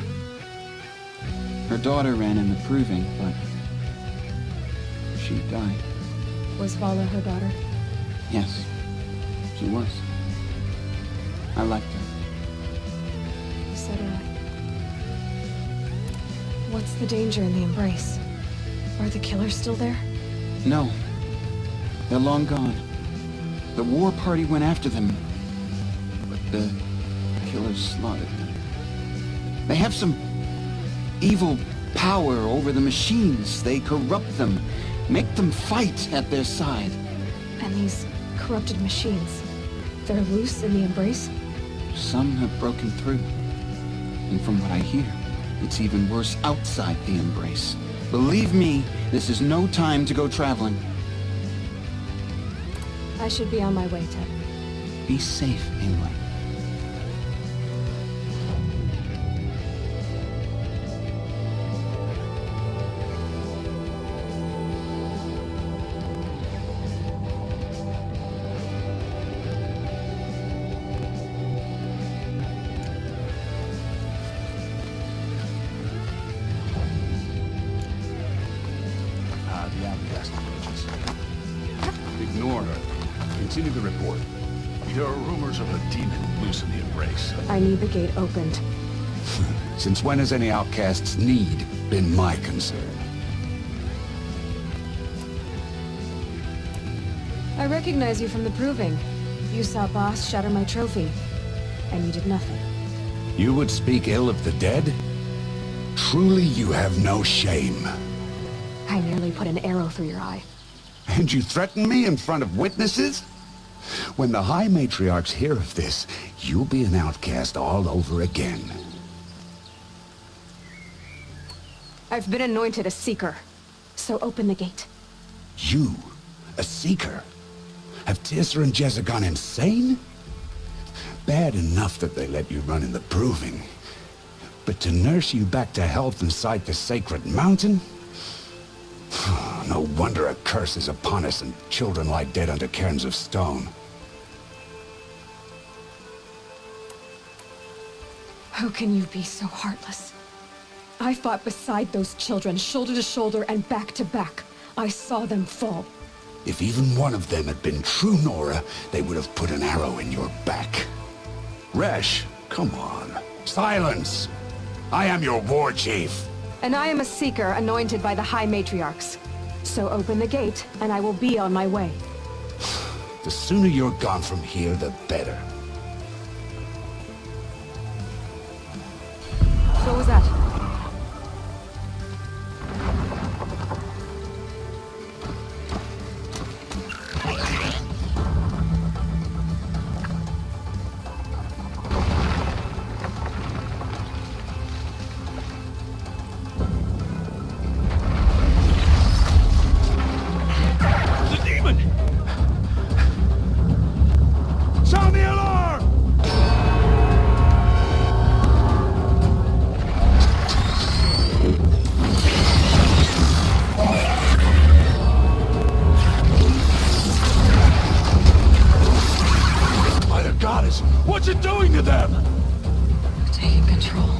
Her daughter ran in the proving, but she died. Was Vala her daughter? Yes, she was. I liked her. So do I. What's the danger in the Embrace? Are the killers still there? No. They're long gone. The war party went after them, but the killers slaughtered them. They have some evil power over the machines. They corrupt them, make them fight at their side. And these corrupted machines, they're loose in the Embrace? Some have broken through. And from what I hear, it's even worse outside the Embrace. Believe me, this is no time to go traveling. I should be on my way, Ted. Be safe, Aloy. The outcast approaches. Ignore her. Continue the report. There are rumors of a demon loose in the Embrace. I need the gate opened. Since when has any outcast's need been my concern? I recognize you from the proving. You saw Boss shatter my trophy, and you did nothing. You would speak ill of the dead? Truly you have no shame. I nearly put an arrow through your eye. And you threaten me in front of witnesses? When the High Matriarchs hear of this, you'll be an outcast all over again. I've been anointed a Seeker, so open the gate. You? A Seeker? Have Tissa and Jezza gone insane? Bad enough that they let you run in the proving. But to nurse you back to health inside the sacred mountain? No wonder a curse is upon us and children lie dead under cairns of stone. How can you be so heartless? I fought beside those children, shoulder to shoulder and back to back. I saw them fall. If even one of them had been true Nora, they would have put an arrow in your back. Resh, come on. Silence! I am your war chief. And I am a Seeker anointed by the High Matriarchs. So open the gate, and I will be on my way. The sooner you're gone from here, the better. What was that? Sound the alarm! By the goddess, what's it doing to them? Taking control.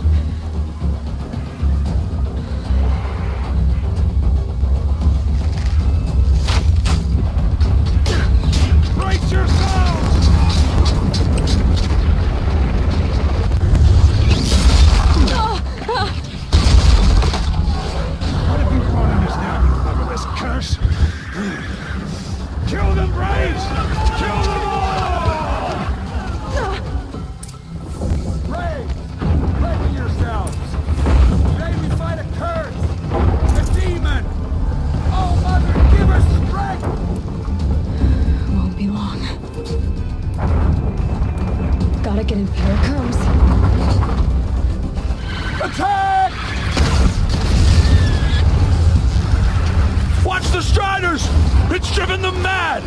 the Striders! It's driven them mad!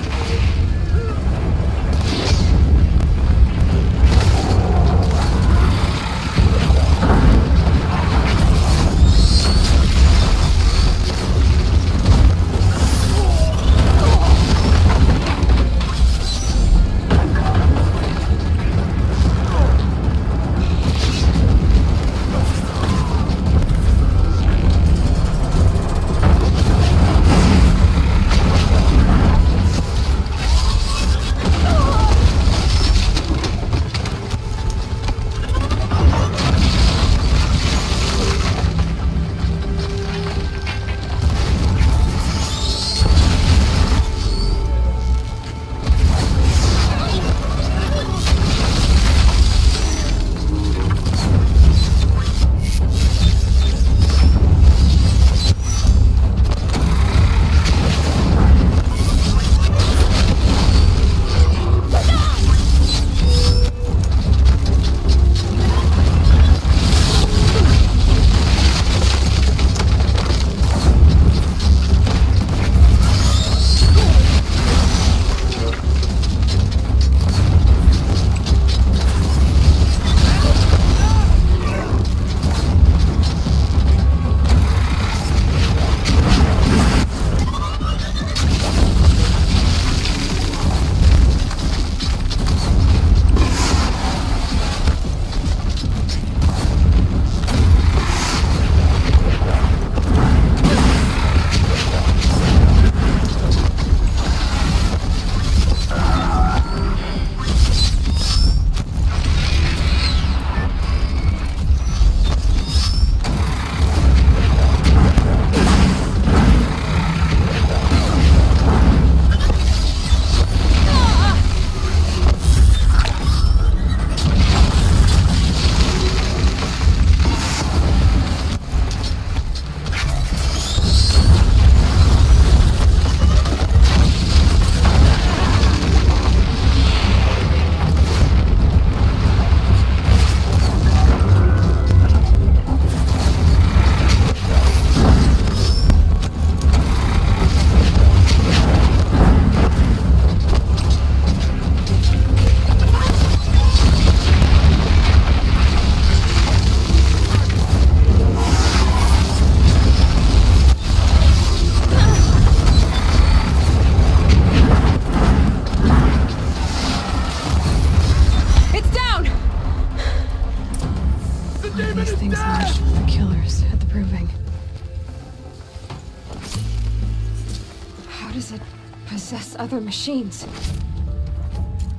Other machines.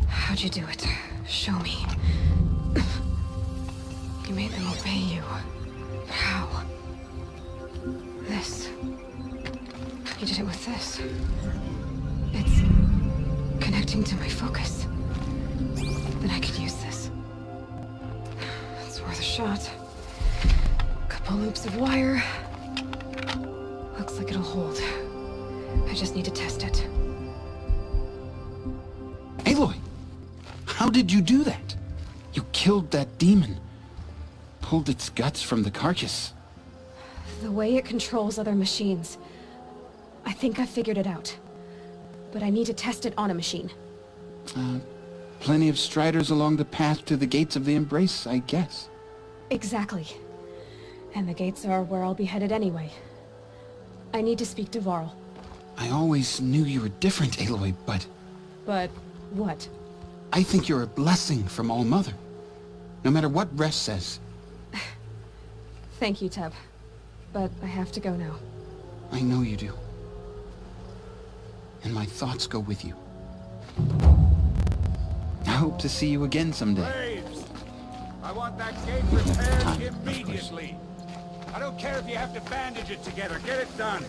How'd you do it? Show me. You made them obey you. How? This. You did it with this. It's connecting to my focus. Then I could use this. It's worth a shot. Couple loops of wire. Looks like it'll hold. I just need to test it. Aloy! How did you do that? You killed that demon. Pulled its guts from the carcass. The way it controls other machines. I think I figured it out. But I need to test it on a machine. Plenty of Striders along the path to the gates of the Embrace, I guess. Exactly. And the gates are where I'll be headed anyway. I need to speak to Varl. I always knew you were different, Aloy, but... But what? I think you're a blessing from All-Mother. No matter what Resh says. Thank you, Teb. But I have to go now. I know you do. And my thoughts go with you. I hope to see you again someday. Braves! I want that gate repaired immediately. I don't care if you have to bandage it together. Get it done.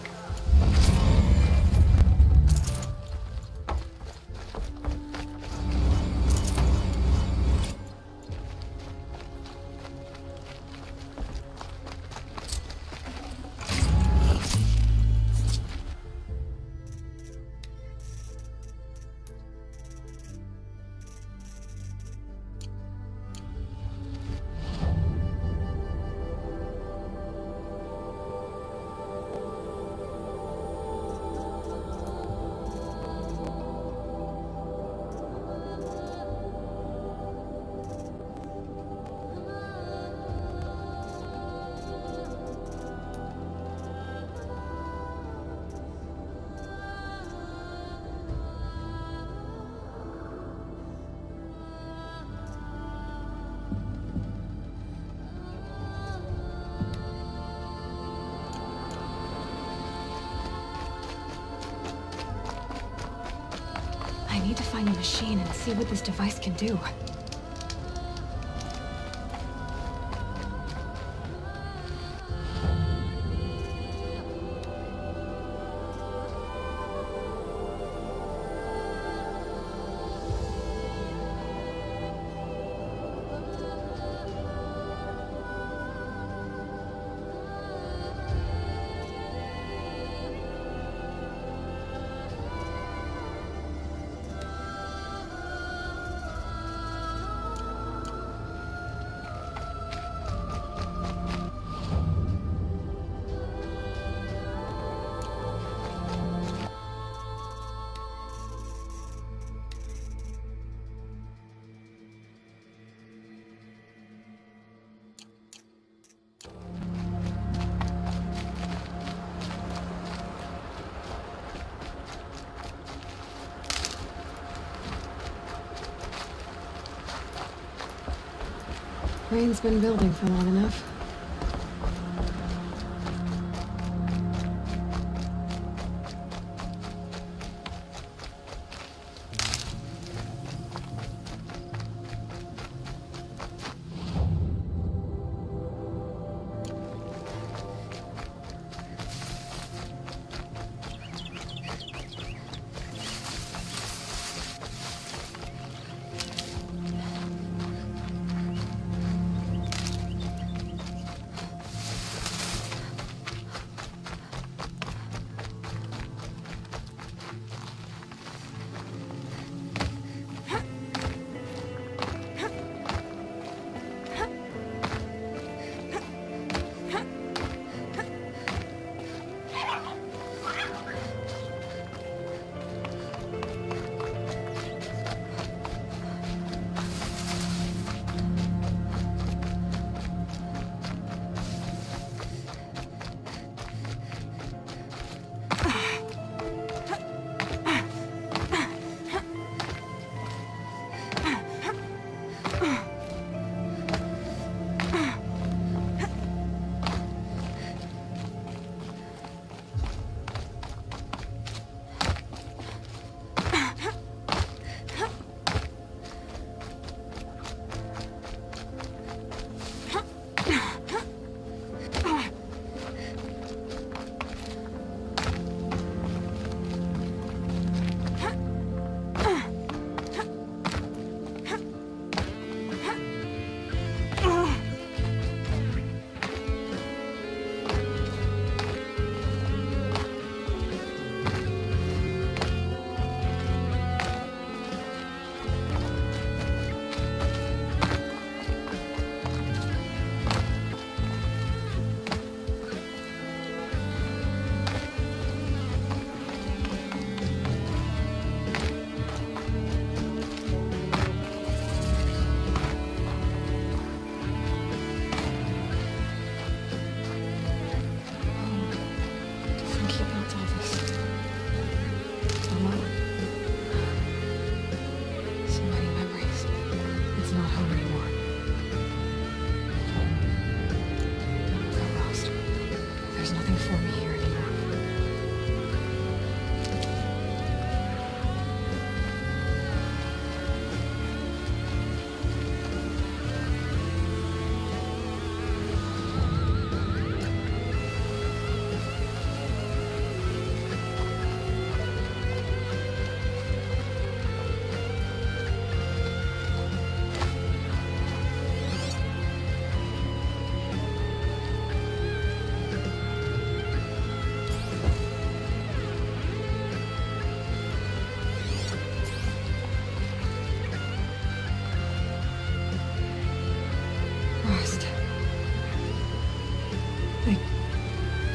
I need to find a machine and see what this device can do. Rain's been building for long enough.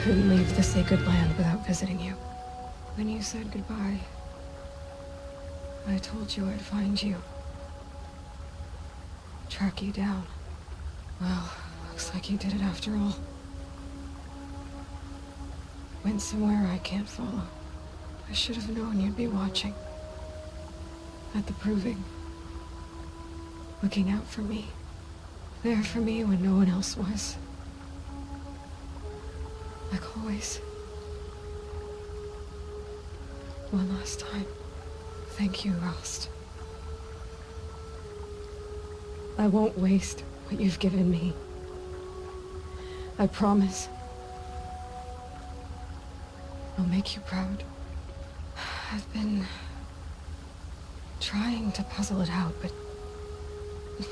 Couldn't leave the sacred land without visiting you. When you said goodbye, I told you I'd find you. Track you down. Well, looks like you did it after all. Went somewhere I can't follow. I should have known you'd be watching. At the proving. Looking out for me. There for me when no one else was. Like always. One last time. Thank you, Rost. I won't waste what you've given me. I promise. I'll make you proud. I've been trying to puzzle it out, but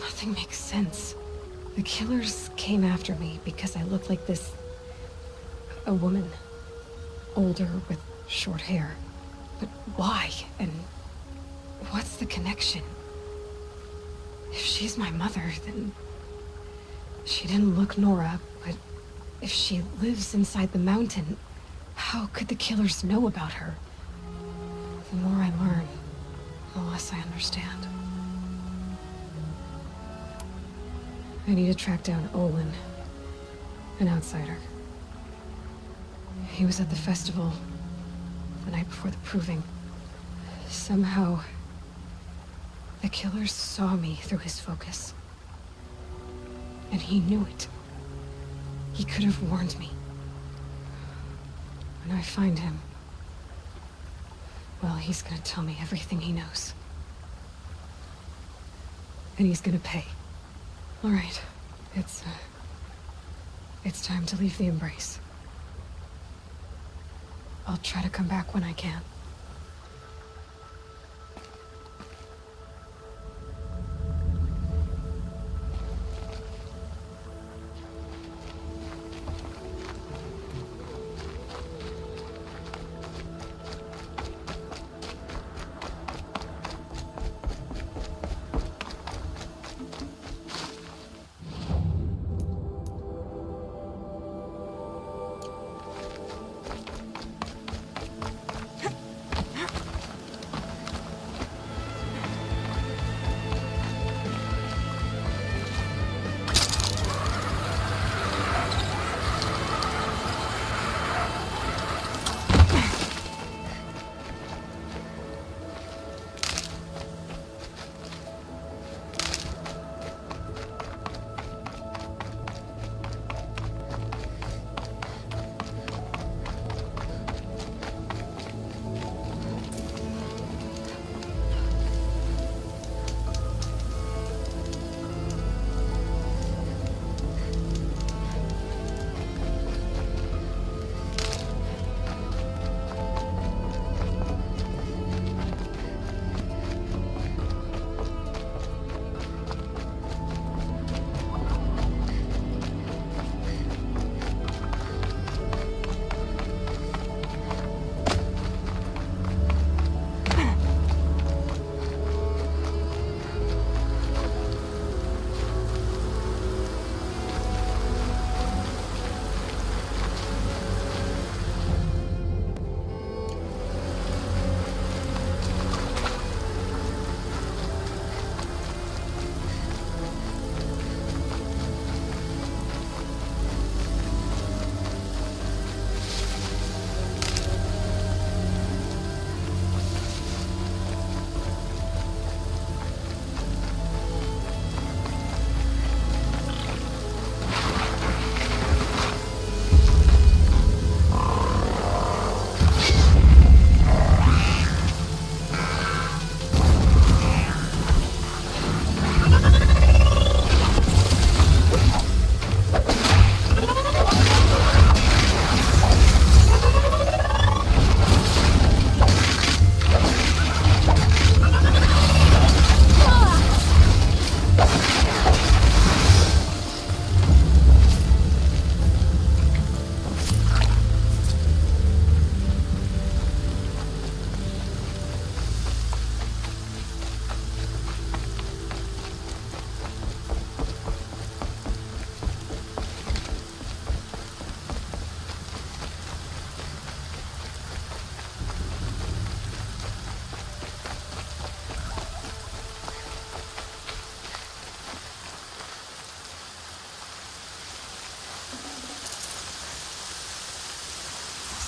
nothing makes sense. The killers came after me because I looked like this... a woman. Older with short hair. But why? And what's the connection? If she's my mother, then... she didn't look Nora, but if she lives inside the mountain, how could the killers know about her? The more I learn, the less I understand. I need to track down Olin, an outsider. He was at the festival the night before the proving. Somehow, the killers saw me through his focus. And he knew it. He could have warned me. When I find him, well, he's gonna tell me everything he knows. And he's gonna pay. All right, it's time to leave the Embrace. I'll try to come back when I can.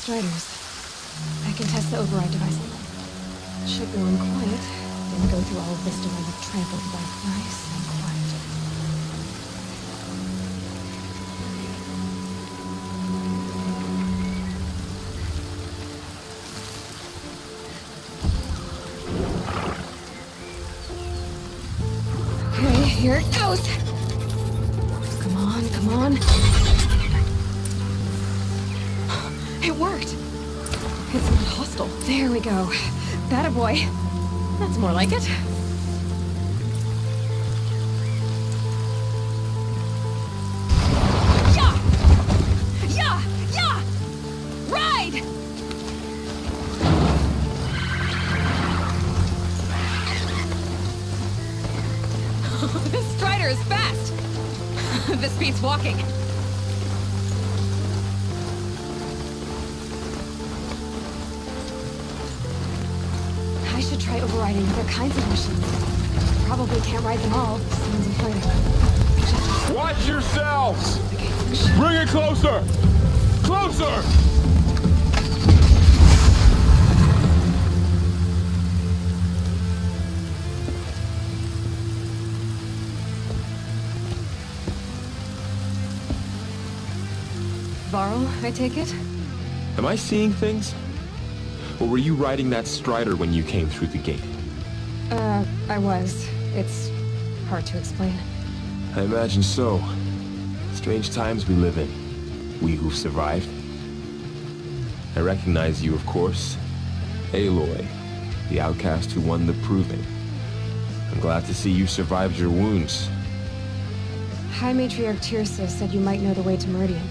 Striders. I can test the override device. Should go on quiet. Didn't go through all of this to wind up trampled by nice and quiet. Here it goes! Come on, come on. It worked! It's not hostile. There we go. That a boy. That's more like it. Yeah! Yeah! Yeah! Ride! This Strider is fast! This beats walking. I should try overriding other kinds of machines. Probably can't ride them all. Sounds exciting. Watch yourselves! Bring it closer! Closer! Varl, I take it? Am I seeing things? Or were you riding that Strider when you came through the gate? I was. It's hard to explain. I imagine so. Strange times we live in. We who've survived. I recognize you, of course. Aloy, the outcast who won the proving. I'm glad to see you survived your wounds. High Matriarch Tirsa said you might know the way to Meridian.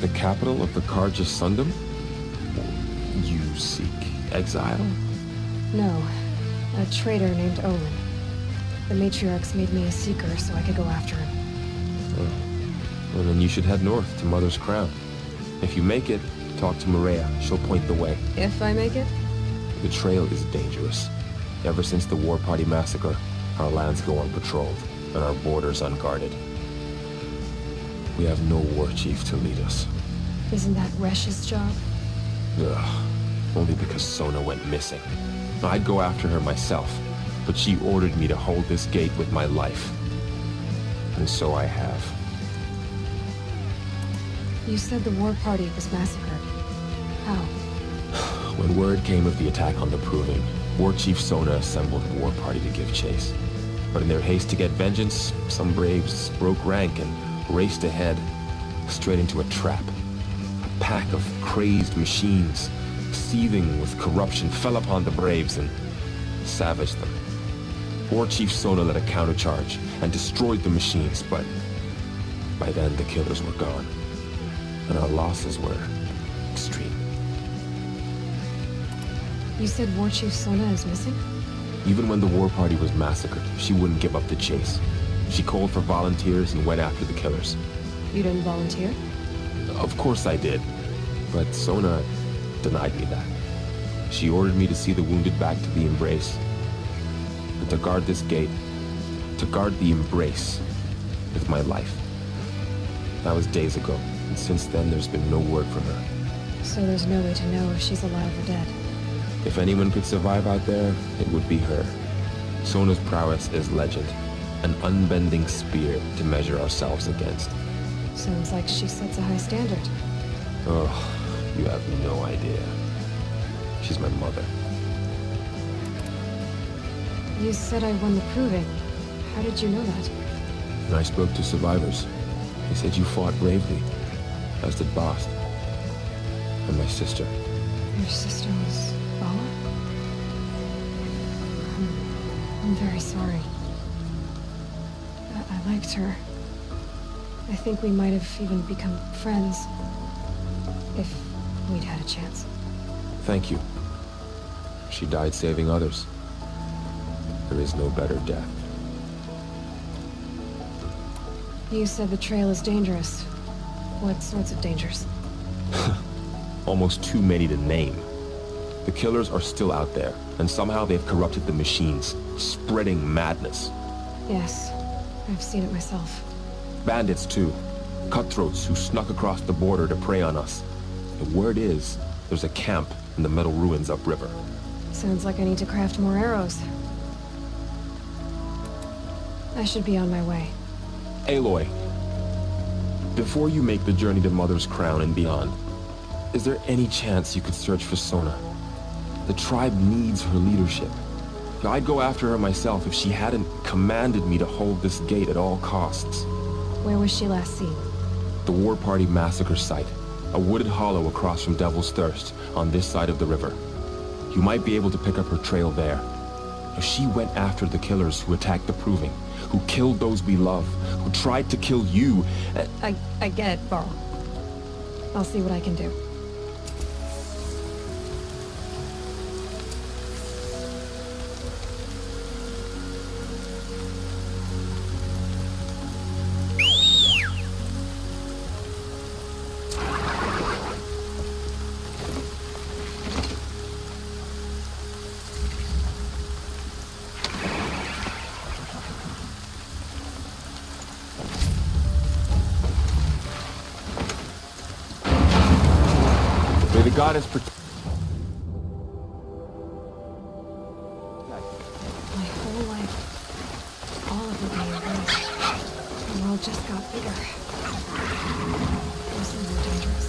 The capital of the Carja Sundom? You seek exile? No. A traitor named Olin. The Matriarchs made me a seeker so I could go after him. Oh. Well, then you should head north to Mother's Crown. If you make it, talk to Maria. She'll point the way. If I make it? The trail is dangerous. Ever since the War Party massacre, our lands go unpatrolled, and our borders unguarded. We have no war chief to lead us. Isn't that Resh's job? Ugh. Only because Sona went missing. I'd go after her myself, but she ordered me to hold this gate with my life. And so I have. You said the War Party was massacred. How? When word came of the attack on the Proving, War Chief Sona assembled a war party to give chase. But in their haste to get vengeance, some braves broke rank and raced ahead, straight into a trap. A pack of crazed machines, seething with corruption, fell upon the braves and savaged them. War Chief Sona led a countercharge and destroyed the machines, but by then the killers were gone, and our losses were extreme. You said War Chief Sona is missing? Even when the war party was massacred, she wouldn't give up the chase. She called for volunteers and went after the killers. You didn't volunteer? Of course I did, but Sona denied me that. She ordered me to see the wounded back to the Embrace, and to guard this gate, to guard the Embrace with my life. That was days ago, and since then there's been no word from her. So there's no way to know if she's alive or dead. If anyone could survive out there, it would be her. Sona's prowess is legend, an unbending spear to measure ourselves against. Sounds like she sets a high standard. Oh, you have no idea. She's my mother. You said I won the Proving. How did you know that? And I spoke to survivors. They said you fought bravely, as did Bast. And my sister. Your sister was Bala? I'm very sorry. I liked her. I think we might have even become friends. If we'd had a chance. Thank you. She died saving others. There is no better death. You said the trail is dangerous. What sorts of dangers? Almost too many to name. The killers are still out there, and somehow they've corrupted the machines, spreading madness. Yes, I've seen it myself. Bandits, too. Cutthroats who snuck across the border to prey on us. The word is, there's a camp in the metal ruins upriver. Sounds like I need to craft more arrows. I should be on my way. Aloy, before you make the journey to Mother's Crown and beyond, is there any chance you could search for Sona? The tribe needs her leadership. I'd go after her myself if she hadn't commanded me to hold this gate at all costs. Where was she last seen? The War Party massacre site. A wooded hollow across from Devil's Thirst, on this side of the river. You might be able to pick up her trail there. She went after the killers who attacked the Proving, who killed those we love, who tried to kill you. I get it, Varl. I'll see what I can do. May the goddess protect. My whole life, all of it being erased. The world just got bigger. Mostly more dangerous.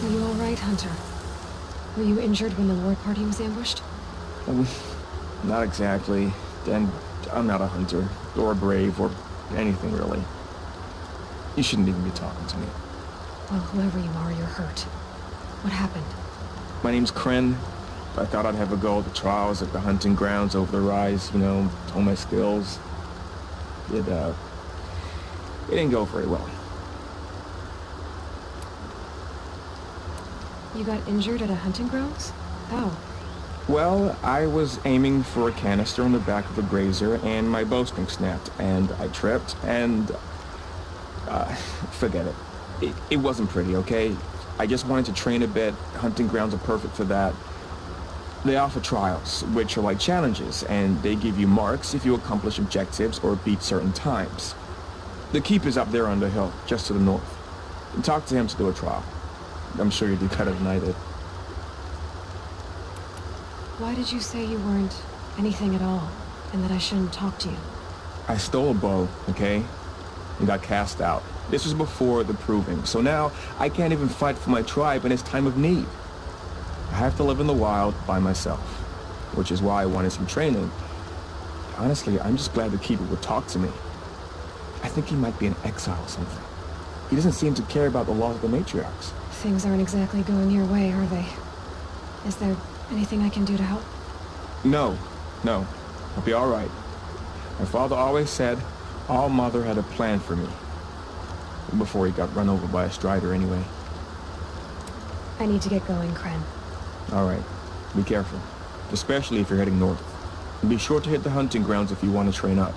Are you all right, Hunter? Were you injured when the war party was ambushed? Not exactly. And I'm not a hunter, or a brave, or anything really. You shouldn't even be talking to me. Well, whoever you are, you're hurt. What happened? My name's Kren. I thought I'd have a go at the trials at the hunting grounds over the rise, you know, hone my skills. It didn't go very well. You got injured at a hunting grounds? How? Well, I was aiming for a canister on the back of a grazer, and my bowstring snapped, and I tripped, and... forget it. It wasn't pretty, okay? I just wanted to train a bit. Hunting grounds are perfect for that. They offer trials, which are like challenges, and they give you marks if you accomplish objectives or beat certain times. The keeper's up there on the hill, just to the north. Talk to him to do a trial. I'm sure you'd do better than I did. Why did you say you weren't anything at all, and that I shouldn't talk to you? I stole a bow, okay? And got cast out. This was before the Proving, so now I can't even fight for my tribe in its time of need. I have to live in the wild by myself, which is why I wanted some training. Honestly, I'm just glad the keeper would talk to me. I think he might be in exile or something. He doesn't seem to care about the laws of the matriarchs. Things aren't exactly going your way, are they? Is there anything I can do to help? No. I'll be all right. My father always said All Mother had a plan for me. Before he got run over by a strider anyway. I need to get going, Kren. All right. Be careful. Especially if you're heading north. And be sure to hit the hunting grounds if you want to train up.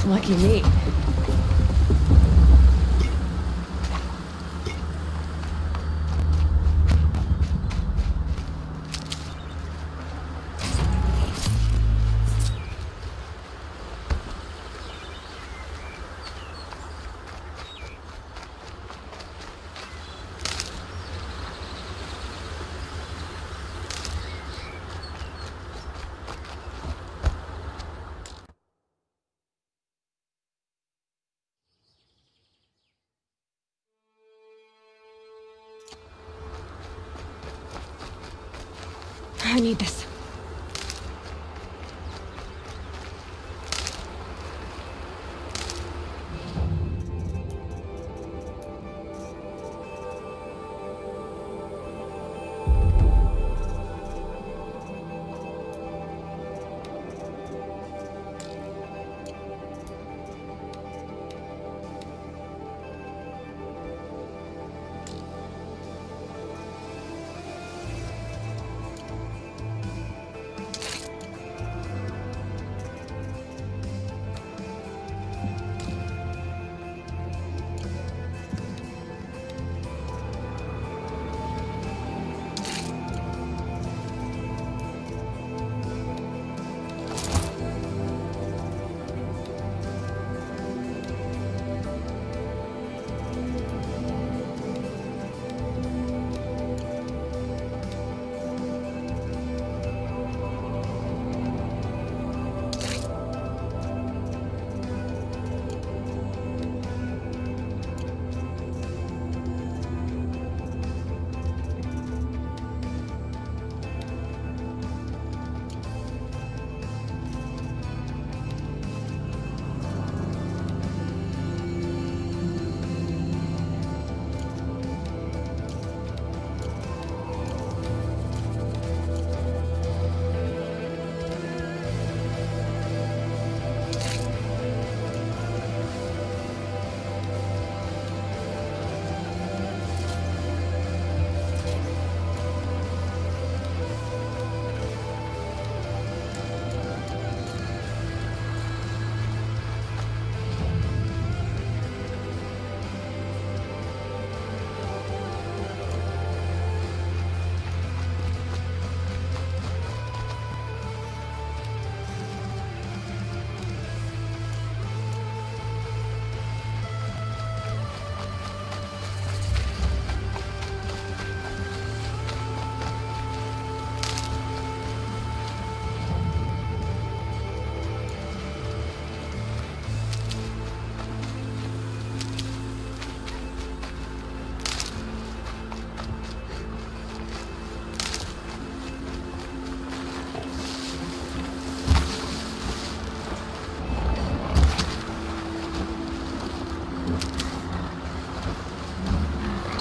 Lucky me. I need this.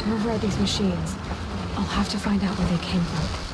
To override these machines, I'll have to find out where they came from.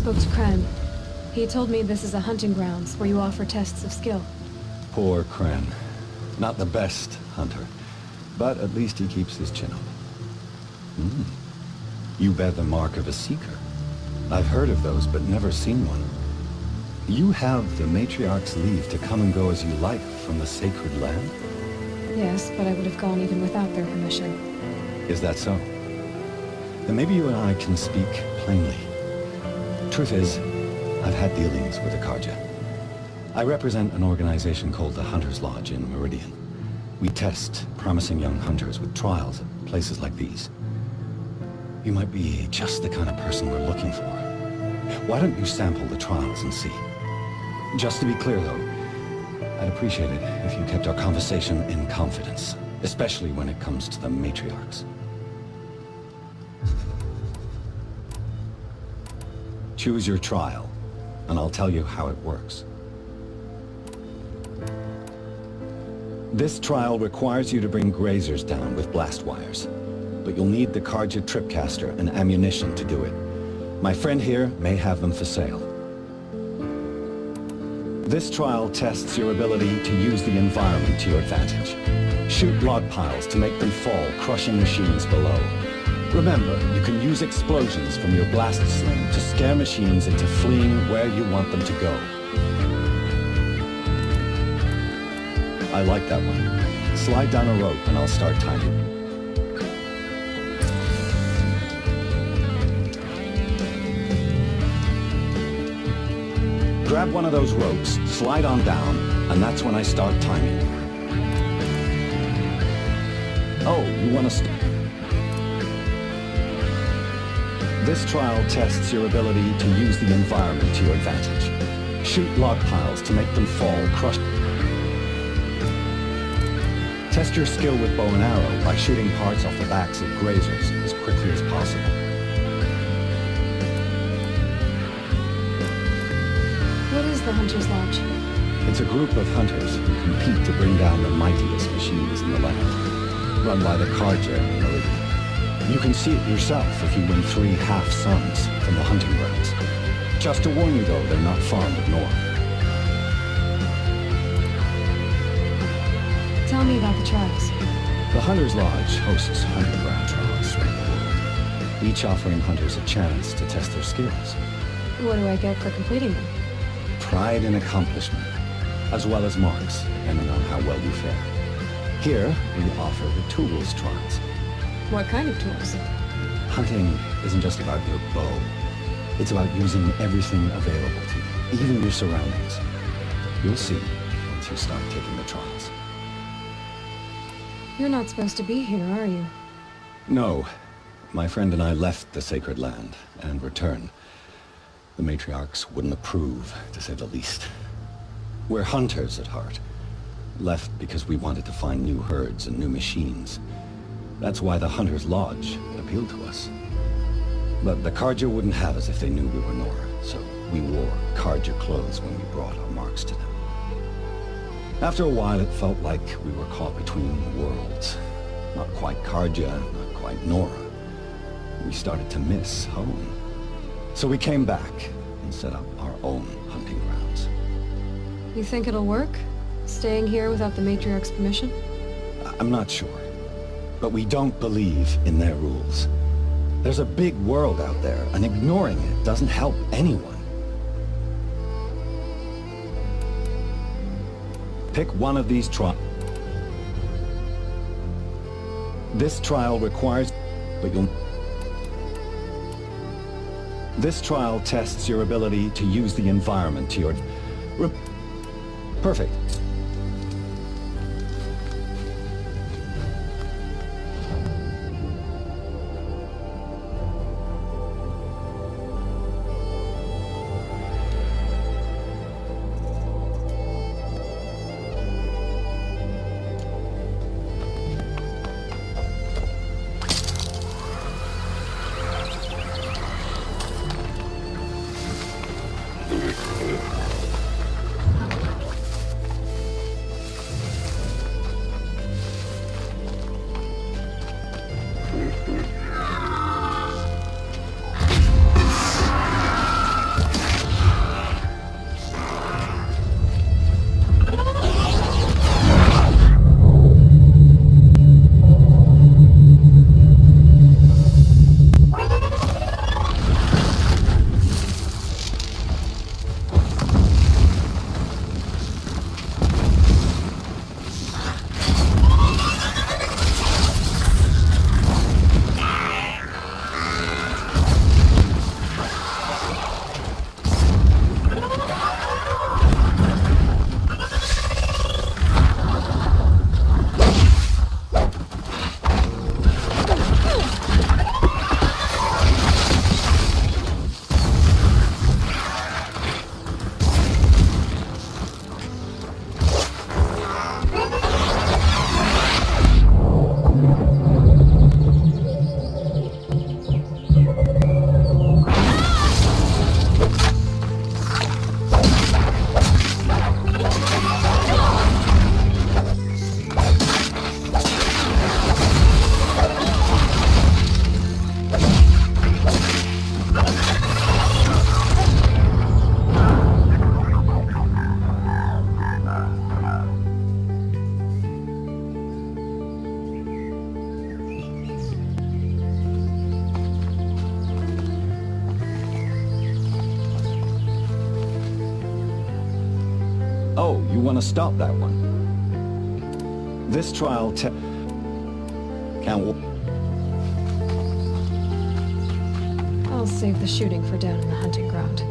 spoke to Kren. He told me this is a hunting grounds where you offer tests of skill. Poor Kren. Not the best hunter, but at least he keeps his chin up. You bear the mark of a seeker. I've heard of those, but never seen one. You have the Matriarch's leave to come and go as you like from the sacred land? Yes, but I would have gone even without their permission. Is that so? Then maybe you and I can speak plainly. Truth is, I've had dealings with the Karja. I represent an organization called the Hunter's Lodge in Meridian. We test promising young hunters with trials at places like these. You might be just the kind of person we're looking for. Why don't you sample the trials and see? Just to be clear, though, I'd appreciate it if you kept our conversation in confidence, especially when it comes to the matriarchs. Choose your trial, and I'll tell you how it works. This trial requires you to bring grazers down with blast wires, but you'll need the Karja tripcaster and ammunition to do it. My friend here may have them for sale. This trial tests your ability to use the environment to your advantage. Shoot log piles to make them fall, crushing machines below. Remember, you can use explosions from your blast sling to scare machines into fleeing where you want them to go. I like that one. Slide down a rope and I'll start timing. Grab one of those ropes, slide on down, and that's when I start timing. Oh, you want to This trial tests your ability to use the environment to your advantage. Shoot log piles to make them fall, crush. Test your skill with bow and arrow by shooting parts off the backs of grazers as quickly as possible. What is the Hunter's Lodge? It's a group of hunters who compete to bring down the mightiest machines in the land, run by the Karja in Meridian. You can see it yourself if you win 3 half-suns from the hunting grounds. Just to warn you though, they're not fond of Nora. Tell me about the trials. The Hunter's Lodge hosts hunting ground trials around the world, each offering hunters a chance to test their skills. What do I get for completing them? Pride and accomplishment, as well as marks, depending on how well you fare. Here, we offer the tools trials. What kind of tools? Hunting isn't just about your bow. It's about using everything available to you, even your surroundings. You'll see once you start taking the trials. You're not supposed to be here, are you? No. My friend and I left the sacred land and returned. The matriarchs wouldn't approve, to say the least. We're hunters at heart. Left because we wanted to find new herds and new machines. That's why the Hunter's Lodge appealed to us. But the Karja wouldn't have us if they knew we were Nora, so we wore Karja clothes when we brought our marks to them. After a while, it felt like we were caught between worlds. Not quite Karja, not quite Nora. We started to miss home. So we came back and set up our own hunting grounds. You think it'll work? Staying here without the Matriarch's permission? I'm not sure. But we don't believe in their rules. There's a big world out there, and ignoring it doesn't help anyone. Pick one of these trials. This trial requires... but you'll... This trial tests your ability to use the environment to your... Perfect. want to stop that one. This trial can't... I'll save the shooting for down in the hunting ground.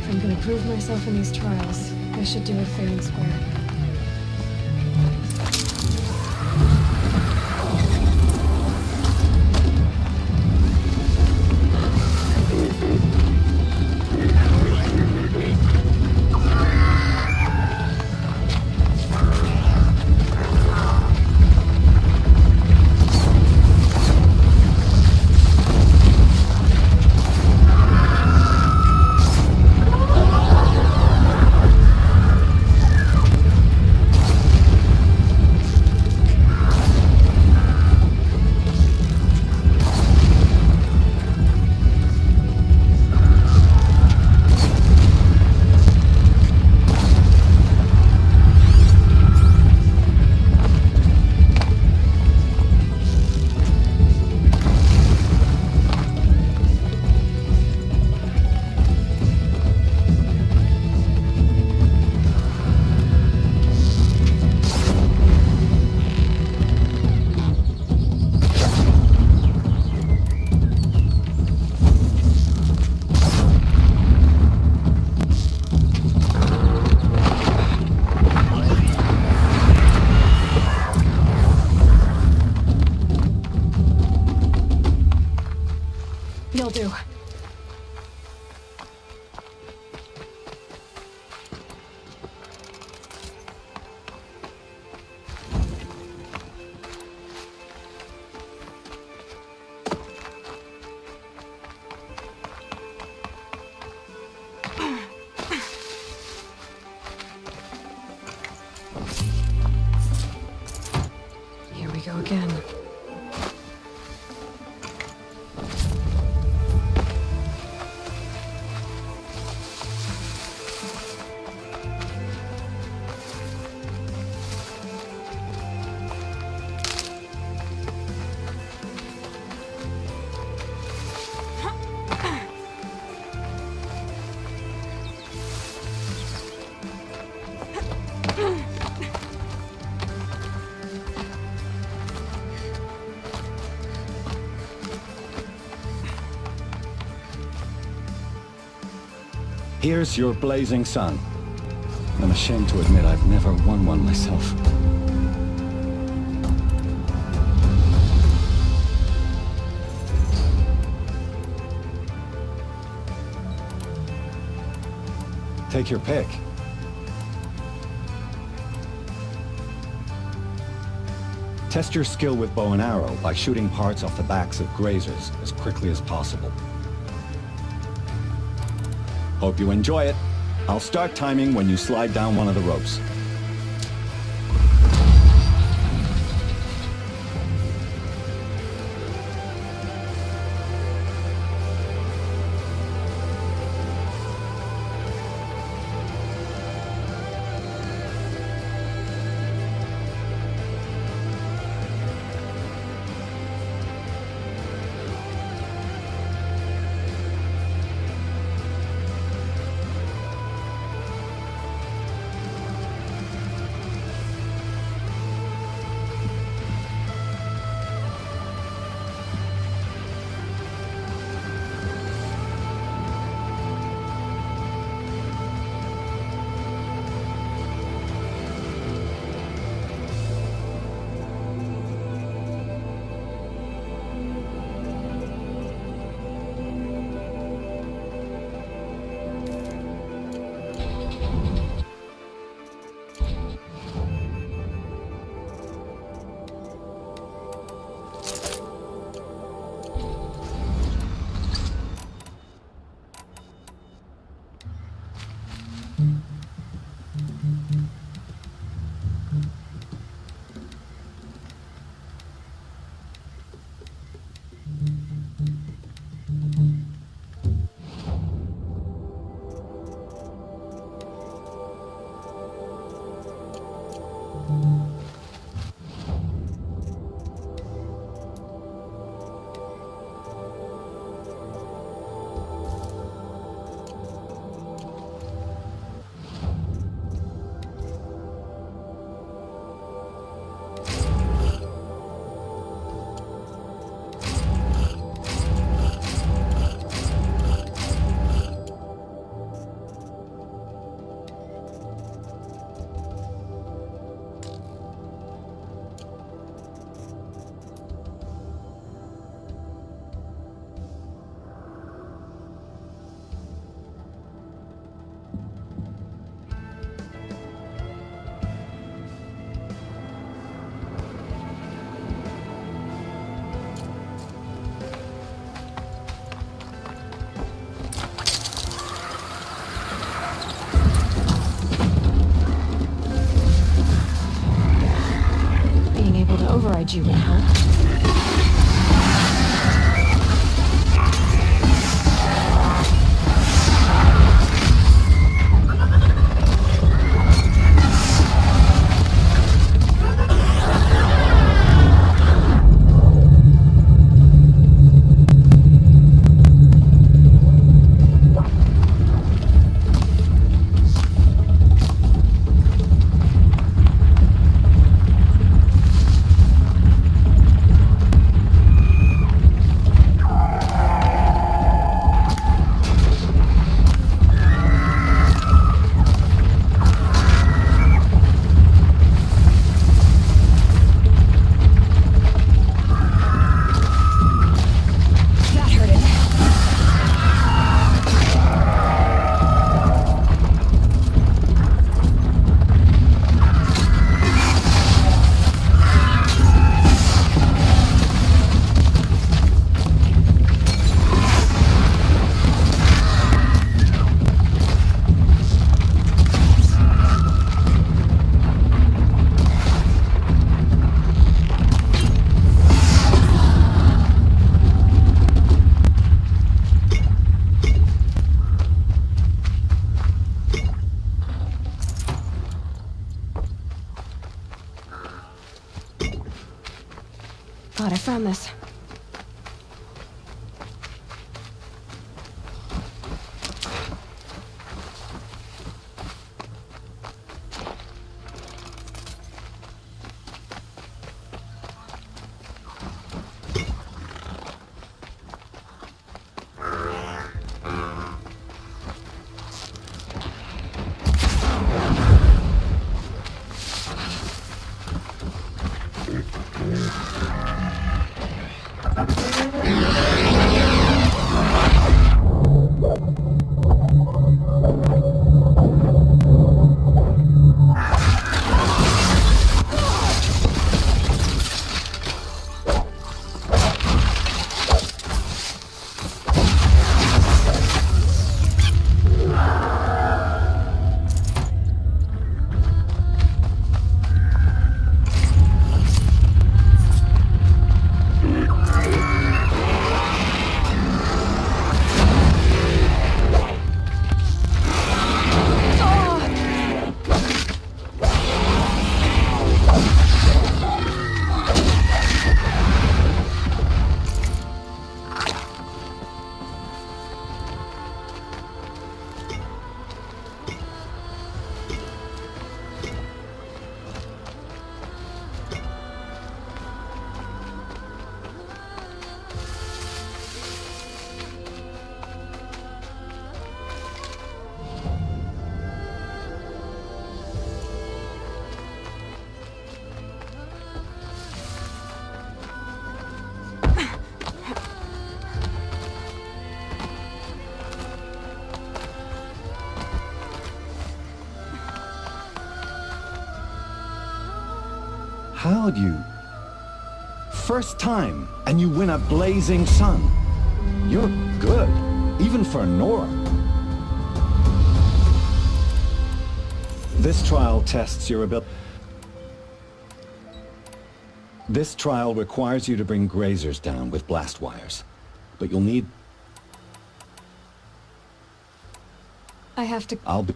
If I'm gonna prove myself in these trials, I should do it fair and square. You'll do. Here we go again. Here's your blazing sun. I'm ashamed to admit I've never won one myself. Take your pick. Test your skill with bow and arrow by shooting parts off the backs of grazers as quickly as possible. Hope you enjoy it. I'll start timing when you slide down one of the ropes. Override you would help. God, I found this. How'd you... First time, and you win a blazing sun. You're good, even for Nora. This trial tests your ability. This trial requires you to bring grazers down with blast wires. But you'll need... I have to... I'll be...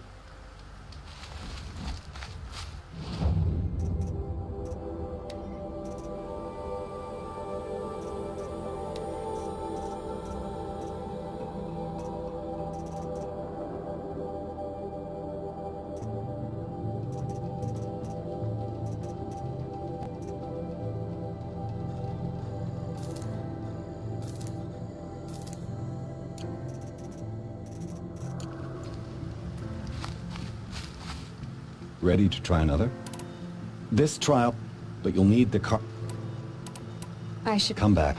Ready to try another? This trial, but you'll need the car... I should... Come back.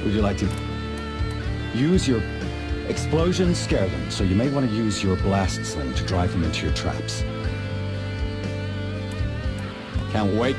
Would you like to use your explosions? Scare them, so you may want to use your blast sling to drive them into your traps. Can't wait.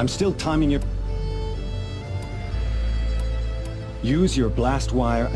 I'm still timing your... Use your blast wire...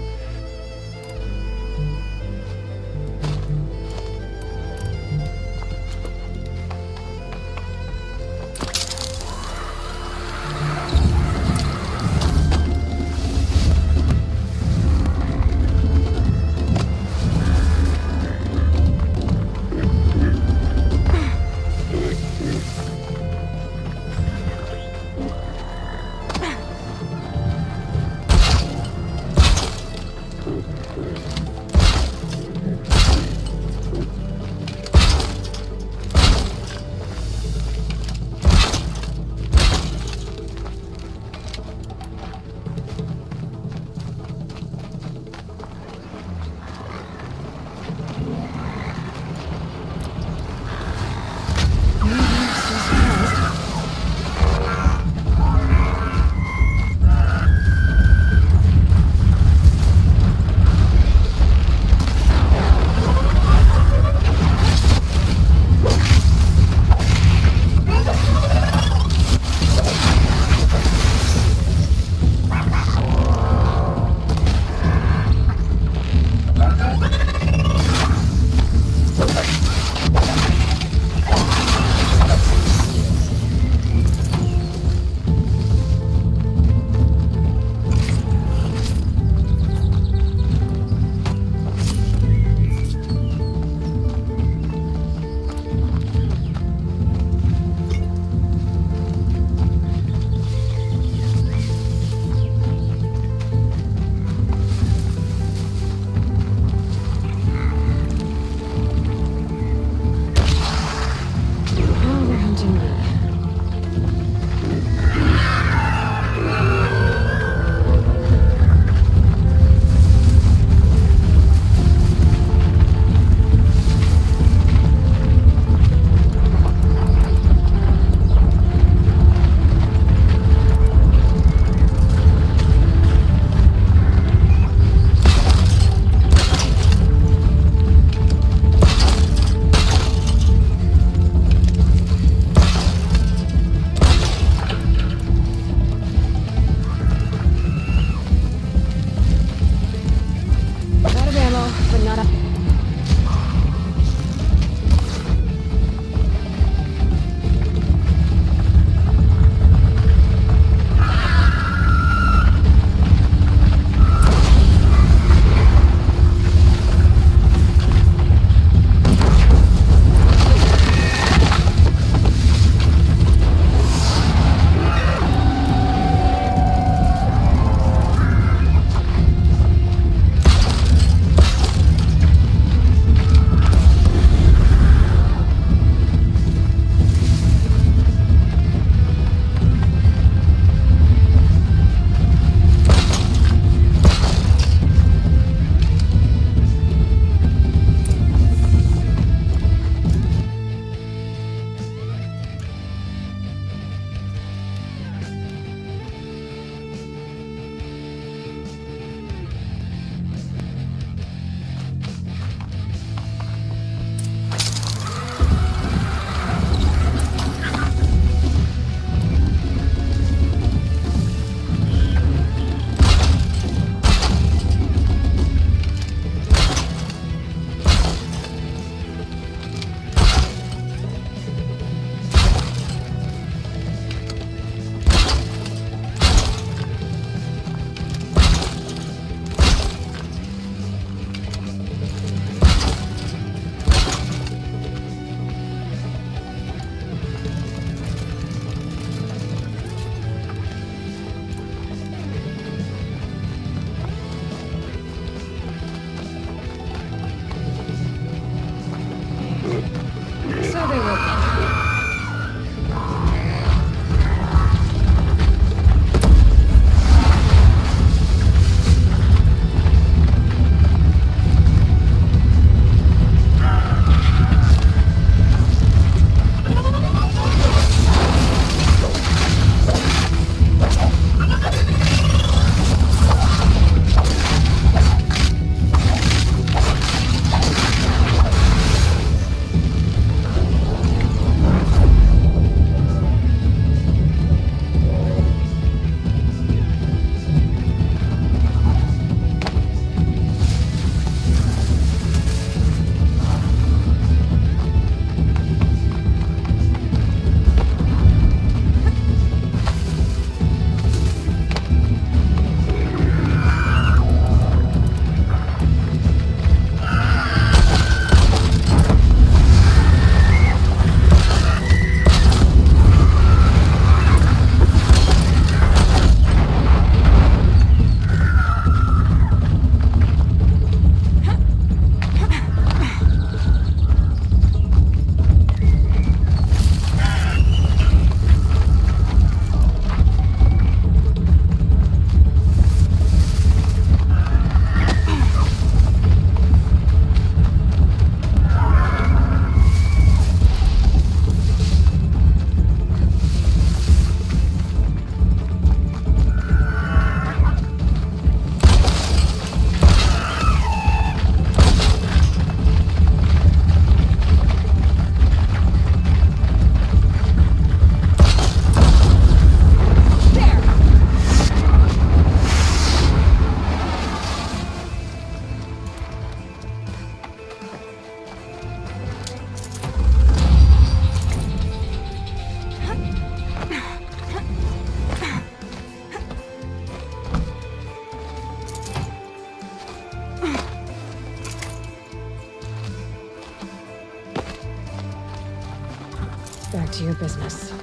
to your business.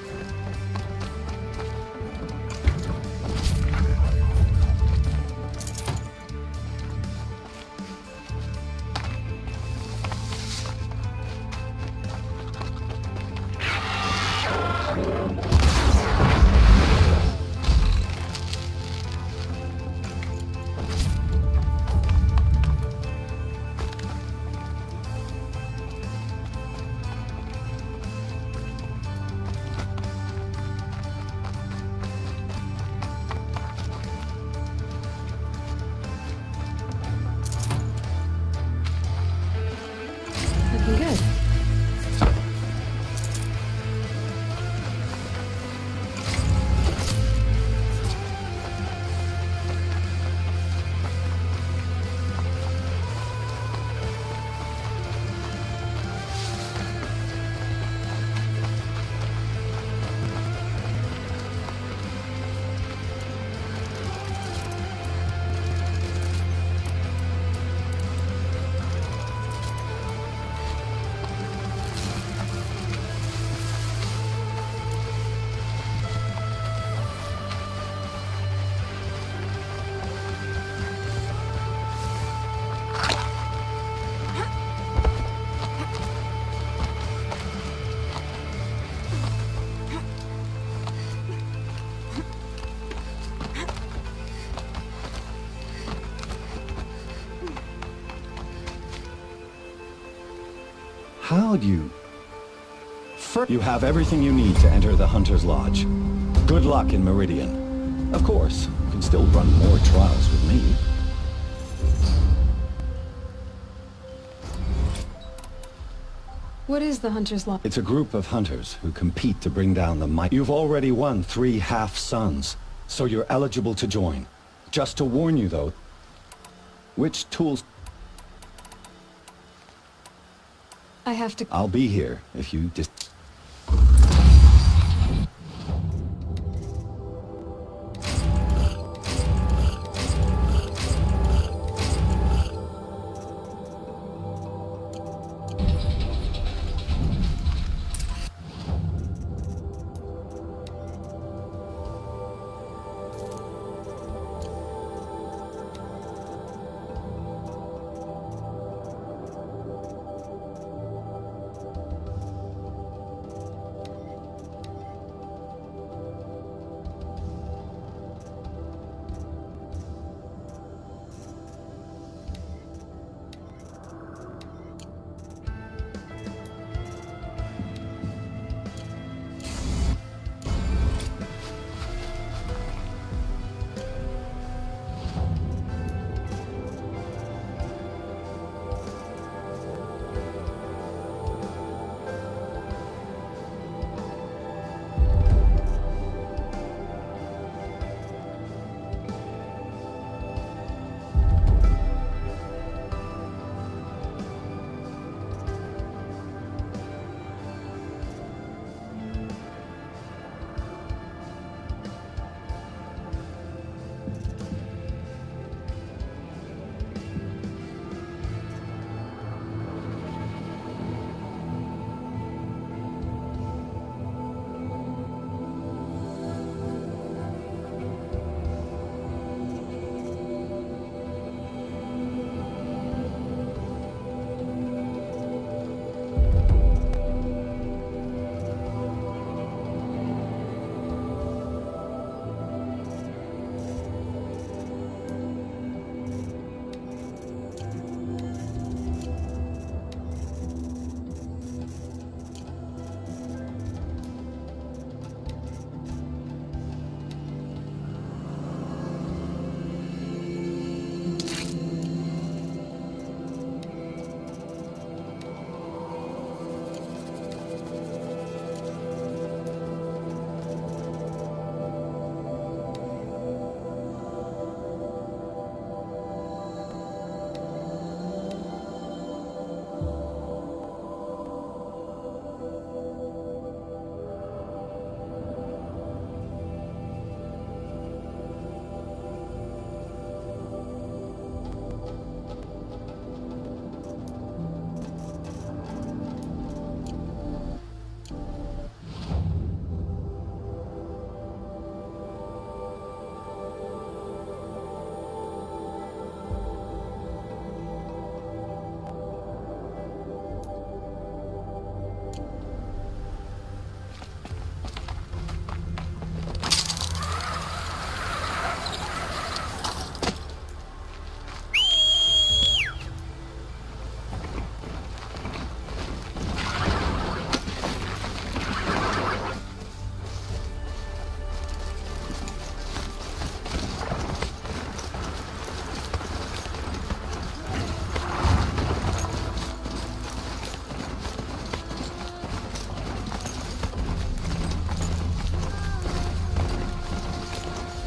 Looking good. How'd you... You have everything you need to enter the Hunter's Lodge. Good luck in Meridian. Of course, you can still run more trials with me. What is the Hunter's Lodge? It's a group of hunters who compete to bring down the might. You've already won 3 half-suns, so you're eligible to join. Just to warn you, though, which tools... I have to... I'll be here if you just...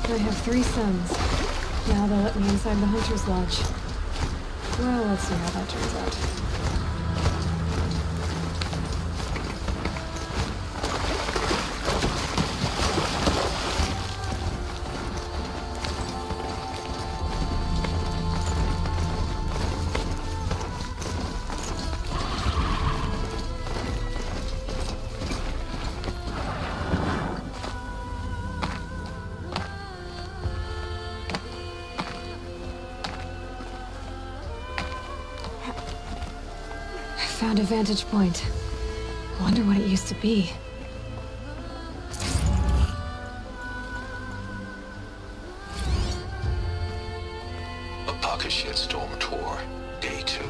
I have 3 sons. Now they'll let me inside the Hunter's Lodge. Well, let's see how that turns out. Found a vantage point. Wonder what it used to be. A pocket shitstorm tour, day 2.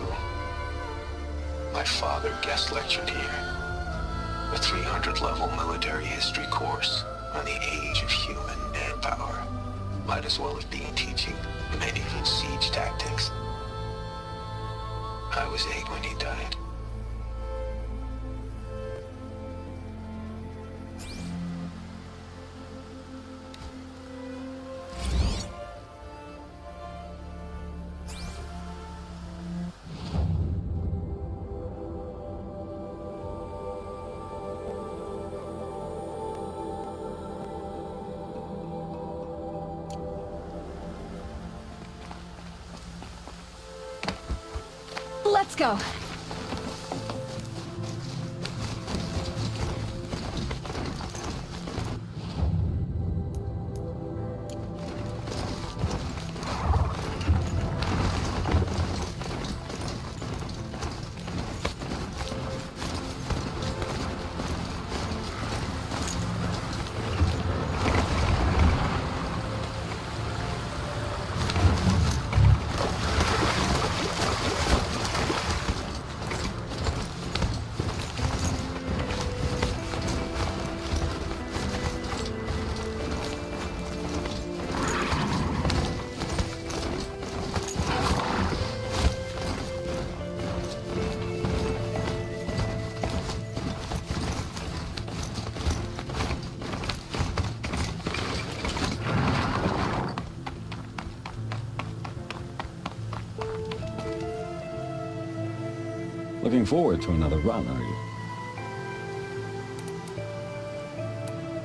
My father guest lectured here. A 300-level military history course on the age of human manpower. Might as well have been teaching medieval siege tactics. I was 8 when he died. Let's go. Looking forward to another run, are you?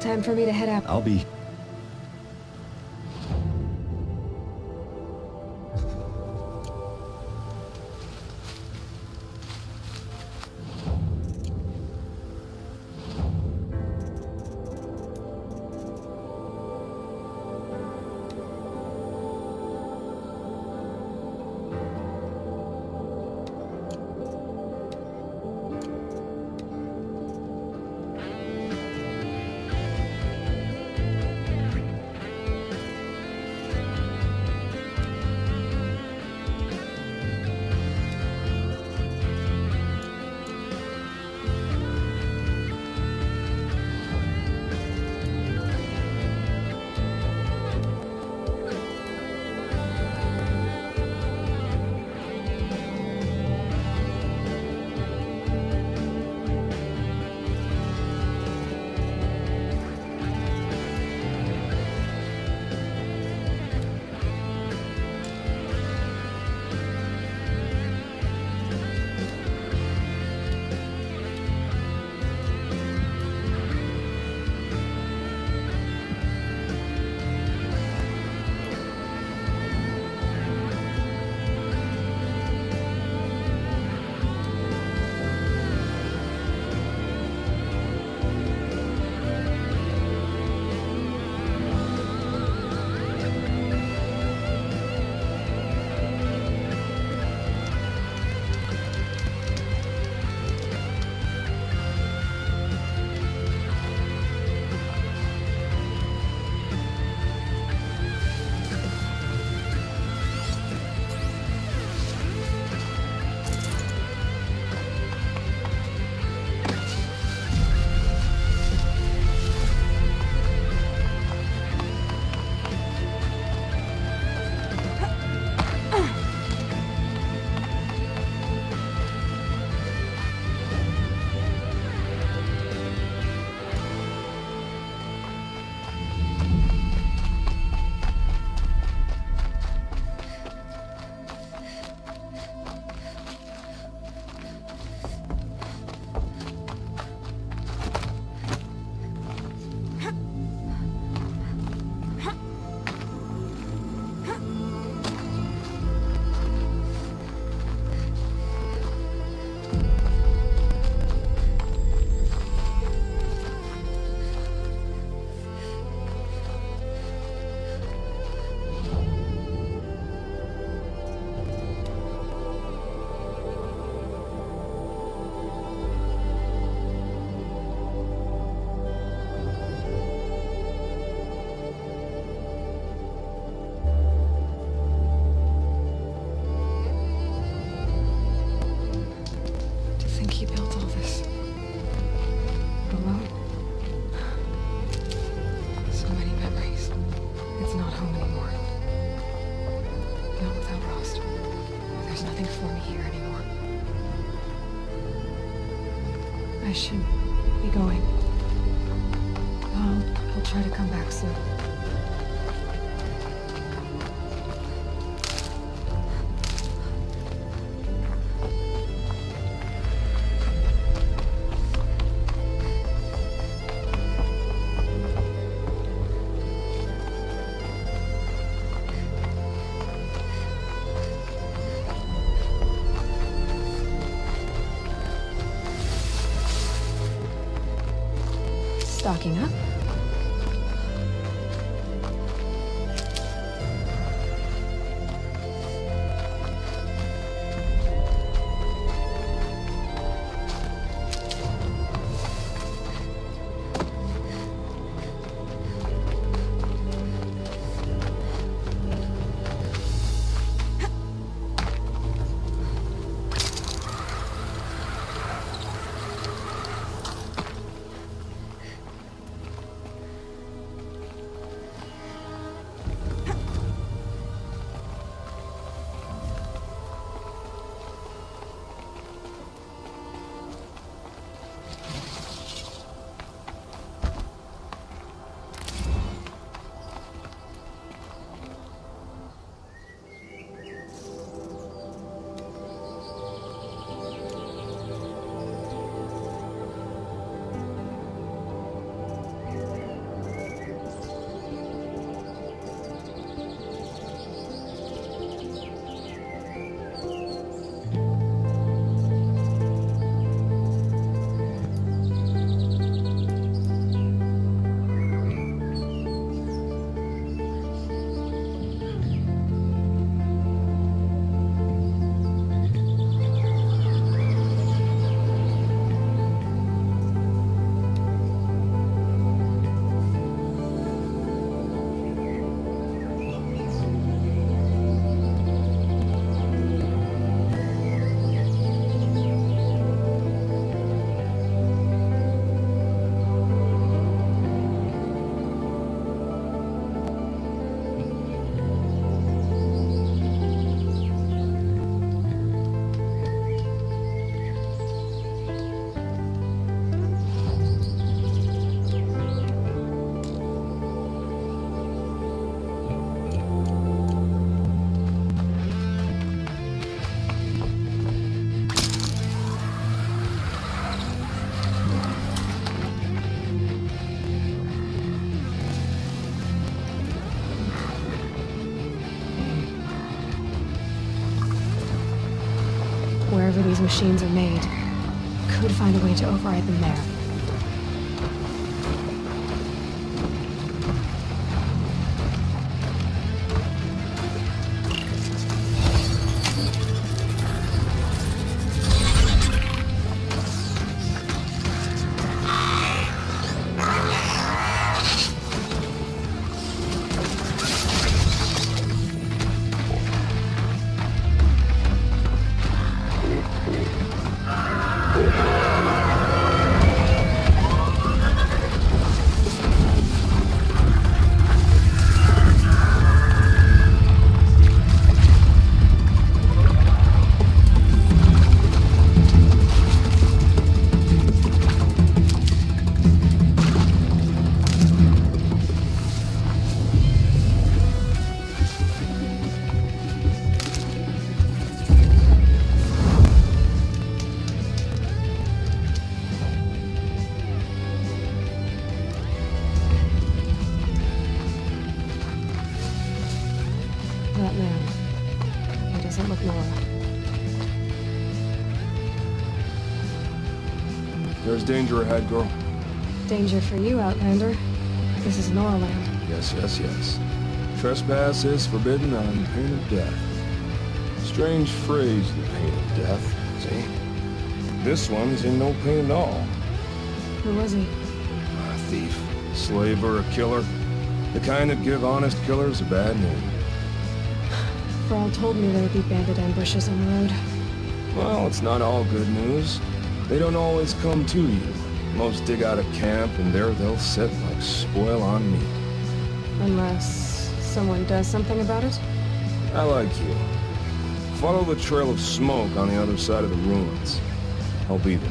Time for me to head out. I'll be... I should be going. I'll try to come back soon. Stocking up. Wherever these machines are made, could find a way to override them there. That man. He doesn't look Nora. There's danger ahead, girl. Danger for you, Outlander. This is Nora land. Yes, yes, yes. Trespass is forbidden on pain of death. Strange phrase, the pain of death. See? This one's in no pain at all. Who was he? A thief, slaver, a killer. The kind that give honest killers a bad name. Thrall told me there would be bandit ambushes on the road. Well, it's not all good news. They don't always come to you. Most dig out a camp, and there they'll sit like spoil on meat. Unless someone does something about it? I like you. Follow the trail of smoke on the other side of the ruins. I'll be there.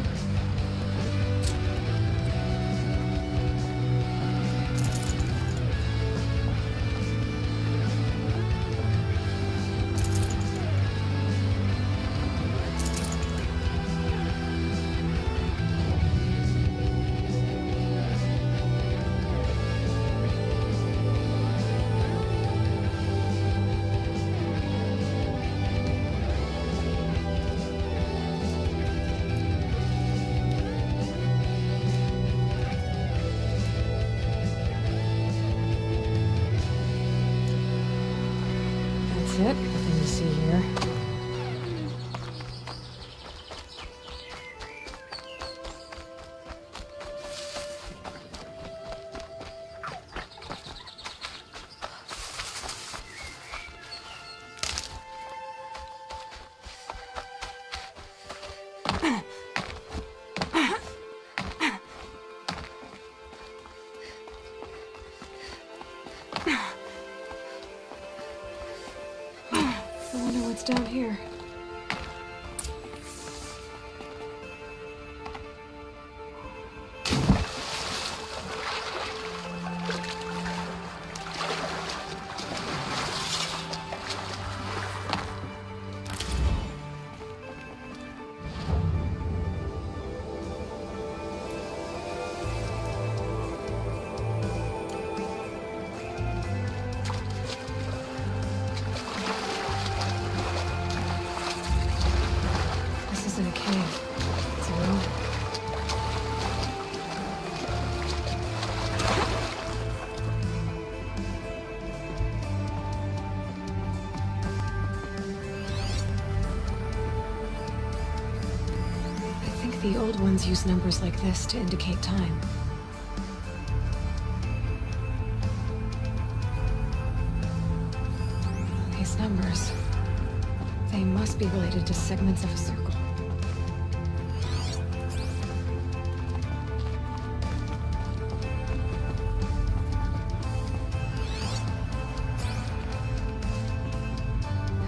it. Nothing to see here. I wonder what's down here. This isn't a cave. It's a room. I think the old ones use numbers like this to indicate time. These numbers, they must be related to segments of a circle.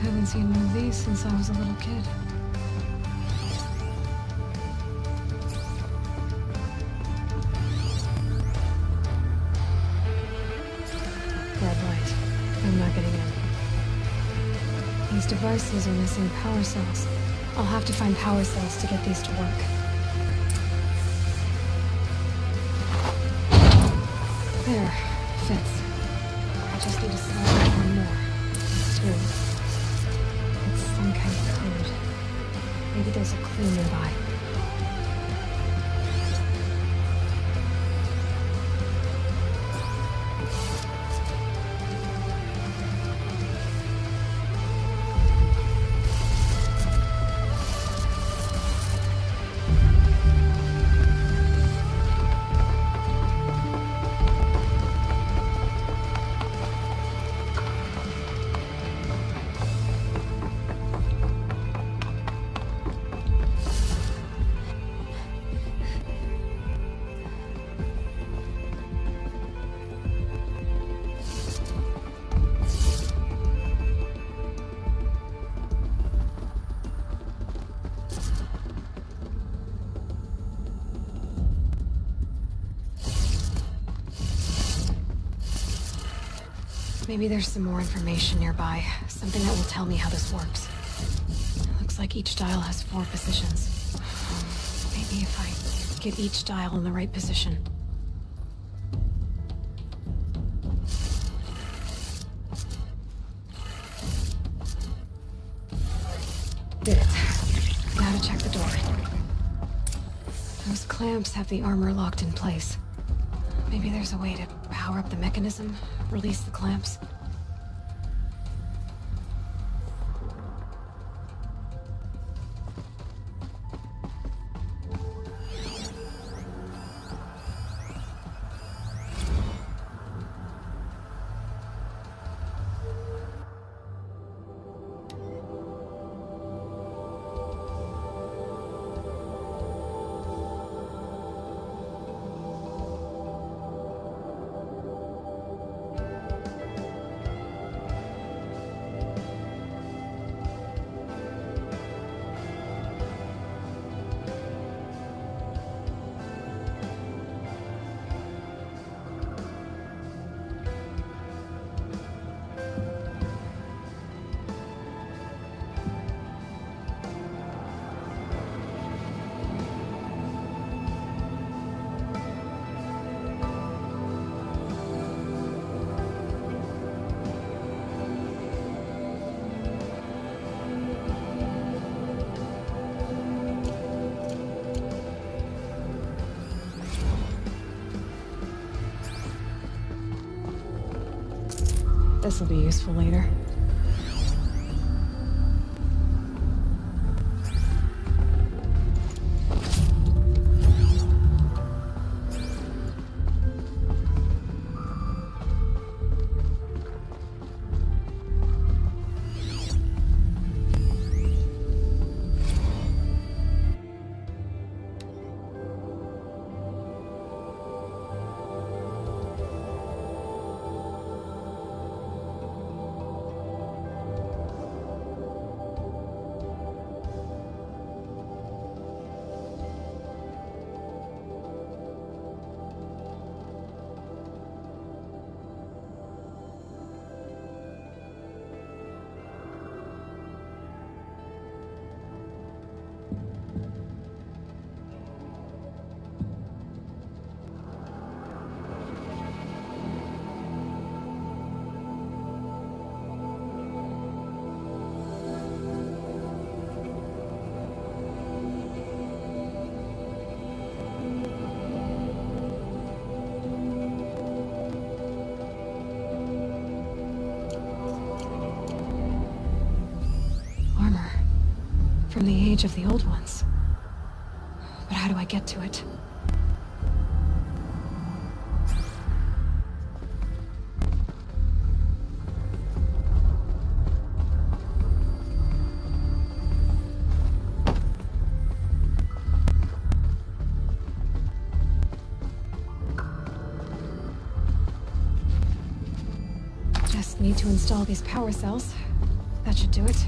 Haven't seen one of these since I was a little kid. Red light. I'm not getting in. These devices are missing power cells. I'll have to find power cells to get these to work. There. Fits. I just need to slide out one more. Two. It's some kind of code. Maybe there's a clue nearby. Maybe there's some more information nearby. Something that will tell me how this works. Looks like each dial has 4 positions. Maybe if I get each dial in the right position. Did it. Now to check the door. Those clamps have the armor locked in place. Maybe there's a way to power up the mechanism, release the clamps. This will be useful later. From the age of the old ones. But how do I get to it? Just need to install these power cells. That should do it.